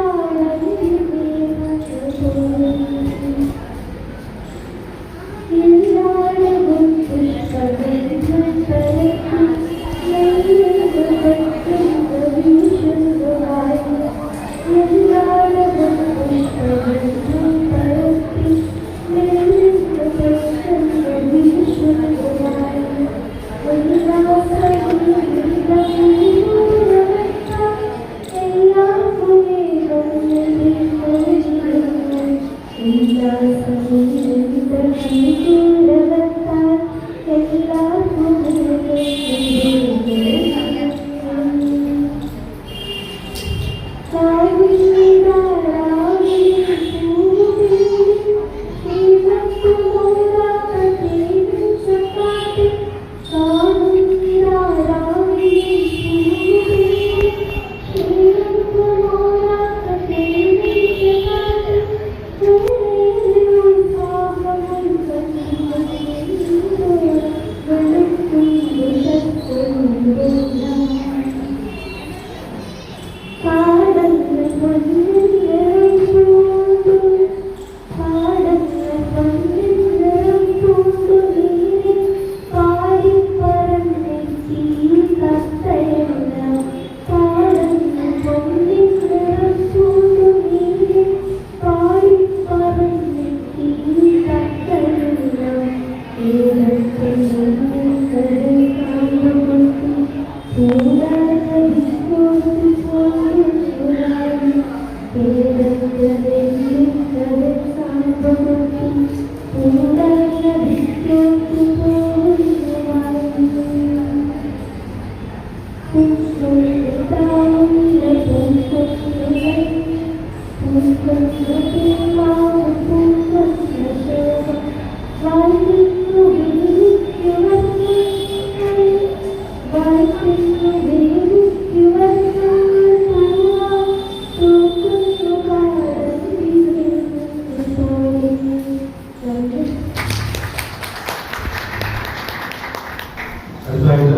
അടുത്തായിട്ട്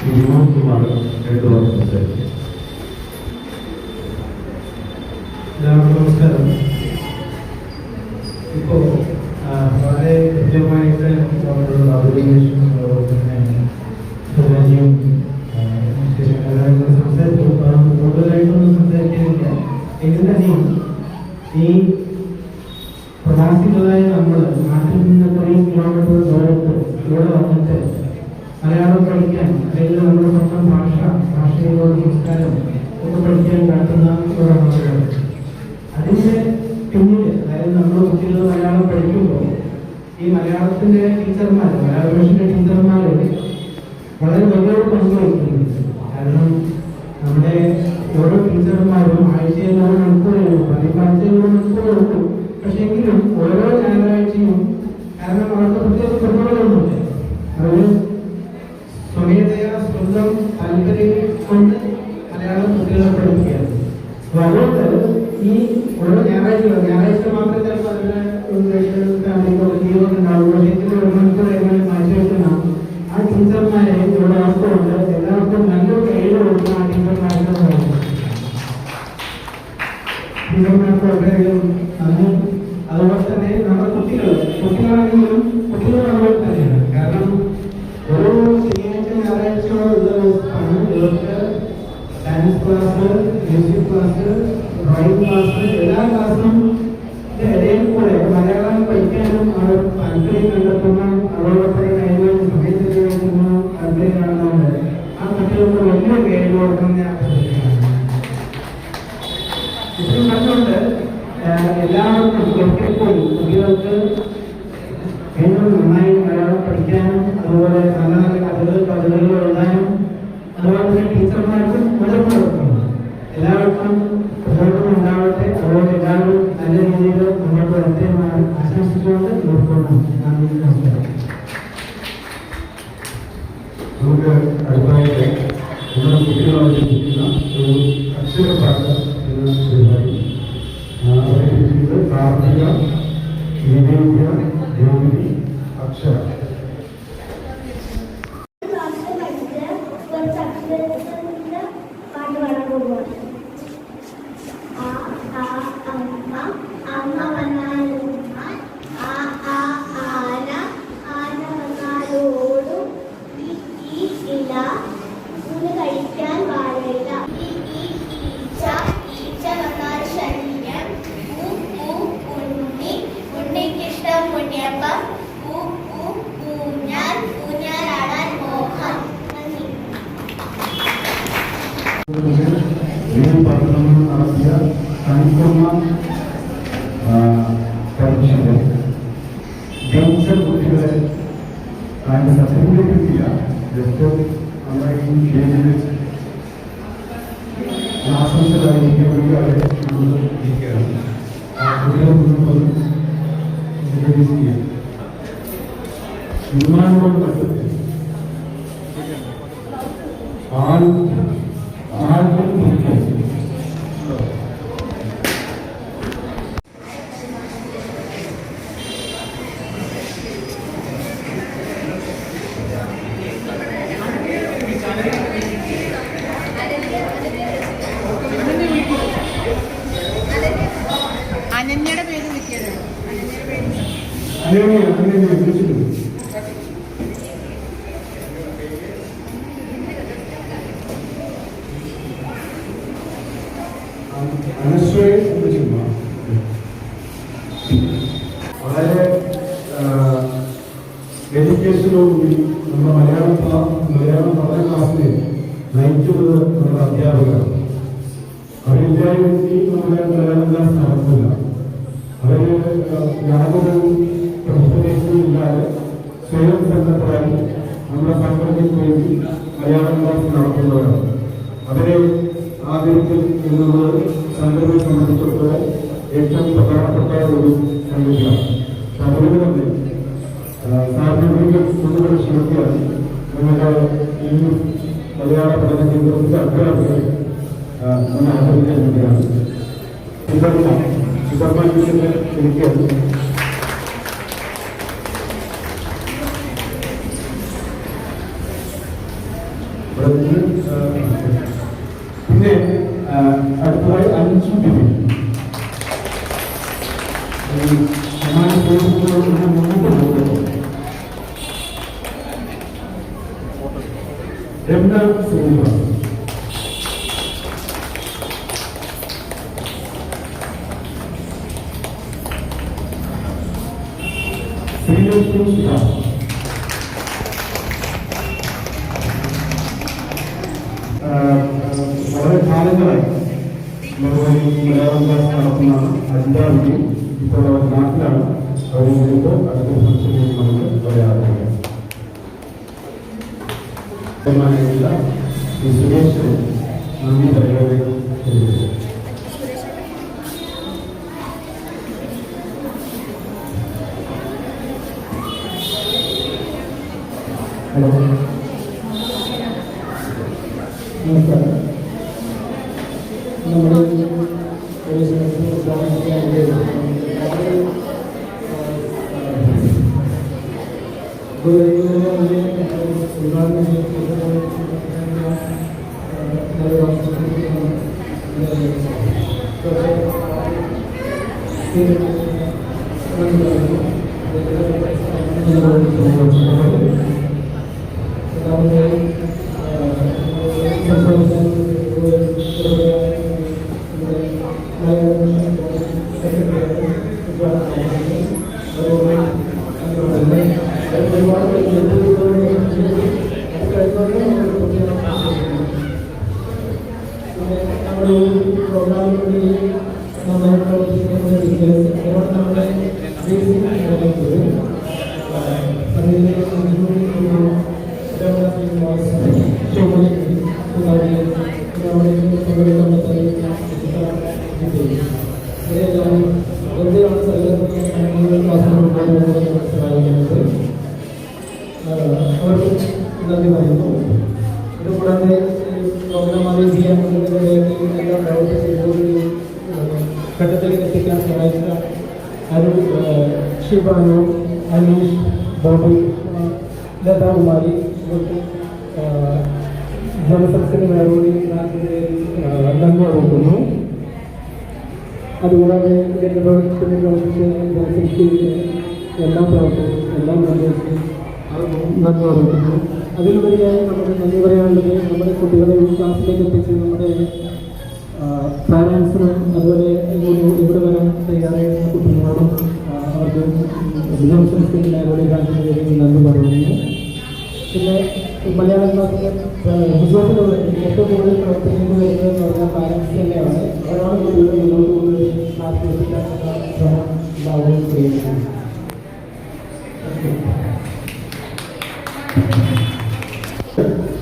വിനോദ് കുമാർ എടുത്തുകൊണ്ട് സംസാരിക്കും. എല്ലാവർക്കും നമസ്കാരം. ഇപ്പോൾ വളരെ കൃത്യമായിട്ട് അവരുടെ അവതരികേഷൻ പിന്നെ സംസാരിച്ചു. കൂടുതലായിട്ടൊന്നും സംസാരിക്കുന്നില്ല. എങ്കിൽ തന്നെയും ഈ പ്രവാസികളായ നമ്മൾ നാട്ടിൽ നിന്ന് ഇത്രയും കിലോമീറ്റർ ദൂരത്ത് ഇവിടെ വന്നിട്ട് മലയാളം പഠിക്കാൻ അല്ലെങ്കിൽ നമ്മുടെ സ്വന്തം ഭാഷയിലുള്ള സംസ്കാരം ഒക്കെ പഠിക്കാൻ നടത്തുന്ന ഒരാളുകൾ. അതിൻ്റെ പിന്നിൽ അതായത് നമ്മൾ കുട്ടികൾ മലയാളം പഠിക്കുമ്പോൾ ഈ മലയാളത്തിൻ്റെ ടീച്ചർമാർ, മലയാള ഭാഷയുടെ ടീച്ചർമാർ വളരെ വലിയൊരു പങ്ക് വഹിക്കുന്നുണ്ട്. കാരണം നമ്മുടെ ഓരോ ടീച്ചർമാരും ആഴ്ചയിൽ 1 മണിക്കൂറേ ഉള്ളൂ, ആഴ്ചയിൽ 1 മണിക്കൂറേ ഉള്ളൂ. പക്ഷെ എങ്കിലും ഓരോ ഞായറാഴ്ചയും, കാരണം അവർക്ക് പ്രത്യേക പ്രതിഭകളൊന്നുമില്ല, അവർ സ്വമേധയാ സ്വന്തം താല്പര്യം കൊണ്ട് മലയാളം കുട്ടികളെ പഠിപ്പിക്കുകയാണ്. അപ്പോൾ അതുകൊണ്ട് ഈ ഓരോ ഞായറാഴ്ച മാത്രമേ ചിലപ്പോൾ അതിന് ജീവനുണ്ടാവുള്ളൂ. പക്ഷേ 1 മണിക്കൂർ എങ്ങനെ മാറ്റി വെക്കണം. ആ ടീച്ചർമാരെ ഇവിടെ ആർക്കുണ്ട്, എല്ലാവർക്കും നല്ലൊരു കയ്യിൽ കൊടുക്കുന്ന ആ ടീച്ചർമാർക്ക് വളരെയധികം നന്ദി. അതുപോലെ തന്നെ നമ്മുടെ കുട്ടികളാണെങ്കിലും കുട്ടികൾ അതുപോലെ തന്നെയാണ്. കാരണം ഒരു ശനിയാഴ്ച ഞായറാഴ്ചയുള്ള ദിവസമാണ് ഇവർക്ക് dance class, music class, drawing class, എല്ലാ ക്ലാസ്സും ഇടയിൽ കൂടെ മലയാളം പഠിക്കാനും അവർ താല്പര്യം കണ്ടെത്തുന്ന, അതോടൊപ്പം കഴിയുന്ന സമയത്ത് കഴിക്കുന്ന താല്പര്യം കാണുന്നുണ്ട്. ആ കുട്ടികൾക്ക് വലിയ ഗൈഡ് കൊടുക്കുന്ന ഇപ്പോഴും കണ്ടുകൊണ്ട് എല്ലാവർക്കും ഒരിക്കൽപ്പോലും കുട്ടികൾക്ക് വീണ്ടും നന്നായി മലയാളം പഠിക്കാനും അതുപോലെ നല്ല നല്ല കഥകൾ എഴുതാനും അതുപോലെ തന്നെ ടീച്ചർമാർക്കും മുതിർന്നു കൊടുക്കുന്നു. എല്ലാവർക്കും പ്രചോദനം ഉണ്ടാവട്ടെ. അതുപോലെ എല്ലാവരും നല്ല രീതിയിൽ മുന്നോട്ട് വരട്ടെ ആശംസിച്ചുകൊണ്ട് നിർത്തുന്നു. നന്ദി, നമസ്കാരം. നമുക്ക് അടുത്തായിട്ട് നമ്മുടെ കുട്ടികൾ അവതരിപ്പിക്കുന്ന ഒരു അക്ഷരപാഠ എന്ന പരിപാടി അവതരിപ്പിക്കുന്നത് കാർത്തിക, നിവേദ്യ, ജ്യോതി, അക്ഷര. നടത്തിയ കണിക്കൊന്ന പരീക്ഷയിൽ ജയിച്ച കുട്ടികളെ അതിൻ്റെ സർട്ടിഫിക്കറ്റ് കിട്ടില്ല. ജസ്റ്റ് നമ്മുടെ ഈ സ്റ്റേജിൽ ആശംസകളായിരിക്കും വേണ്ടി അവരെ ഇരിക്കുകയാണ്. കുട്ടികളെ മുന്നോട്ട് വിമാനത്തോട് കണ്ടെത്തി അനന്യയുടെ പേര് വിളിക്കരുത്. വളരെ ഡെഡിക്കേഷനോടുകൂടി നമ്മുടെ മലയാളം പഠന ക്ലാസ്സിനെ നയിക്കുന്നത് നമ്മുടെ അധ്യാപകരാണ്. അവരില്ലായിരുന്നെങ്കിൽ നമ്മുടെ മലയാളം ക്ലാസ് നടക്കില്ല. അവർ യാതൊരു പ്രതിഫലവും ഇല്ലാതെ സ്വയം സംഘടനയായി നമ്മുടെ സംഘടനയ്ക്ക് വേണ്ടി മലയാളം ക്ലാസ് നടത്തുന്നവരാണ്. അവരെ ആദരിക്കൽ എന്നുള്ളത് സംഘടനയെ സംബന്ധിച്ചിടത്തോളം ഏറ്റവും പ്രധാനപ്പെട്ട ഒരു സംഗതിയാണ്. അതുകൊണ്ട് തന്നെ സാധ്യതകൾ കൂടുതൽ ശ്രമിക്കാൻ നിങ്ങളുടെ ഈ മലയാള പഠന കേന്ദ്രത്തിലെ അധ്യാപകരെ നമ്മൾ ആദരിക്കാൻ വേണ്ടിയാണ്. സുബ്രഹ്മണ്യത്തിന് എനിക്ക് പിന്നെ അടുത്തതായി 5 ഡിഗ്രി സമാന കോഴ്സുകളോട് മുന്നോട്ട് പോകുന്നു. രമ്യ ശ്രീനിവാസ്, ശ്രീലക്ഷ്മി സുധാ, വളരെ കാലങ്ങളായി മലയാളം ക്ലാസ് നടത്തുന്നതാണ് അജിതാവിനും. ഇപ്പോൾ അവർ നാട്ടിലാണ്. അവർ വരുമ്പോൾ അടുത്ത ഫംഗ്ഷനിൽ നമുക്ക് അവരെ ആദരിക്കാം. ഈ സുരേഷ് നന്ദി പറയുന്നത് ഹലോ നമസ്കാരം. നമ്മുടെ നന്ദി പറയുന്നു. ഇതുകൂടാതെ പ്രോഗ്രാം അറേഞ്ച് ചെയ്യാൻ ഘട്ടത്തിലേക്ക് എത്തിക്കാൻ സഹായിച്ച അരുൺ, ശിവാനു, അനീഷ്, ബോബി, ലതാകുമാരി, ജനസംഘത്തിന് വേറൊരു നന്ദി അറിയിക്കുന്നു. അതുകൂടാതെ എൻ്റെ പ്രവർത്തനത്തിന് പ്രവർത്തിച്ച് എല്ലാം പ്രവർത്തിച്ചു എല്ലാം നിർദ്ദേശിച്ചു നന്ദി അറിയിക്കുന്നു. അതിലുപരിയായി നമുക്ക് നന്ദി പറയാനുള്ളത് നമ്മുടെ കുട്ടികളെ ഈ ക്ലാസ്സിലേക്ക് എത്തിച്ച് നമ്മുടെ പാരൻസിനും അതുപോലെ ഇവിടെ വരാൻ തയ്യാറായിരുന്ന കുട്ടികളോടും അവർക്ക് വിജയസംസ്ഥയുടെ കാണിക്കുന്നതിന് നന്ദി പറയുന്നു. പിന്നെ മലയാളം ക്ലാസ്സിലെ വിജയത്തിലൂടെ ഏറ്റവും കൂടുതൽ പ്രവർത്തിക്കുന്നത് വരുന്നതെന്ന് പറഞ്ഞാൽ പാരൻസ് തന്നെയാണ്. അവരാണ് കുട്ടികളെ മുന്നോട്ട് കൂടുതൽ ക്ലാസ്സിൽ എത്തിക്കാനുള്ള ശ്രമം ഉണ്ടാവുകയും ചെയ്യുന്നത്.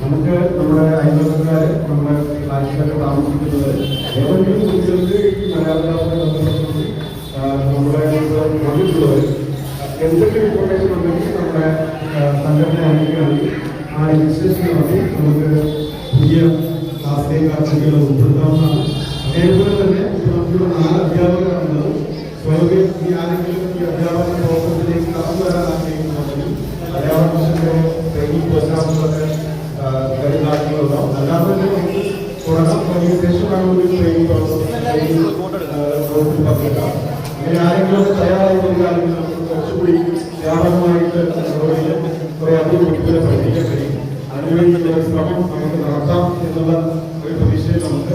നമുക്ക് നമ്മുടെ അയൽവക്കക്കാർ നമ്മുടെ ക്ലാസ്സിലൊക്കെ താമസിക്കുന്നത് ഏതെങ്കിലും കുട്ടികൾക്ക് ഈ മലയാള ക്ലാസ്സിനെ നമ്മുടെ വന്നിട്ടുള്ളവർ എന്തൊക്കെ ഇൻഫർമേഷൻ ഉണ്ടെങ്കിൽ നമ്മുടെ സംഘടന അറിയിക്കുകയാണെങ്കിൽ ആ രജിസ്ട്രേഷൻ നടത്തി നമുക്ക് പുതിയ ക്ലാസ്സിലേക്ക് ആ കുട്ടികളെ ഉൾപ്പെടുത്താവുന്നതാണ്. അതേപോലെ തന്നെ ഇപ്പോൾ നമുക്കിവിടെ 4 അധ്യാപകരാണുള്ളത്. സ്വയം ഈ ആരെങ്കിലും ഈ അധ്യാപക പ്രവർത്തനത്തിലേക്ക് കടന്നു വരാൻ ആഗ്രഹിക്കുന്നുണ്ടെങ്കിൽ മലയാള ഭാഷയുടെ ട്രെയിനിങ് പ്രോഗ്രാമുകളൊക്കെ കാര്യങ്ങളുണ്ടാവും. അല്ലാതെ തന്നെ നമുക്ക് തുടങ്ങാം. ശേഷമാണ് ട്രെയിനിങ് പങ്കെടുക്കാം. അങ്ങനെ ആരെങ്കിലും തയ്യാറായി വരികയാണെങ്കിൽ നമുക്ക് കുറച്ചുകൂടി വ്യാപകമായിട്ട് കുറെ അധികം കുട്ടികളെ പഠിപ്പിക്കാൻ കഴിയും. അതിനുവേണ്ടി ശ്രമം നമുക്ക് നടത്താം എന്നുള്ള ഒരു പ്രതീക്ഷയിൽ നമുക്ക്